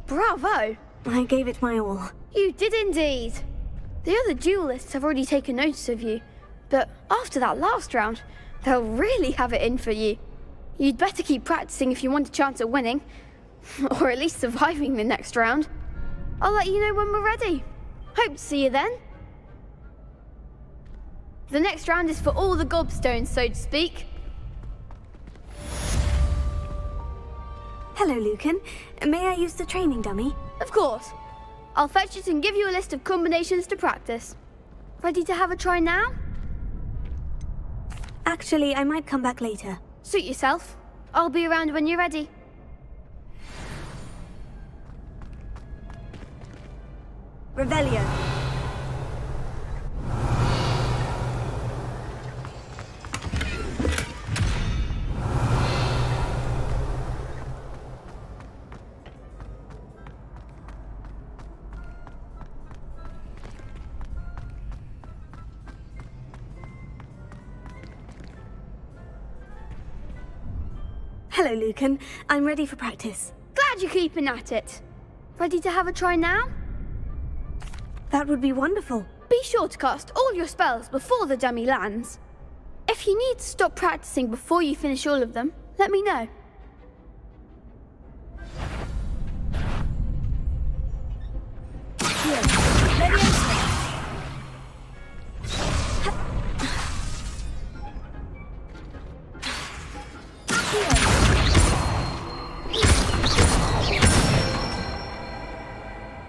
Bravo! I gave it my all. You did indeed. The other duelists have already taken notice of you, but after that last round, they'll really have it in for you. You'd better keep practicing if you want a chance at winning, or at least surviving the next round. I'll let you know when we're ready. Hope to see you then. The next round is for all the gobstones, so to speak. Hello, Lucan. May I use the training dummy? Of course. I'll fetch it and give you a list of combinations to practice. Ready to have a try now? Actually, I might come back later. Suit yourself. I'll be around when you're ready. Revelio. Hello, Lucan. I'm ready for practice. Glad you're keeping at it. Ready to have a try now? That would be wonderful. Be sure to cast all your spells before the dummy lands. If you need to stop practicing before you finish all of them, let me know. Here, Levioso.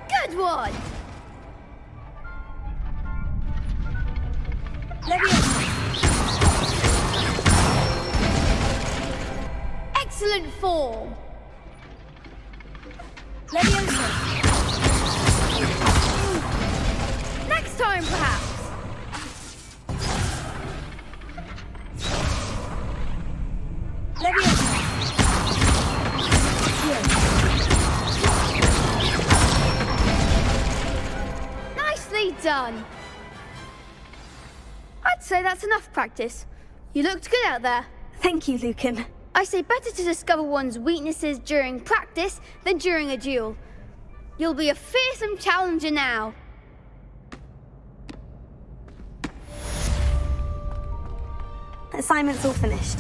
Good one! Levioso. Excellent form. Levioso. Next time, perhaps. Levioso. Here. Nicely done. I'd say that's enough practice. You looked good out there. Thank you, Lucan. I say better to discover one's weaknesses during practice than during a duel. You'll be a fearsome challenger now. Assignment's all finished.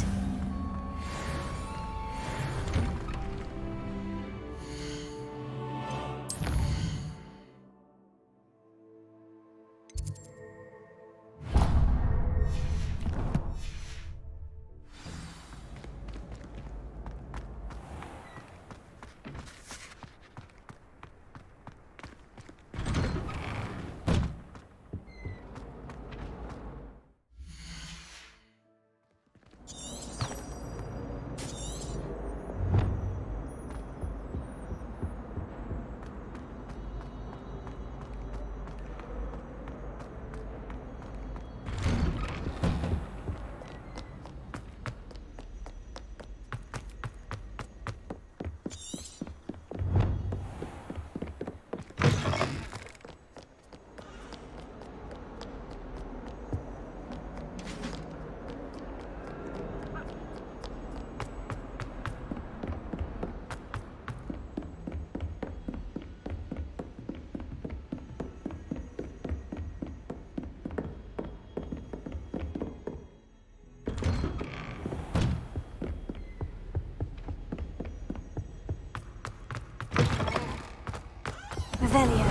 Revelio.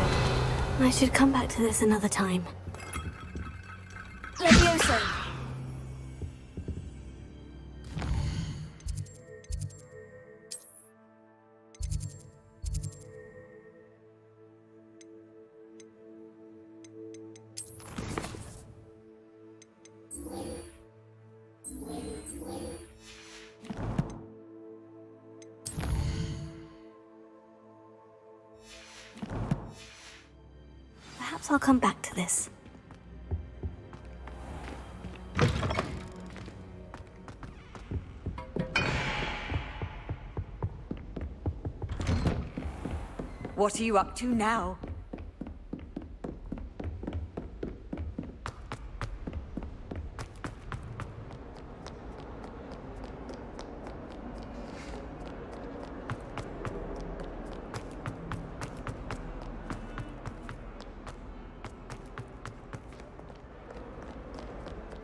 I should come back to this another time. Levioso. Perhaps I'll come back to this. What are you up to now?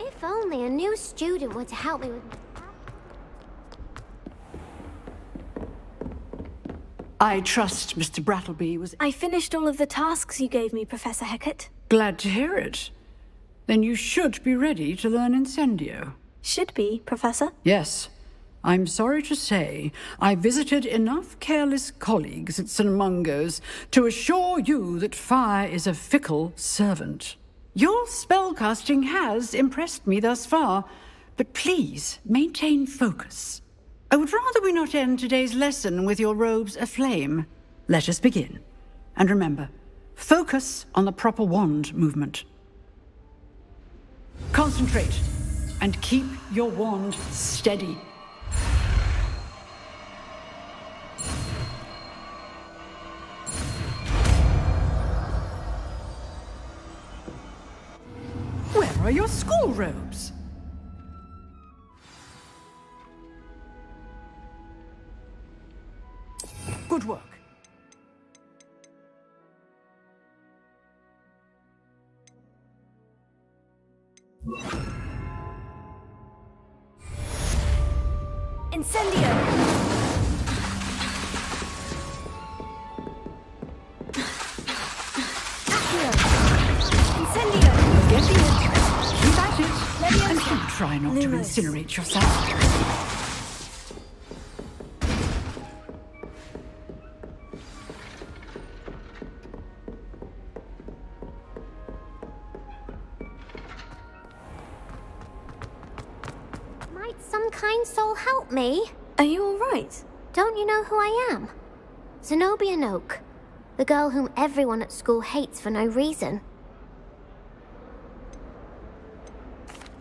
If only a new student were to help me with... I trust Mr. Brattleby was... I finished all of the tasks you gave me, Professor Hecat. Glad to hear it. Then you should be ready to learn Incendio. Should be, Professor? Yes. I'm sorry to say, I visited enough careless colleagues at St. Mungo's to assure you that fire is a fickle servant. Your spellcasting has impressed me thus far, but please maintain focus. I would rather we not end today's lesson with your robes aflame. Let us begin. And remember, focus on the proper wand movement. Concentrate, and keep your wand steady. Where are your school robes? Good work. Incendio! Accio! Incendio! Get it. Keep at it. And don't try not to Lumos. incinerate yourself. Might some kind soul help me? Are you all right? Don't you know who I am? Zenobia Noak, the girl whom everyone at school hates for no reason.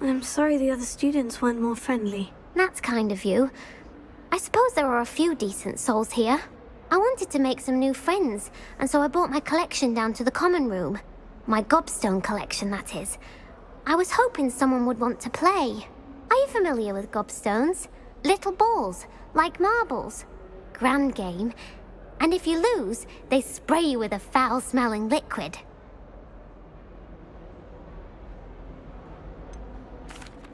I'm sorry the other students weren't more friendly. That's kind of you. I suppose there are a few decent souls here. I wanted to make some new friends, and so I brought my collection down to the common room. My gobstone collection, that is. I was hoping someone would want to play. Are you familiar with gobstones? Little balls, like marbles. Grand game. And if you lose, they spray you with a foul-smelling liquid.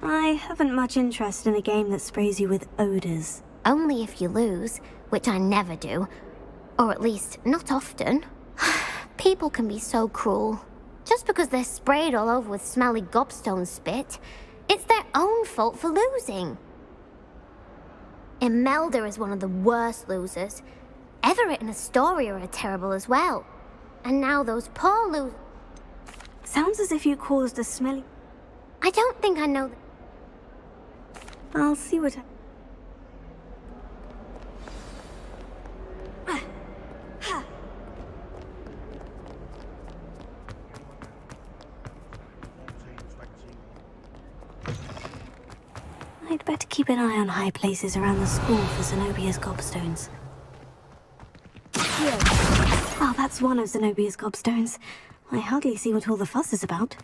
I haven't much interest in a game that sprays you with odors. Only if you lose, which I never do. Or at least, not often. People can be so cruel. Just because they're sprayed all over with smelly gobstone spit, it's their own fault for losing. Imelda is one of the worst losers. Everett and Astoria are terrible as well. And now those poor losers... Sounds as if you caused a smelly... I don't think I know... I'll see what I... I'd better keep an eye on high places around the school for Zenobia's gobstones. Here. Oh, that's one of Zenobia's gobstones. I hardly see what all the fuss is about.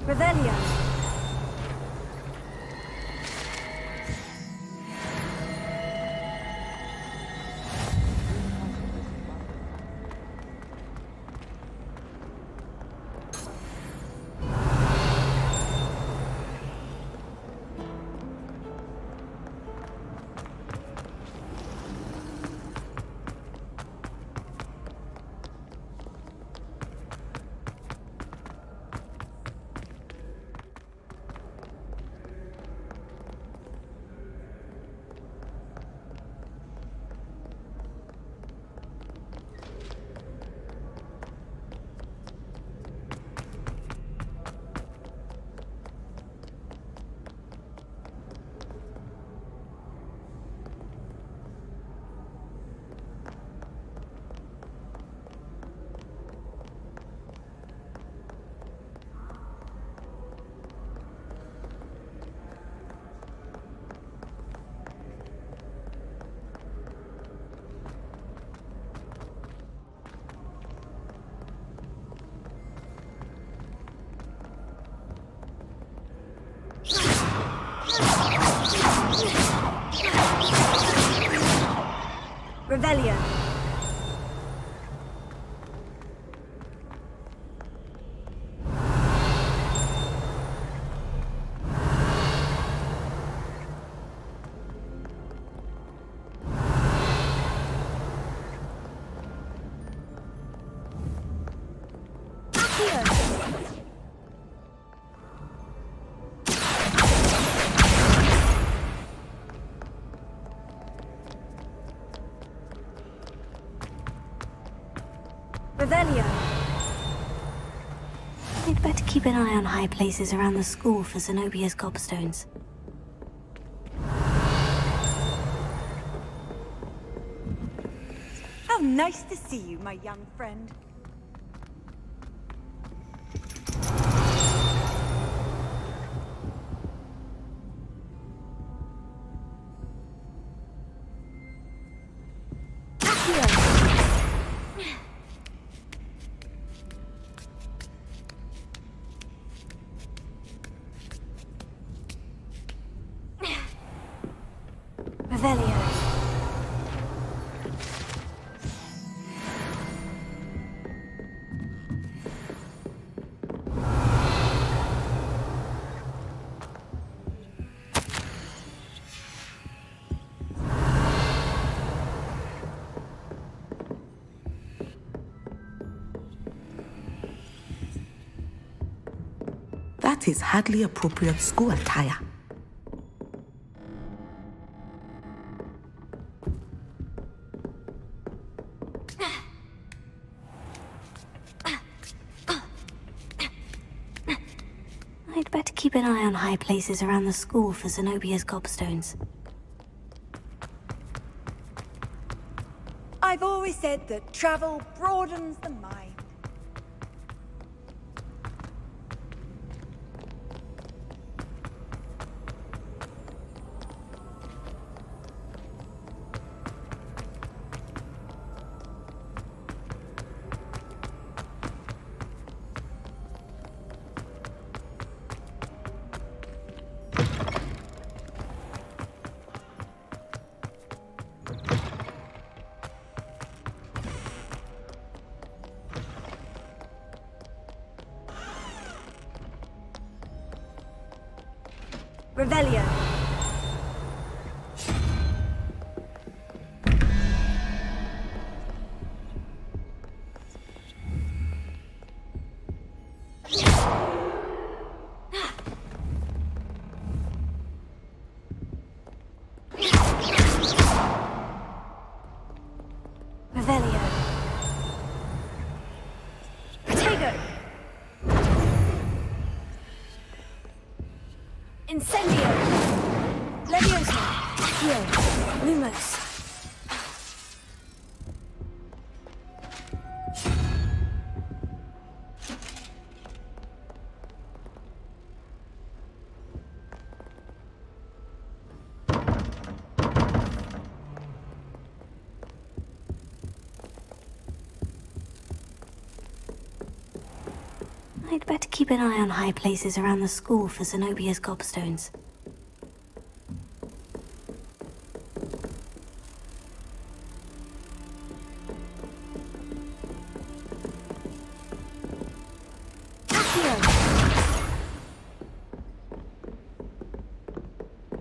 Revelio. Revelio. Revelio. I'd better keep an eye on high places around the school for Zenobia's gobstones. How nice to see you, my young friend. Revelio. That is hardly appropriate school attire. I'd better keep an eye on high places around the school for Zenobia's gobstones. I've always said that travel broadens the mind. Revelio. Revelio. Protego. Incendio. Leviosa. Accio. Lumos. I'd better keep an eye on high places around the school for Zenobia's gobstones.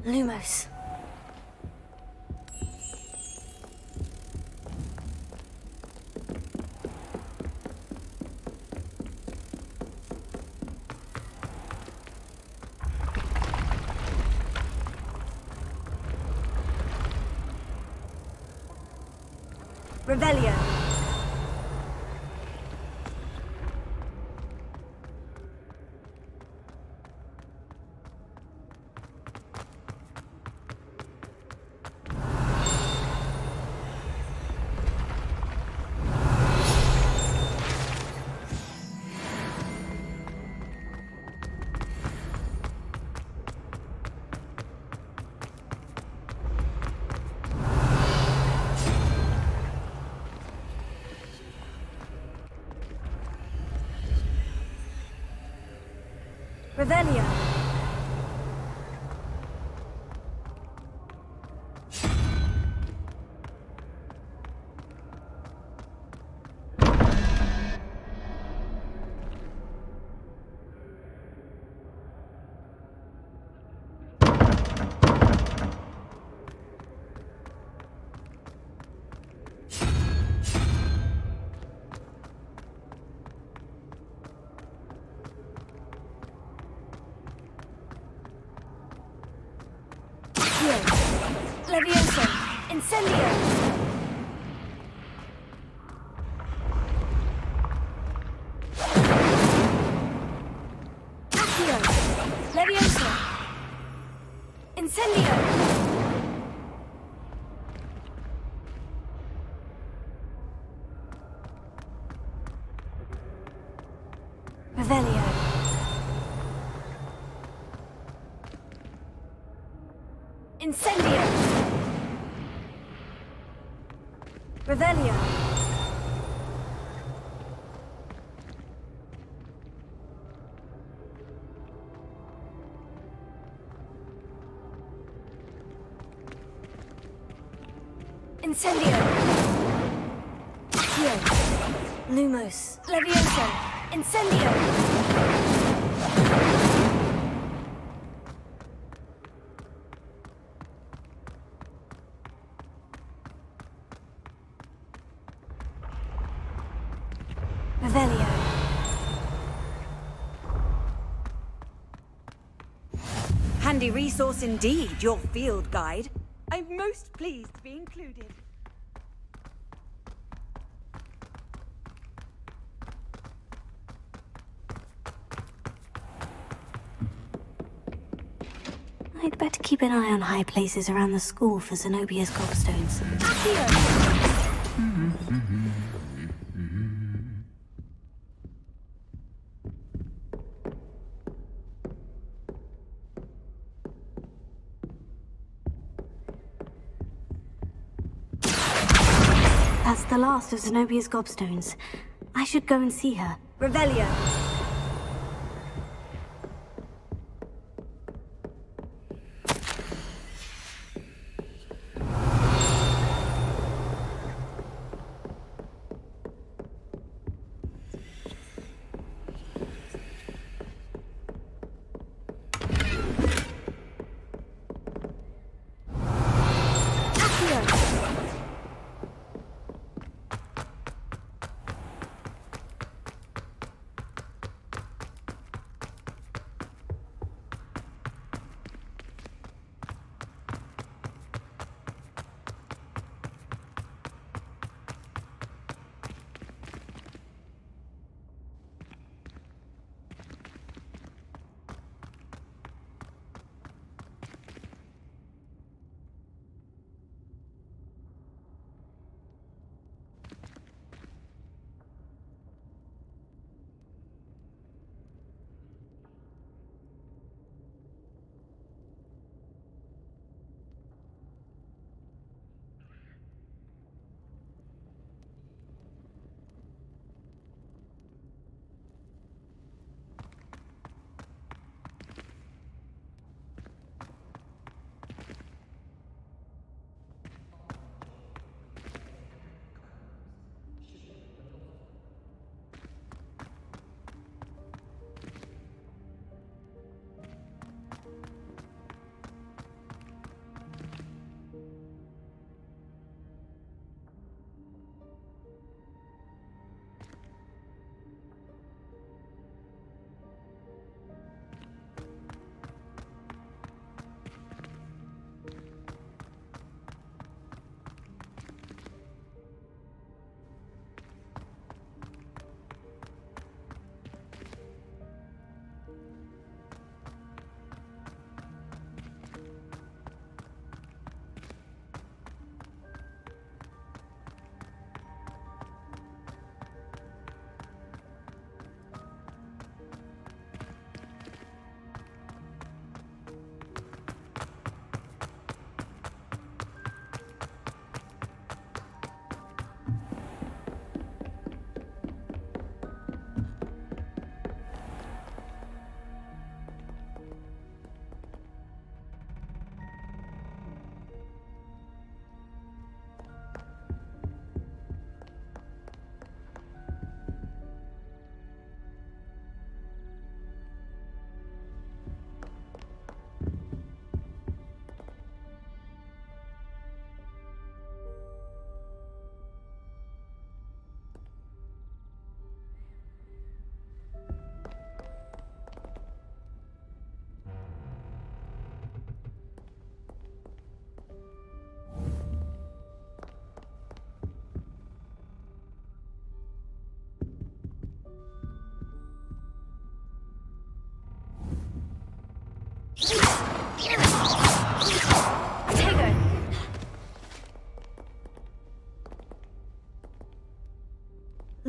Lumos. Revelio. Revelio. Levioso! Incendio! Accio! Levioso! Incendio! Revelio. Incendio. Revelio. Incendio. Accio. Lumos. Levioso. Incendio. Revelio. Handy resource indeed, your field guide. I'm most pleased to be included. I'd better keep an eye on high places around the school for Zenobia's gobstones. That's the last of Zenobia's gobstones. I should go and see her. Revelio.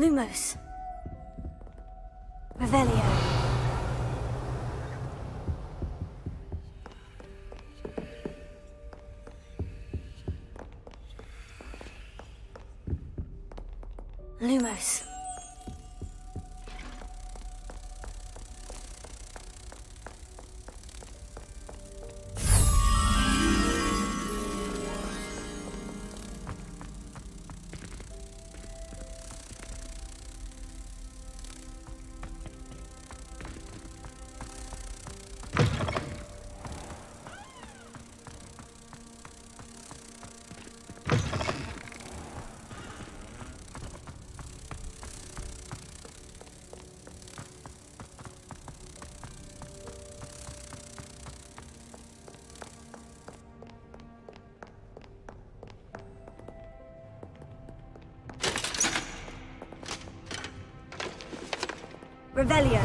Lumos. Revelio. Lumos. Revelio.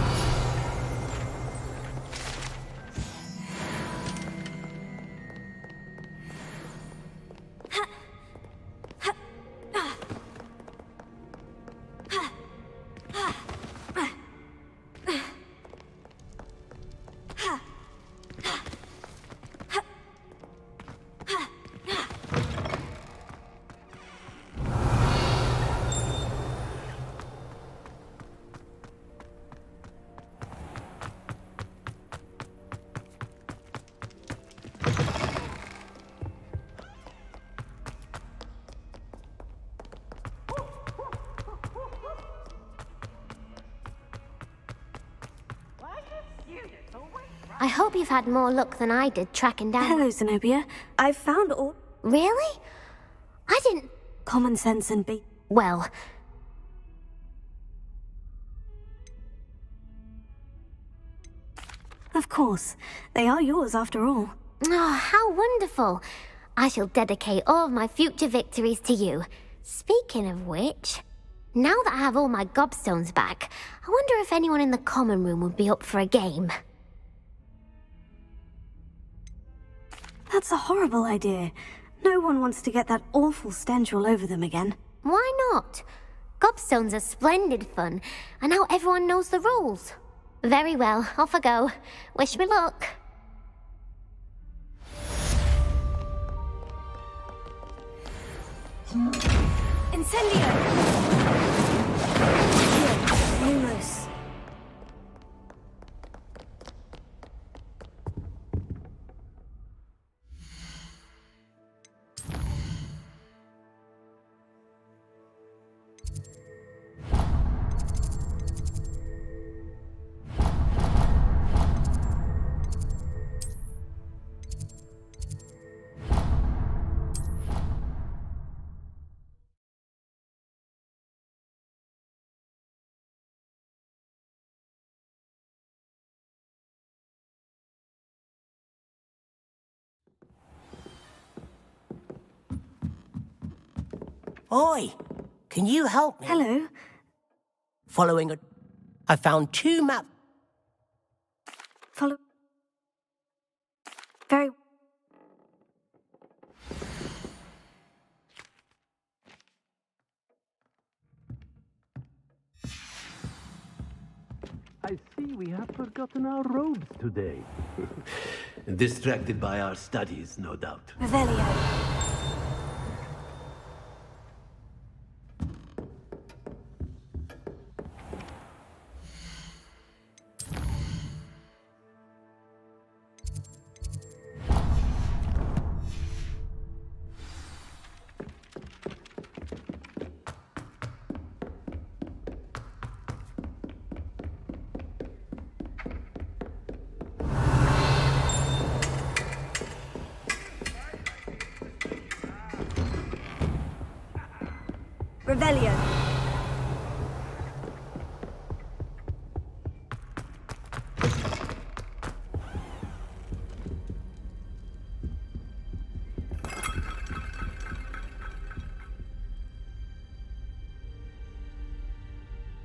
I hope you've had more luck than I did tracking down... Hello, Zenobia. I've found all... Really? I didn't... Common sense and be... Well... Of course. They are yours after all. Oh, how wonderful. I shall dedicate all of my future victories to you. Speaking of which... Now that I have all my gobstones back, I wonder if anyone in the common room would be up for a game. That's a horrible idea. No one wants to get that awful stench all over them again. Why not? Gobstones are splendid fun, and now everyone knows the rules. Very well, off I go. Wish me luck. Incendio! Lumos. Oi! Can you help me? Hello. Following a... I found 2 map... Follow... Very... I see we have forgotten our robes today. Distracted by our studies, no doubt. Revelio. Revelio.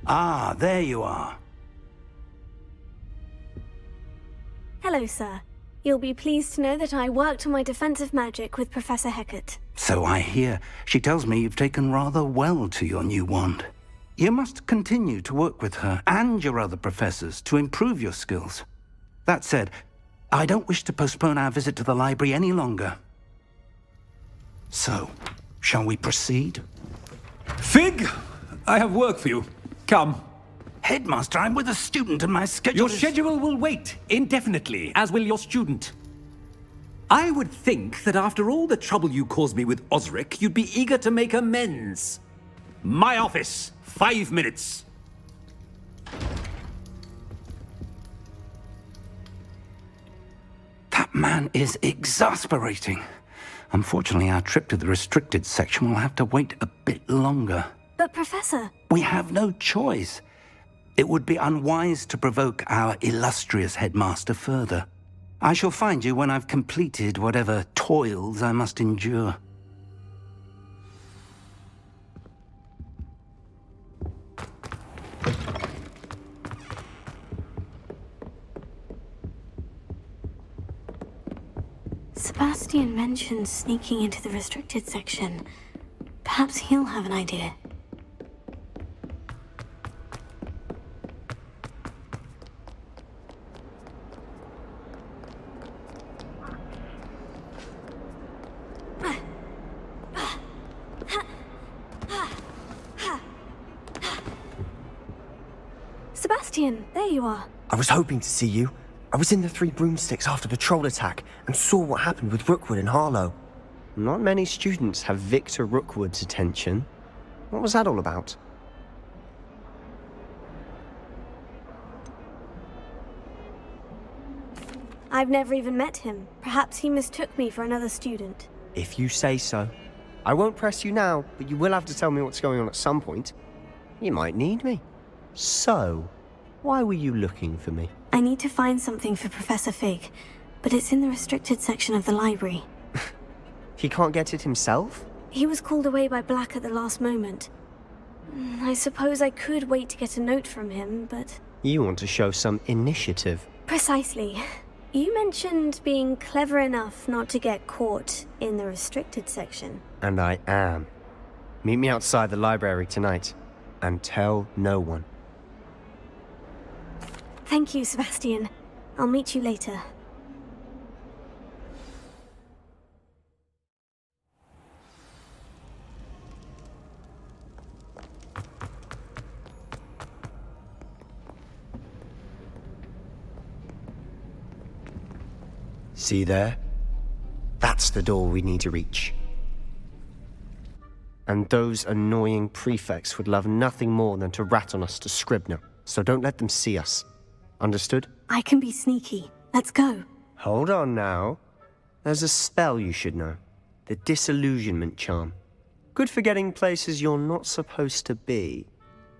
Ah, there you are. Hello, sir. You'll be pleased to know that I worked on my defensive magic with Professor Hecat. So I hear. She tells me you've taken rather well to your new wand. You must continue to work with her and your other professors to improve your skills. That said, I don't wish to postpone our visit to the library any longer. So, shall we proceed? Fig! I have work for you. Come. Headmaster, I'm with a student and my schedule Your schedule will wait indefinitely, as will your student. I would think that after all the trouble you caused me with Osric, you'd be eager to make amends. My office, 5 minutes. That man is exasperating. Unfortunately, our trip to the restricted section will have to wait a bit longer. But Professor... We have no choice. It would be unwise to provoke our illustrious headmaster further. I shall find you when I've completed whatever toils I must endure. Sebastian mentioned sneaking into the restricted section. Perhaps he'll have an idea. Sebastian, there you are. I was hoping to see you. I was in the Three Broomsticks after the troll attack and saw what happened with Rookwood and Harlow. Not many students have Victor Rookwood's attention. What was that all about? I've never even met him. Perhaps he mistook me for another student. If you say so. I won't press you now, but you will have to tell me what's going on at some point. You might need me. So, why were you looking for me? I need to find something for Professor Fig, but it's in the restricted section of the library. He can't get it himself? He was called away by Black at the last moment. I suppose I could wait to get a note from him, but... You want to show some initiative. Precisely. You mentioned being clever enough not to get caught in the restricted section. And I am. Meet me outside the library tonight, and tell no one. Thank you, Sebastian. I'll meet you later. See there? That's the door we need to reach. And those annoying prefects would love nothing more than to rat on us to Scribner, so don't let them see us. Understood? I can be sneaky. Let's go. Hold on now. There's a spell you should know. The Disillusionment Charm. Good for getting places you're not supposed to be.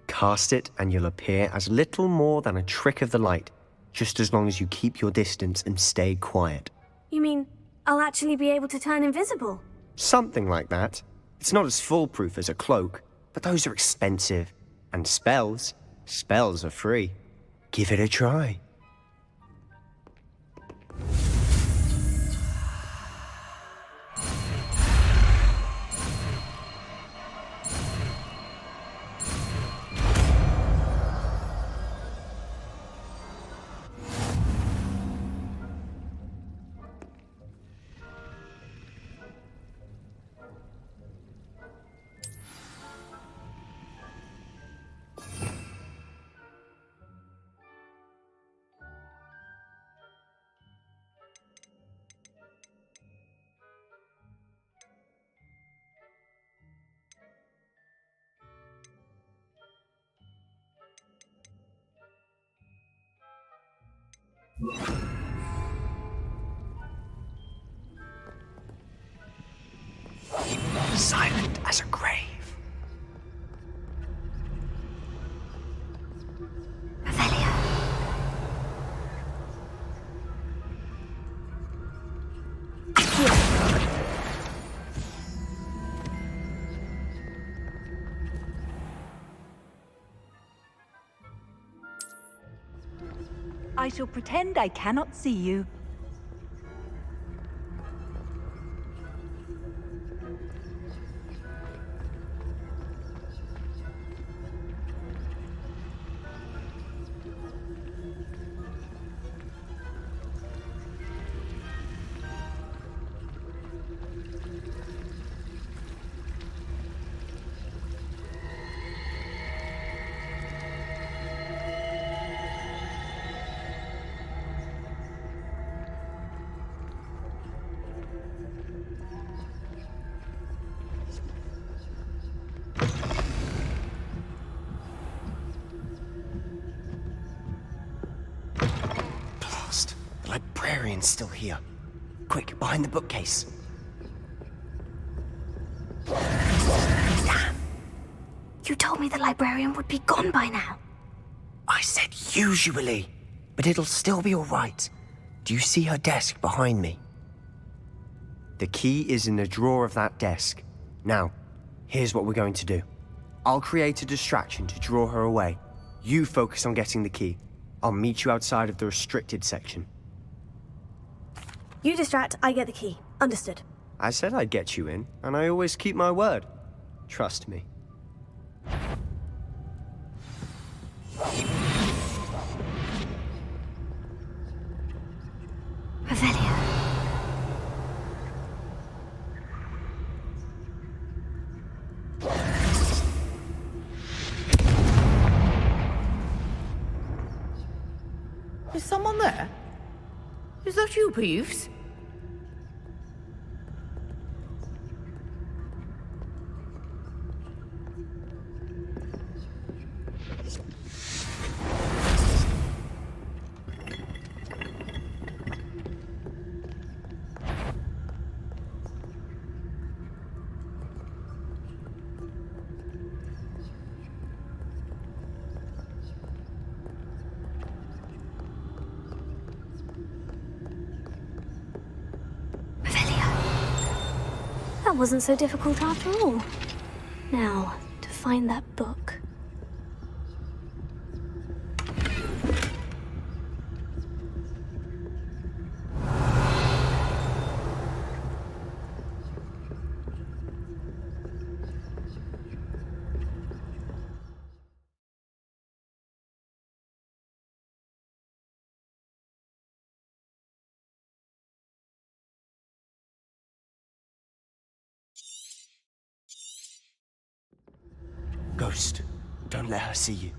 Cast it and you'll appear as little more than a trick of the light, just as long as you keep your distance and stay quiet. You mean I'll actually be able to turn invisible? Something like that. It's not as foolproof as a cloak, but those are expensive. And spells are free. Give it a try. Silent as a grave. I shall pretend I cannot see you. The librarian's still here. Quick, behind the bookcase. Damn. You told me the librarian would be gone by now. I said usually, but it'll still be all right. Do you see her desk behind me? The key is in the drawer of that desk. Now, here's what we're going to do. I'll create a distraction to draw her away. You focus on getting the key. I'll meet you outside of the restricted section. You distract, I get the key. Understood. I said I'd get you in, and I always keep my word. Trust me. Revelio. Is someone there? Is that you, Peeves? That wasn't so difficult after all. Now, to find that book. Ghost, don't let her see you.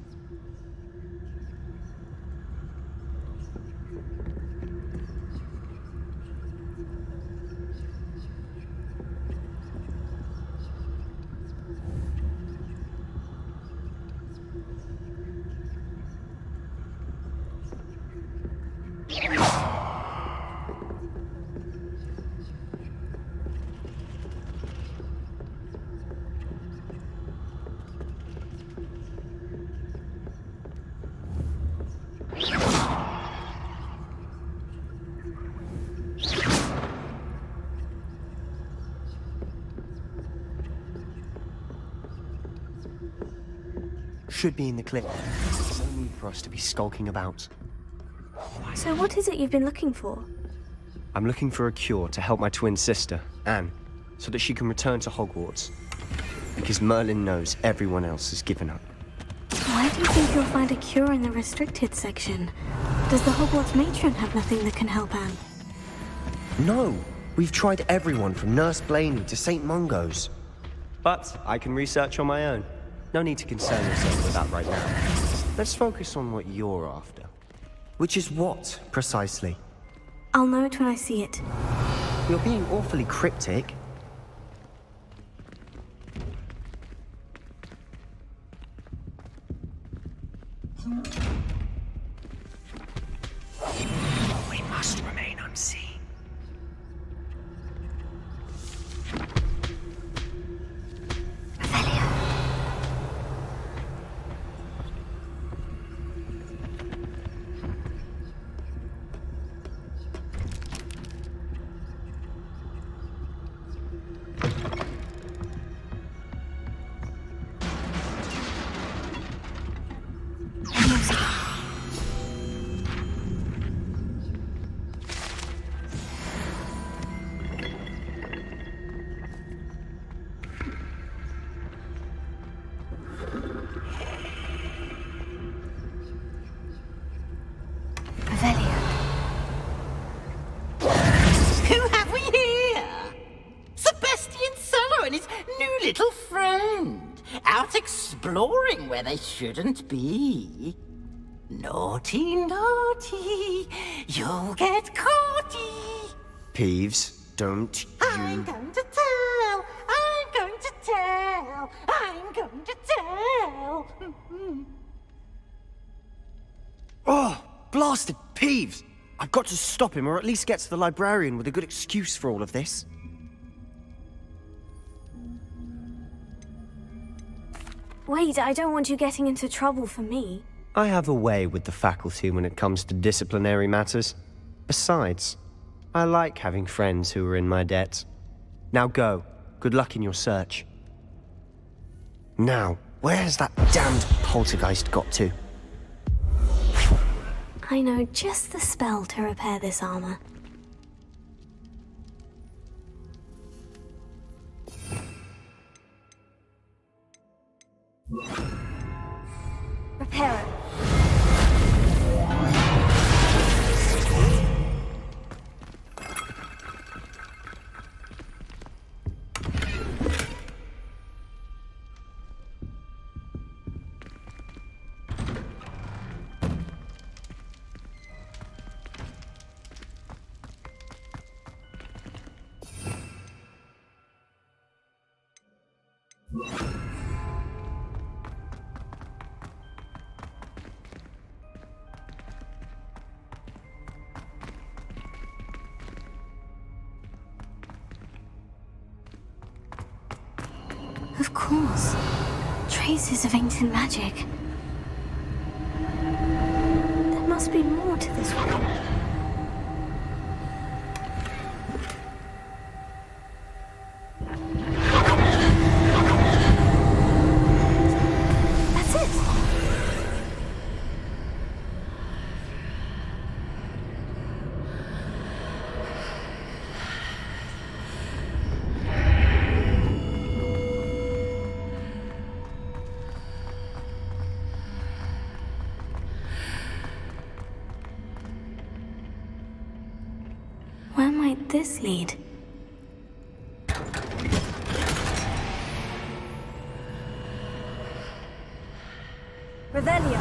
Should be in the clip. No need for us to be skulking about. So what is it you've been looking for? I'm looking for a cure to help my twin sister, Anne, so that she can return to Hogwarts. Because Merlin knows everyone else has given up. Why do you think you'll find a cure in the restricted section? Does the Hogwarts matron have nothing that can help Anne? No! We've tried everyone from Nurse Blaney to St. Mungo's. But I can research on my own. No need to concern yourself with that right now. Let's focus on what you're after. Which is what, precisely? I'll know it when I see it. You're being awfully cryptic. We must remain unseen. Who have we here? Sebastian Cello and his new little friend, out exploring where they shouldn't be. Naughty, naughty, you'll get caughty. Peeves, don't you... I'm going to tell, I'm going to tell, I'm going to tell. Oh, blasted Peeves! I've got to stop him, or at least get to the librarian with a good excuse for all of this. Wait, I don't want you getting into trouble for me. I have a way with the faculty when it comes to disciplinary matters. Besides, I like having friends who are in my debt. Now go. Good luck in your search. Now, where has that damned poltergeist got to? I know just the spell to repair this armor. Repair it. Of course. Traces of ancient magic. There must be more to this one. That's it! Where might this lead? Revelio.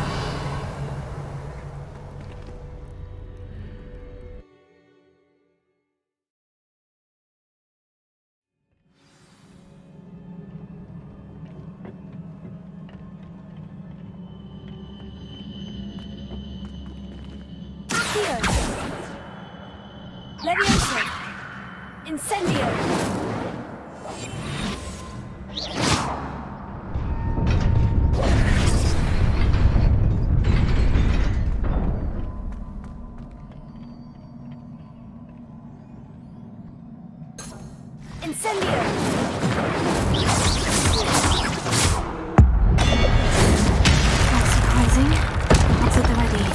Levioso! Incendio! Incendio! Not surprising. What's at the ready?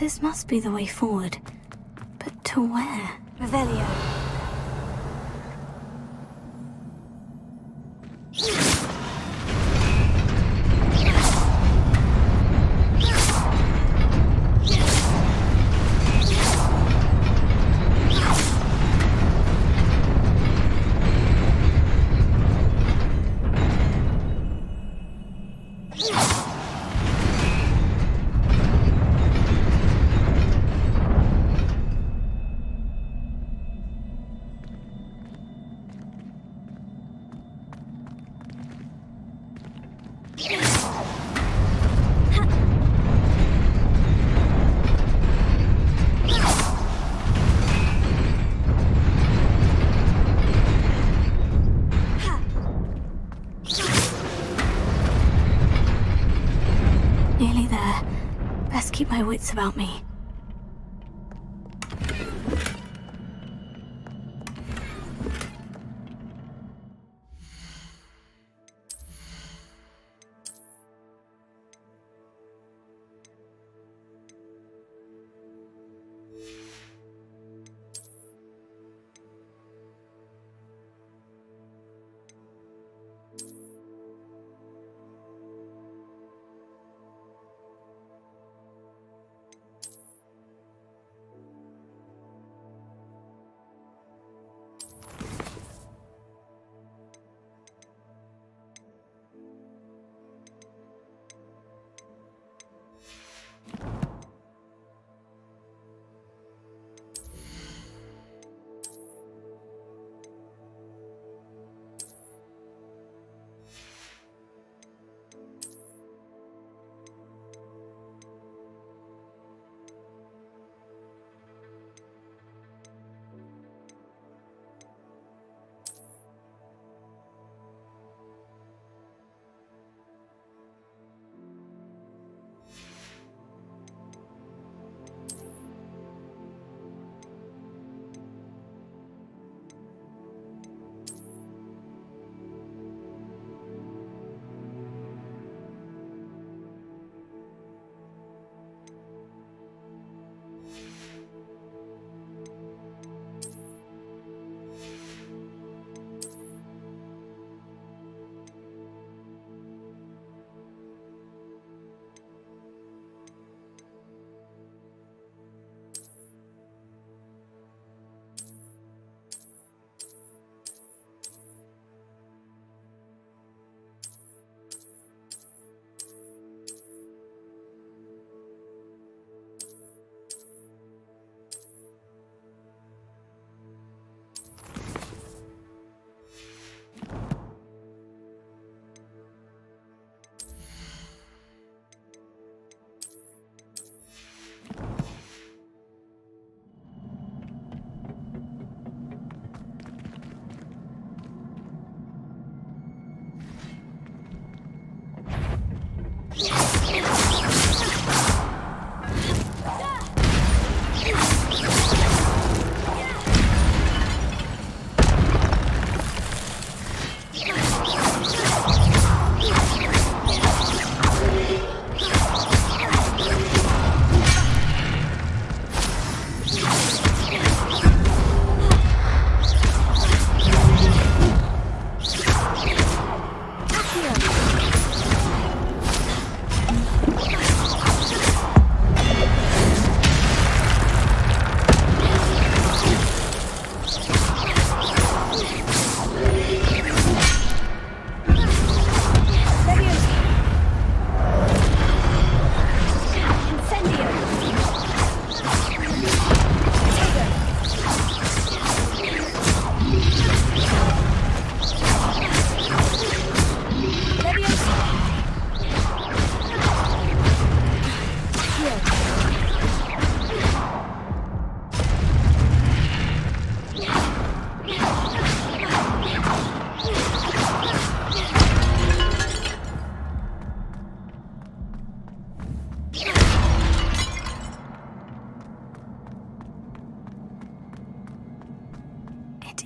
This must be the way forward. But to where? Revelio. Nearly there. Best keep my wits about me.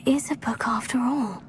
Is a book after all.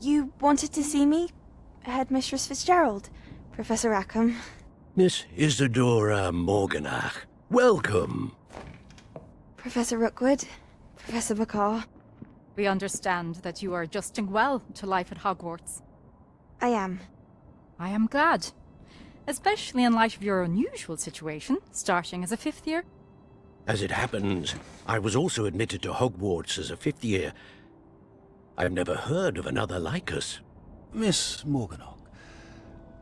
You wanted to see me? Headmistress Fitzgerald, Professor Rackham. Miss Isadora Morganach, welcome. Professor Rookwood, Professor Bakar. We understand that you are adjusting well to life at Hogwarts. I am. I am glad. Especially in light of your unusual situation, starting as a 5th year. As it happens, I was also admitted to Hogwarts as a 5th year. I've never heard of another like us. Miss Morganach,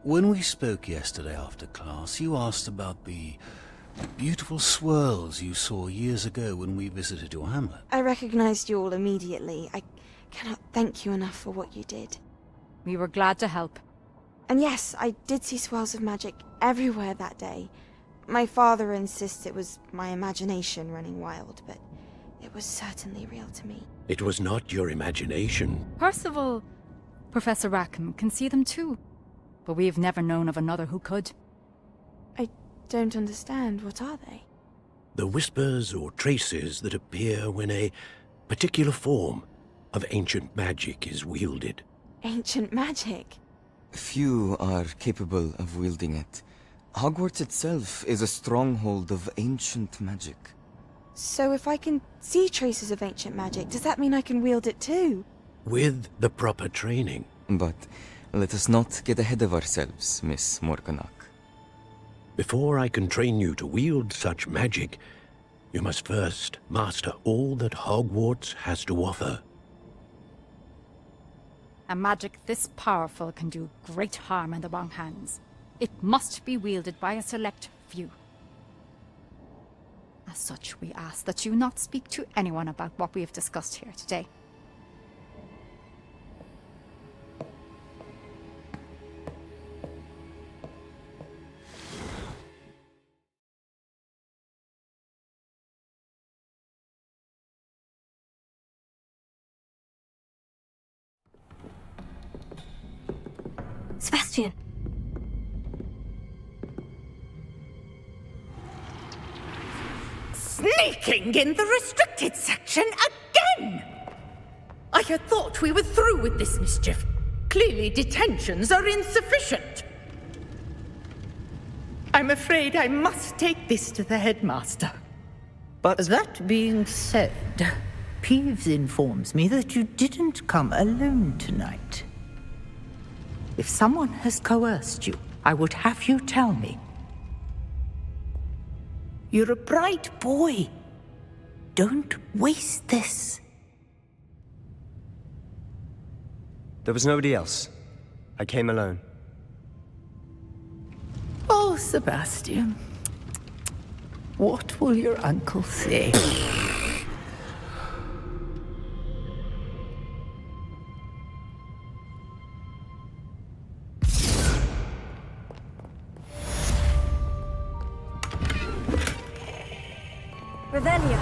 when we spoke yesterday after class, you asked about the beautiful swirls you saw years ago when we visited your hamlet. I recognized you all immediately. I cannot thank you enough for what you did. We were glad to help. And yes, I did see swirls of magic everywhere that day. My father insists it was my imagination running wild, but it was certainly real to me. It was not your imagination. Percival, Professor Rackham can see them too. But we have never known of another who could. I don't understand. What are they? The whispers or traces that appear when a particular form of ancient magic is wielded. Ancient magic? Few are capable of wielding it. Hogwarts itself is a stronghold of ancient magic. So if I can see traces of ancient magic, does that mean I can wield it too? With the proper training. But let us not get ahead of ourselves, Miss Morganach. Before I can train you to wield such magic, you must first master all that Hogwarts has to offer. A magic this powerful can do great harm in the wrong hands. It must be wielded by a select few. As such, we ask that you not speak to anyone about what we have discussed here today. Sebastian! Sneaking in the restricted section again! I had thought we were through with this mischief. Clearly detentions are insufficient. I'm afraid I must take this to the headmaster. But that being said, Peeves informs me that you didn't come alone tonight. If someone has coerced you, I would have you tell me. You're a bright boy. Don't waste this. There was nobody else. I came alone. Oh, Sebastian. What will your uncle say? Revelio.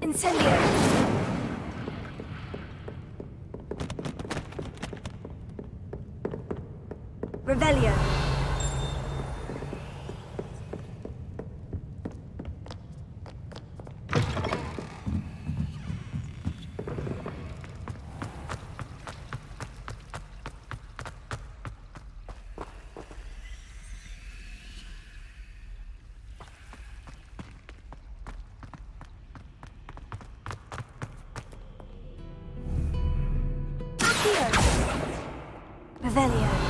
Incendio. Revelio. Revelio.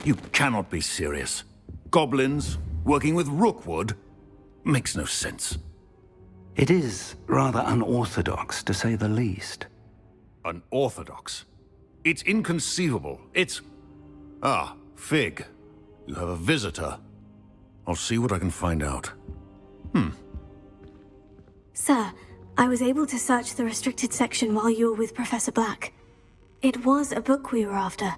You cannot be serious. Goblins working with Rookwood? Makes no sense. It is rather unorthodox, to say the least. Unorthodox? It's inconceivable. It's... Ah, Fig. You have a visitor. I'll see what I can find out. Sir, I was able to search the restricted section while you were with Professor Black. It was a book we were after.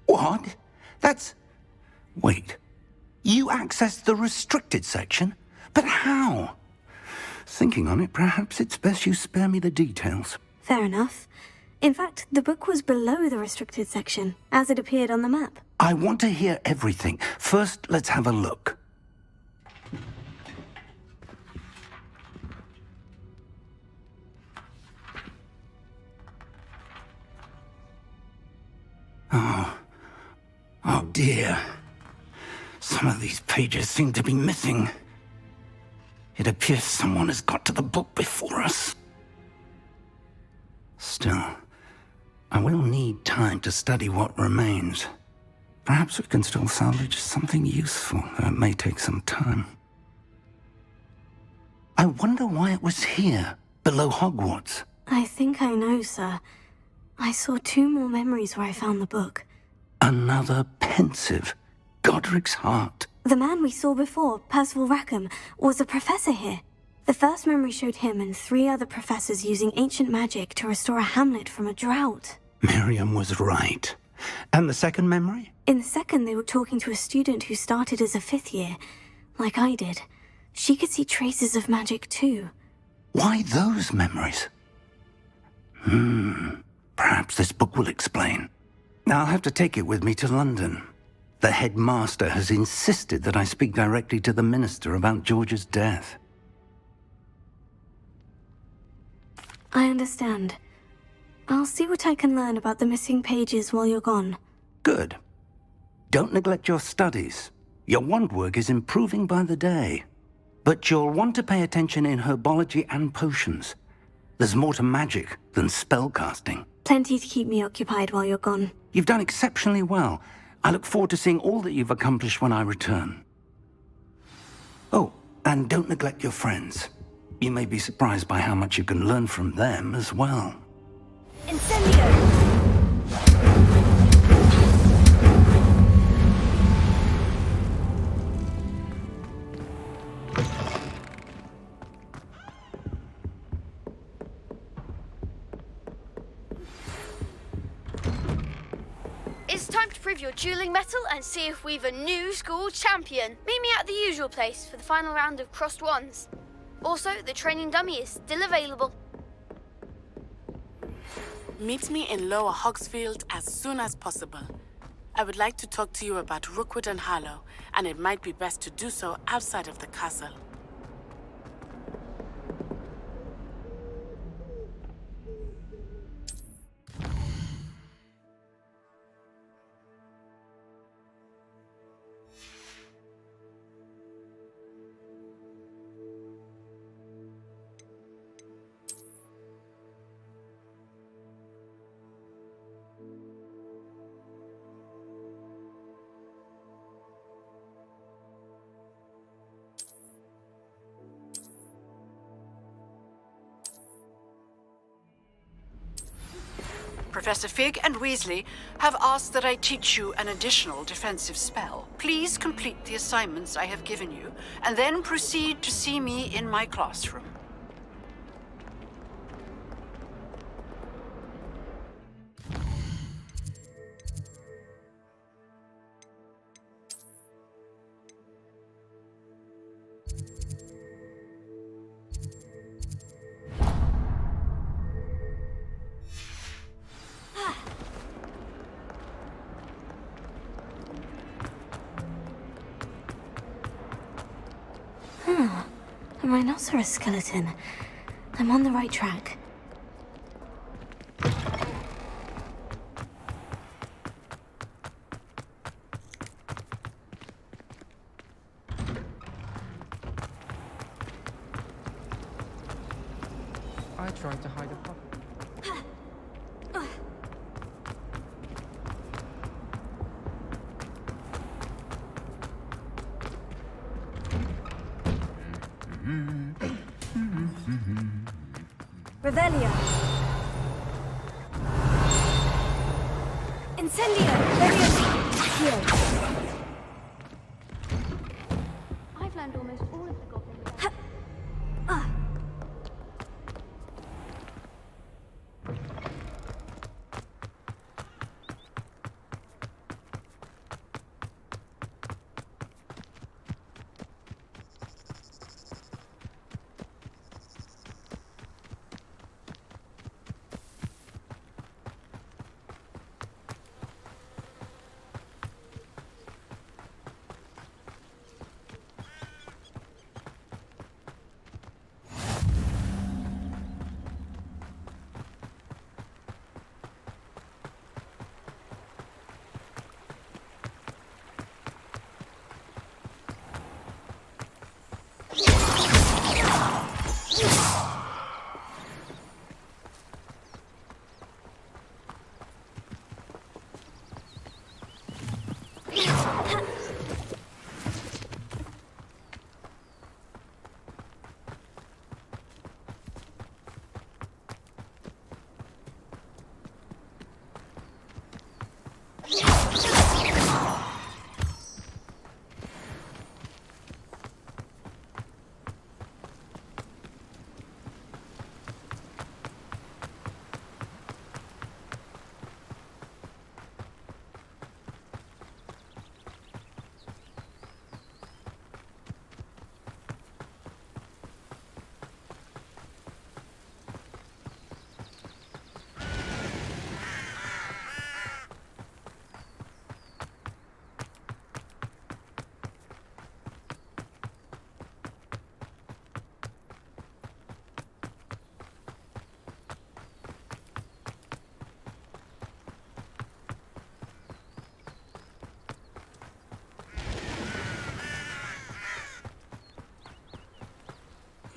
What? That's... Wait. You accessed the restricted section? But how? Thinking on it, perhaps it's best you spare me the details. Fair enough. In fact, the book was below the restricted section, as it appeared on the map. I want to hear everything. First, let's have a look. Oh dear. Some of these pages seem to be missing. It appears someone has got to the book before us. Still, I will need time to study what remains. Perhaps we can still salvage something useful, though it may take some time. I wonder why it was here, below Hogwarts. I think I know, sir. I saw 2 more memories where I found the book. Another pensive. Godric's heart. The man we saw before, Percival Rackham, was a professor here. The first memory showed him and 3 other professors using ancient magic to restore a hamlet from a drought. Miriam was right. And the second memory? In the second, they were talking to a student who started as a 5th year, like I did. She could see traces of magic too. Why those memories? Perhaps this book will explain. I'll have to take it with me to London. The headmaster has insisted that I speak directly to the minister about George's death. I understand. I'll see what I can learn about the missing pages while you're gone. Good. Don't neglect your studies. Your wand work is improving by the day. But you'll want to pay attention in herbology and potions. There's more to magic than spellcasting. Plenty to keep me occupied while you're gone. You've done exceptionally well. I look forward to seeing all that you've accomplished when I return. Oh, and don't neglect your friends. You may be surprised by how much you can learn from them as well. Incendio! It's time to prove your dueling mettle and see if we've a new school champion. Meet me at the usual place for the final round of crossed wands. Also, the training dummy is still available. Meet me in Lower Hogsfield as soon as possible. I would like to talk to you about Rookwood and Harlow, and it might be best to do so outside of the castle. Professor Fig and Weasley have asked that I teach you an additional defensive spell. Please complete the assignments I have given you, and then proceed to see me in my classroom. Ah, a rhinoceros skeleton. I'm on the right track. I tried to hide a puppet. Revelia. Incendio. Leviosa. I've learned almost all of the goblin.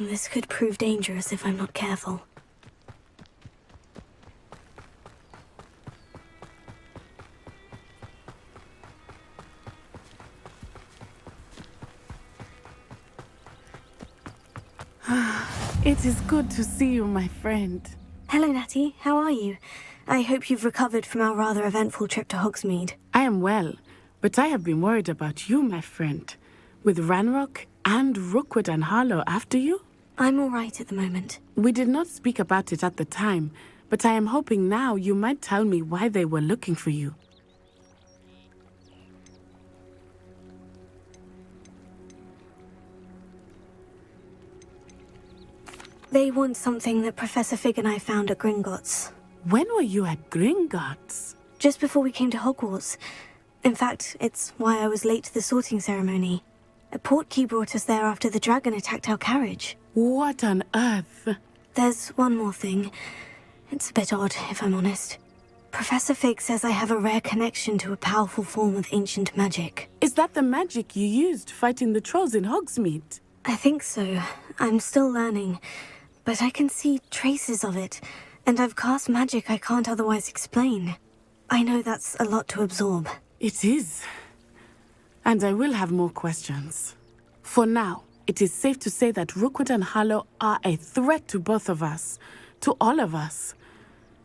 This could prove dangerous if I'm not careful. It is good to see you, my friend. Hello, Natty. How are you? I hope you've recovered from our rather eventful trip to Hogsmeade. I am well, but I have been worried about you, my friend. With Ranrock and Rookwood and Harlow after you? I'm all right at the moment. We did not speak about it at the time, but I am hoping now you might tell me why they were looking for you. They want something that Professor Fig and I found at Gringotts. When were you at Gringotts? Just before we came to Hogwarts. In fact, it's why I was late to the sorting ceremony. A portkey brought us there after the dragon attacked our carriage. What on earth? There's one more thing. It's a bit odd, if I'm honest. Professor Fig says I have a rare connection to a powerful form of ancient magic. Is that the magic you used fighting the trolls in Hogsmeade? I think so. I'm still learning. But I can see traces of it, and I've cast magic I can't otherwise explain. I know that's a lot to absorb. It is. And I will have more questions. For now, it is safe to say that Rookwood and Harlow are a threat to both of us, to all of us.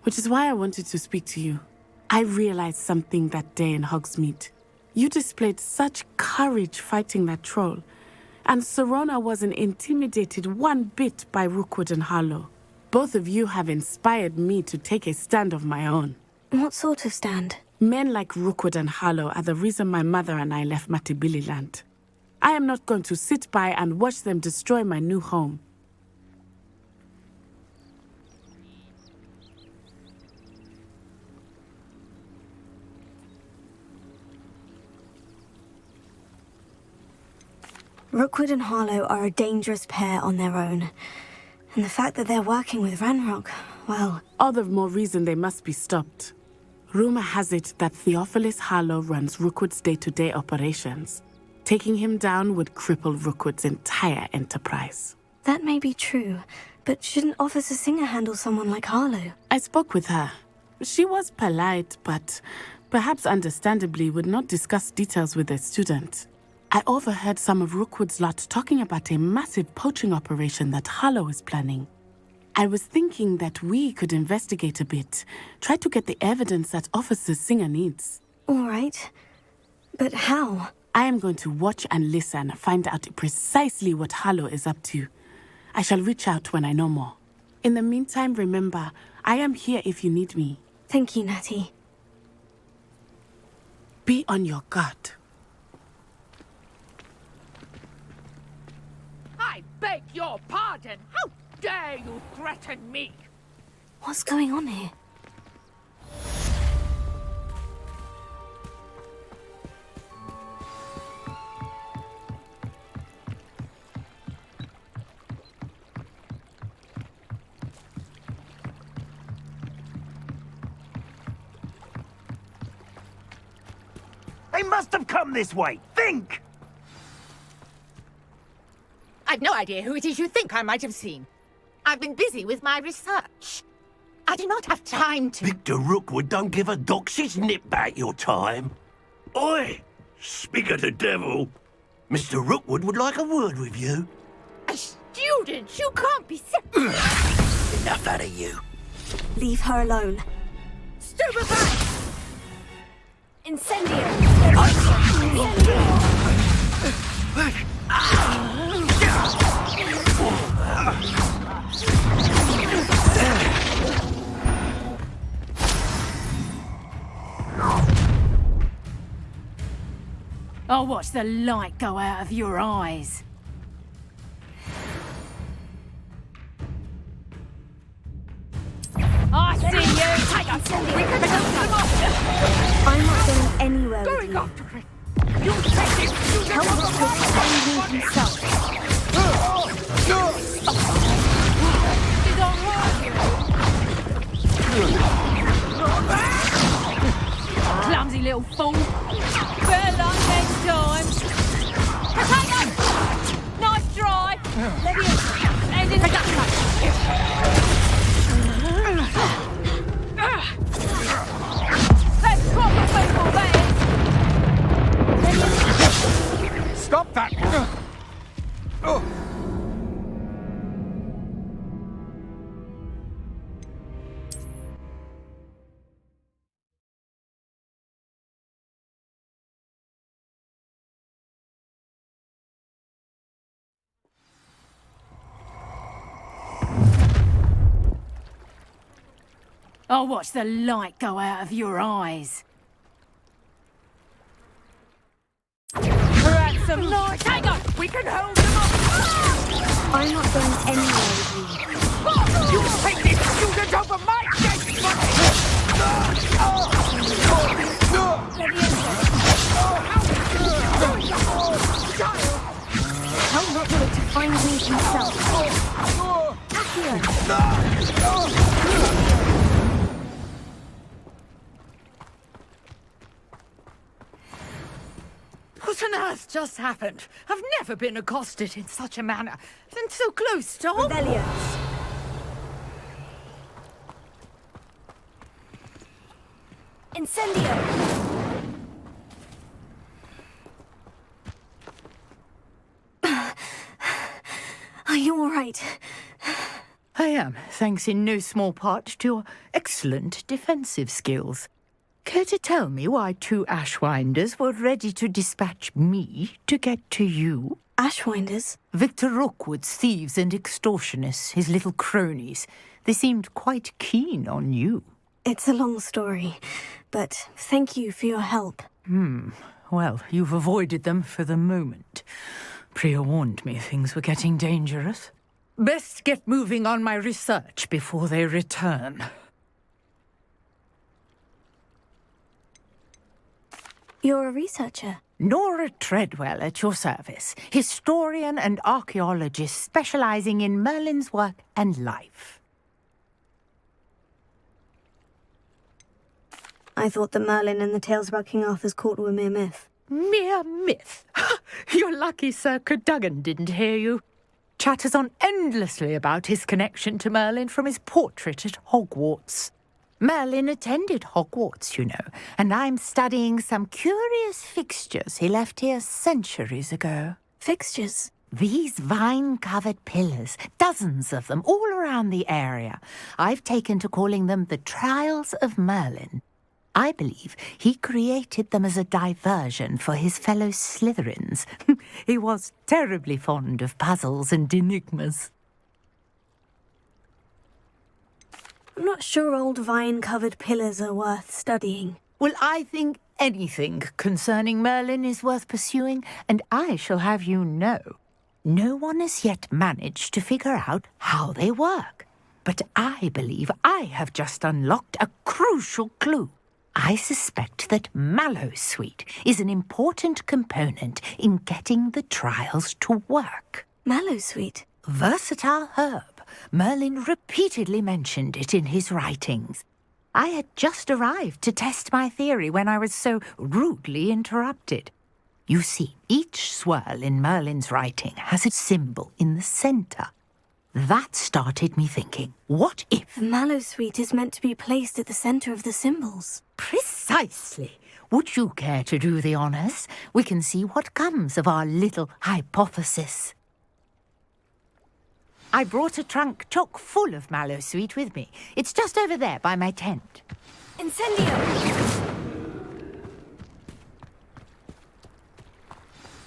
Which is why I wanted to speak to you. I realized something that day in Hogsmeade. You displayed such courage fighting that troll, and Serona wasn't intimidated one bit by Rookwood and Harlow. Both of you have inspired me to take a stand of my own. What sort of stand? Men like Rookwood and Harlow are the reason my mother and I left Matabeleland. I am not going to sit by and watch them destroy my new home. Rookwood and Harlow are a dangerous pair on their own. And the fact that they're working with Ranrock, well... All the more reason they must be stopped. Rumor has it that Theophilus Harlow runs Rookwood's day-to-day operations. Taking him down would cripple Rookwood's entire enterprise. That may be true, but shouldn't Officer Singer handle someone like Harlow? I spoke with her. She was polite, but perhaps understandably would not discuss details with a student. I overheard some of Rookwood's lot talking about a massive poaching operation that Harlow is planning. I was thinking that we could investigate a bit, try to get the evidence that Officer Singer needs. All right. But how? I am going to watch and listen, find out precisely what Harlow is up to. I shall reach out when I know more. In the meantime, remember, I am here if you need me. Thank you, Natty. Be on your guard. I beg your pardon. How dare you threaten me? What's going on here? They must have come this way. Think! I've no idea who it is you think I might have seen. I've been busy with my research. I do not have time to... Victor Rookwood don't give a doxy's nip back your time. Oi! Speak of the devil. Mr. Rookwood would like a word with you. A student? You can't be... Enough out of you. Leave her alone. Stupefy! Incendio! I'll watch the light go out of your eyes. I see you! I'm not going anywhere with you. After it! You take it! Help Rookwood find me himself. Did I hurt you? Clumsy little fool. Better luck next time. Potato! Nice try. Let me in. And in the Let's proper football, that is. Stop that! I'll watch the light go out of your eyes. Perhaps some light. Hang on! We can hold them up! I'm not going anywhere with you. You take this student over my dead body! Tell Rookwood to find me himself. Accio! What on earth just happened? I've never been accosted in such a manner. And so close to home. Rebellions. Incendio! Are you all right? I am, thanks in no small part to your excellent defensive skills. Care to tell me why two Ashwinders were ready to dispatch me to get to you? Ashwinders? Victor Rookwood's thieves and extortionists, his little cronies. They seemed quite keen on you. It's a long story, but thank you for your help. Well, you've avoided them for the moment. Priya warned me things were getting dangerous. Best get moving on my research before they return. You're a researcher. Nora Treadwell at your service, historian and archaeologist specializing in Merlin's work and life. I thought that Merlin and the tales about King Arthur's court were mere myth. Mere myth? You're lucky Sir Cadogan didn't hear you. Chatters on endlessly about his connection to Merlin from his portrait at HogWarts. Merlin attended HogWarts, you know, and I'm studying some curious fixtures he left here centuries ago. Fixtures? These vine-covered pillars, dozens of them, all around the area. I've taken to calling them the Trials of Merlin. I believe he created them as a diversion for his fellow Slytherins. He was terribly fond of puzzles and enigmas. I'm not sure old vine-covered pillars are worth studying. Well, I think anything concerning Merlin is worth pursuing, and I shall have you know, no one has yet managed to figure out how they work. But I believe I have just unlocked a crucial clue. I suspect that Mallowsweet is an important component in getting the trials to work. Mallowsweet? Versatile herb. Merlin repeatedly mentioned it in his writings. I had just arrived to test my theory when I was so rudely interrupted. You see, each swirl in Merlin's writing has a symbol in the centre. That started me thinking, what if... The Mallowsweet is meant to be placed at the centre of the symbols. Precisely. Would you care to do the honours? We can see what comes of our little hypothesis. I brought a trunk chock full of Mallowsweet with me. It's just over there by my tent. Incendio!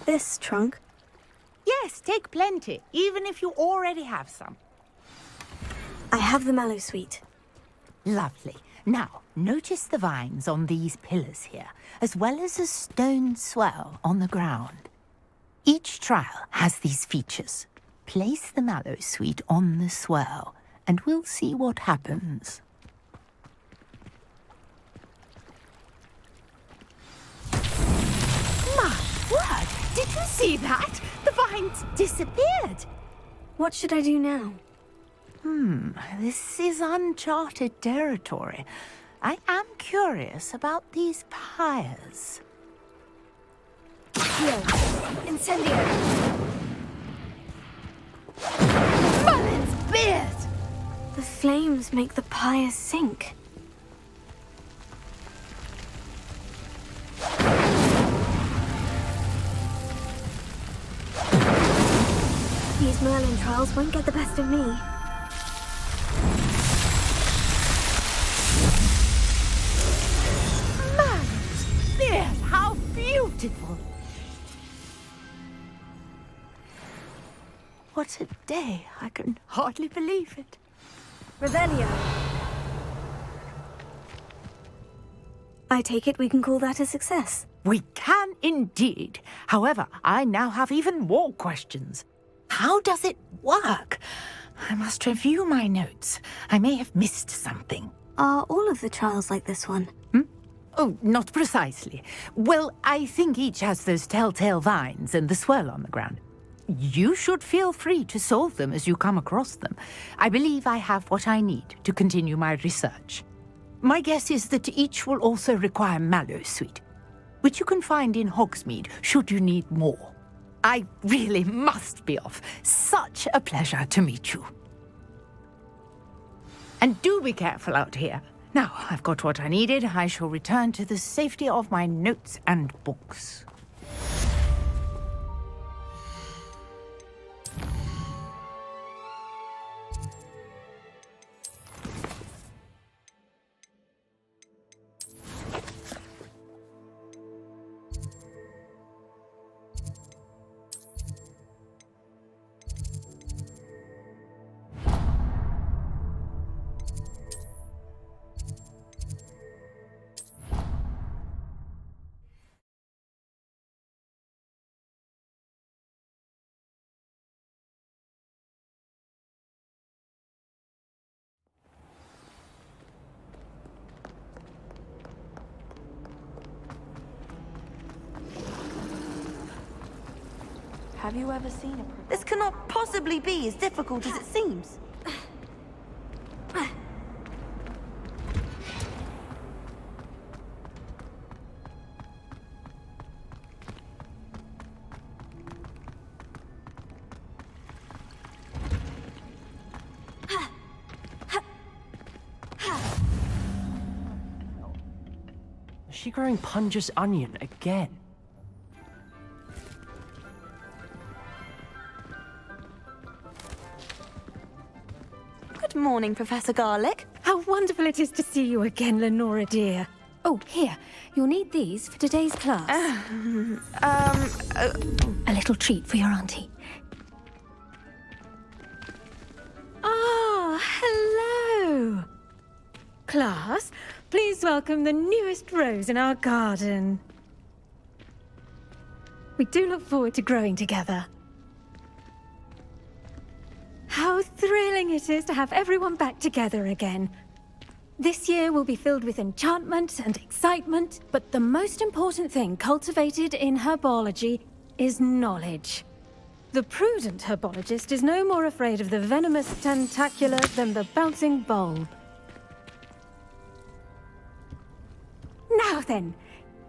This trunk? Yes, take plenty, even if you already have some. I have the Mallowsweet. Lovely. Now, notice the vines on these pillars here, as well as a stone swell on the ground. Each trial has these features. Place the Mallowsweet on the swell, and we'll see what happens. My word! Did you see that? The vines disappeared. What should I do now? This is uncharted territory. I am curious about these pyres. Here. Incendio! Merlin's beard! The flames make the pyres sink. These Merlin trials won't get the best of me. Merlin's beard! How beautiful! What a day! I can hardly believe it. Revelio. I take it we can call that a success. We can indeed. However, I now have even more questions. How does it work? I must review my notes. I may have missed something. Are all of the trials like this one? Oh, not precisely. Well, I think each has those telltale vines and the swirl on the ground. You should feel free to solve them as you come across them. I believe I have what I need to continue my research. My guess is that each will also require Mallowsweet, which you can find in Hogsmeade should you need more. I really must be off. Such a pleasure to meet you. And do be careful out here. Now, I've got what I needed. I shall return to the safety of my notes and books. Have you ever seen a... This cannot possibly be as difficult as it seems. Is she growing Punja's onion again? Good morning, Professor Garlick. How wonderful it is to see you again, Lenora dear. Oh, here. You'll need these for today's class. A little treat for your auntie. Ah, hello. Class, please welcome the newest rose in our garden. We do look forward to growing together. How thrilling it is to have everyone back together again. This year will be filled with enchantment and excitement, but the most important thing cultivated in herbology is knowledge. The prudent herbologist is no more afraid of the venomous tentacula than the bouncing bulb. Now then,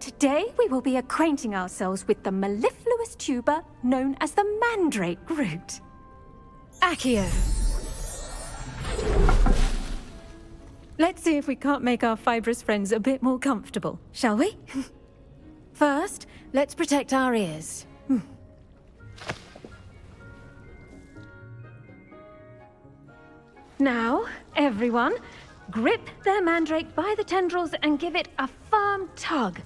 today we will be acquainting ourselves with the mellifluous tuber known as the mandrake root. Accio. Let's see if we can't make our fibrous friends a bit more comfortable, shall we? First, let's protect our ears. Now, everyone, grip their mandrake by the tendrils and give it a firm tug.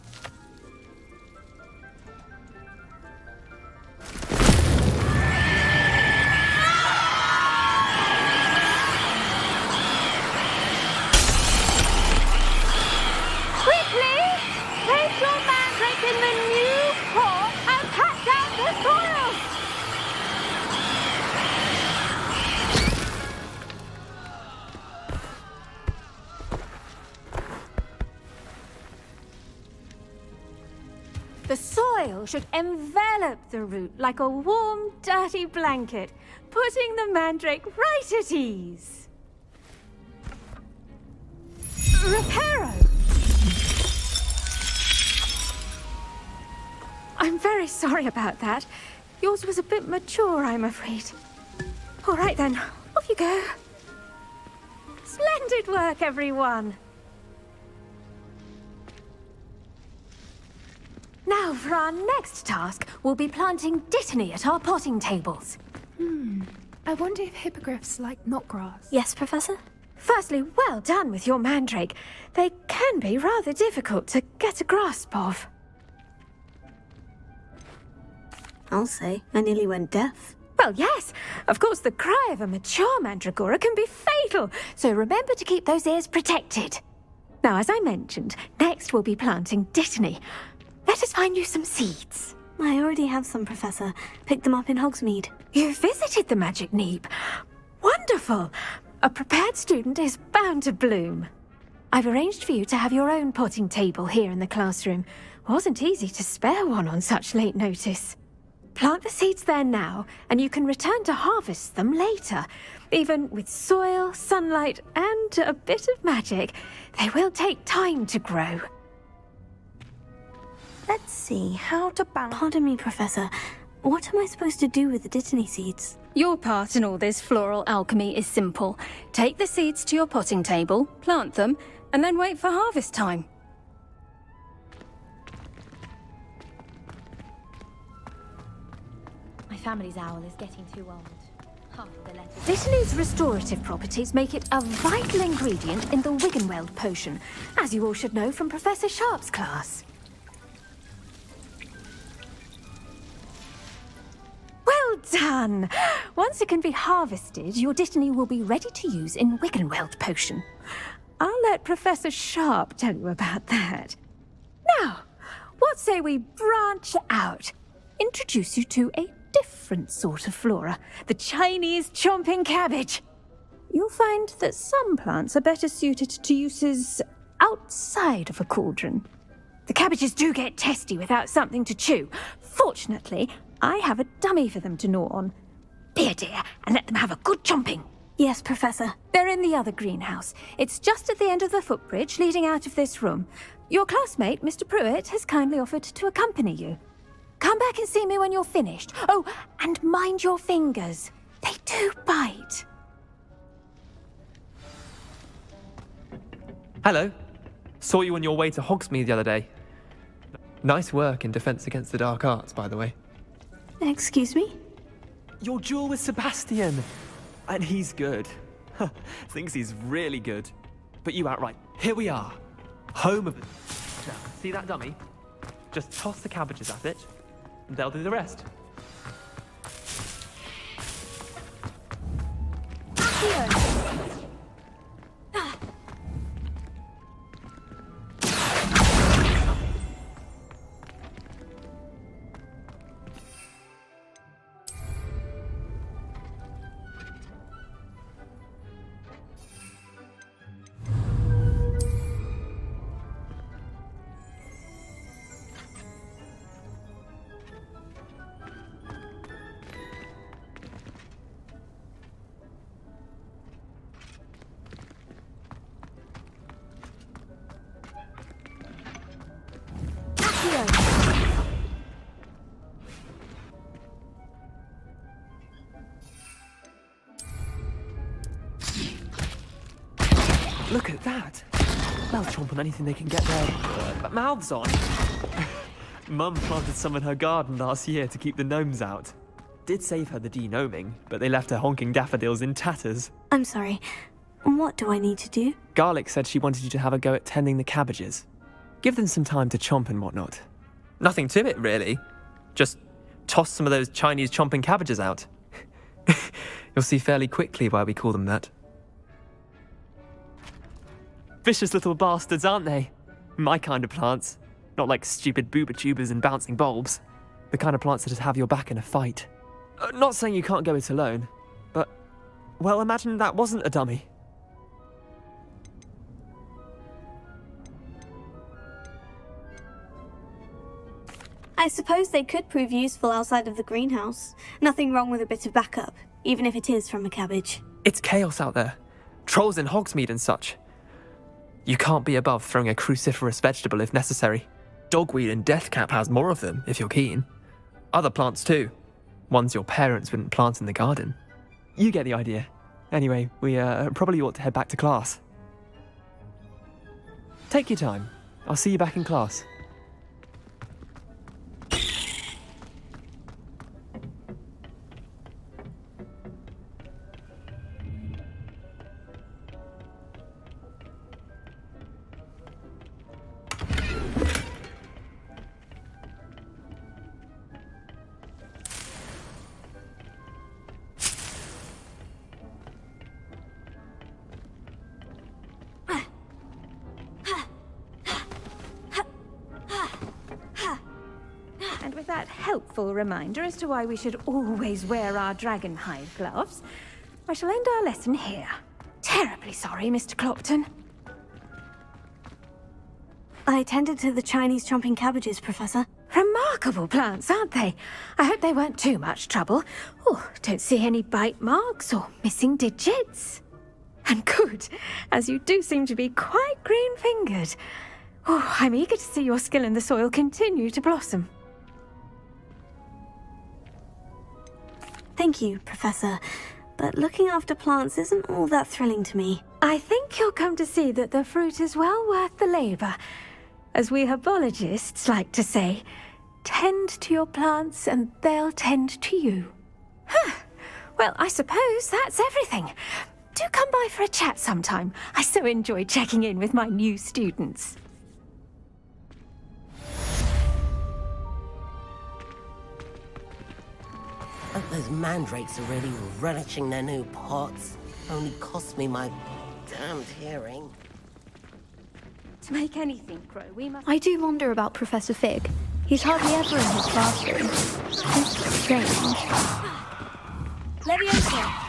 Quickly, place your mandrake in the new pot and pat down the soil. The soil should envelop the root like a warm, dirty blanket, putting the mandrake right at ease. Reparo! I'm very sorry about that. Yours was a bit mature, I'm afraid. All right then, off you go. Splendid work, everyone. Now, for our next task, we'll be planting dittany at our potting tables. I wonder if hippogriffs like knotgrass. Yes, Professor? Firstly, well done with your mandrake. They can be rather difficult to get a grasp of. I'll say, I nearly went deaf. Well, yes. Of course, the cry of a mature mandragora can be fatal, so remember to keep those ears protected. Now, as I mentioned, next we'll be planting dittany. Let us find you some seeds. I already have some, Professor. Picked them up in Hogsmeade. You visited the Magic Neep. Wonderful. A prepared student is bound to bloom. I've arranged for you to have your own potting table here in the classroom. Wasn't easy to spare one on such late notice. Plant the seeds there now, and you can return to harvest them later. Even with soil, sunlight, and a bit of magic, they will take time to grow. Let's see, how to balance... Pardon me, Professor. What am I supposed to do with the dittany seeds? Your part in all this floral alchemy is simple. Take the seeds to your potting table, plant them, and then wait for harvest time. My family's owl is getting too old. Half of the letters... Dittany's restorative properties make it a vital ingredient in the Wiggenweld potion, as you all should know from Professor Sharp's class. Well done! Once it can be harvested, your dittany will be ready to use in Wiggenweld potion. I'll let Professor Sharp tell you about that. Now, what say we branch out? Introduce you to a different sort of flora, the Chinese chomping cabbage. You'll find that some plants are better suited to uses outside of a cauldron. The cabbages do get testy without something to chew. Fortunately, I have a dummy for them to gnaw on. Be a dear and let them have a good chomping. Yes, Professor. They're in the other greenhouse. It's just at the end of the footbridge leading out of this room. Your classmate, Mr. Pruitt, has kindly offered to accompany you. Come back and see me when you're finished. Oh, and mind your fingers. They do bite. Hello. Saw you on your way to Hogsmeade the other day. Nice work in Defense Against the Dark Arts, by the way. Excuse me? Your duel with Sebastian. And he's good. Thinks he's really good. But you outright. Here we are. Home of... Now, see that dummy? Just toss the cabbages at it, and they'll do the rest. Here. Look at that! They'll chomp on anything they can get their mouths on. Mum planted some in her garden last year to keep the gnomes out. Did save her the de-gnoming, but they left her honking daffodils in tatters. I'm sorry. What do I need to do? Garlic said she wanted you to have a go at tending the cabbages. Give them some time to chomp and whatnot. Nothing to it, really. Just toss some of those Chinese chomping cabbages out. You'll see fairly quickly why we call them that. Vicious little bastards, aren't they? My kind of plants. Not like stupid booba tubers and bouncing bulbs. The kind of plants that just have your back in a fight. Not saying you can't go it alone, but... well, imagine that wasn't a dummy. I suppose they could prove useful outside of the greenhouse. Nothing wrong with a bit of backup, even if it is from a cabbage. It's chaos out there. Trolls in Hogsmeade and such. You can't be above throwing a cruciferous vegetable if necessary. Dogweed and deathcap has more of them, if you're keen. Other plants too. Ones your parents wouldn't plant in the garden. You get the idea. Anyway, we probably ought to head back to class. Take your time. I'll see you back in class. And with that helpful reminder as to why we should always wear our dragonhide gloves, I shall end our lesson here. Terribly sorry, Mr. Clopton. I tended to the Chinese chomping cabbages, Professor. Remarkable plants, aren't they? I hope they weren't too much trouble. Oh, don't see any bite marks or missing digits. And good, as you do seem to be quite green-fingered. Oh, I'm eager to see your skill in the soil continue to blossom. Thank you, Professor. But looking after plants isn't all that thrilling to me. I think you'll come to see that the fruit is well worth the labor. As we herbologists like to say, tend to your plants and they'll tend to you. Huh. Well, I suppose that's everything. Do come by for a chat sometime. I so enjoy checking in with my new students. Those mandrakes are really relishing their new pots. Only cost me my damned hearing. To make anything grow, we must... I do wonder about Professor Fig. He's hardly ever in his classroom. It's strange. Leviosa!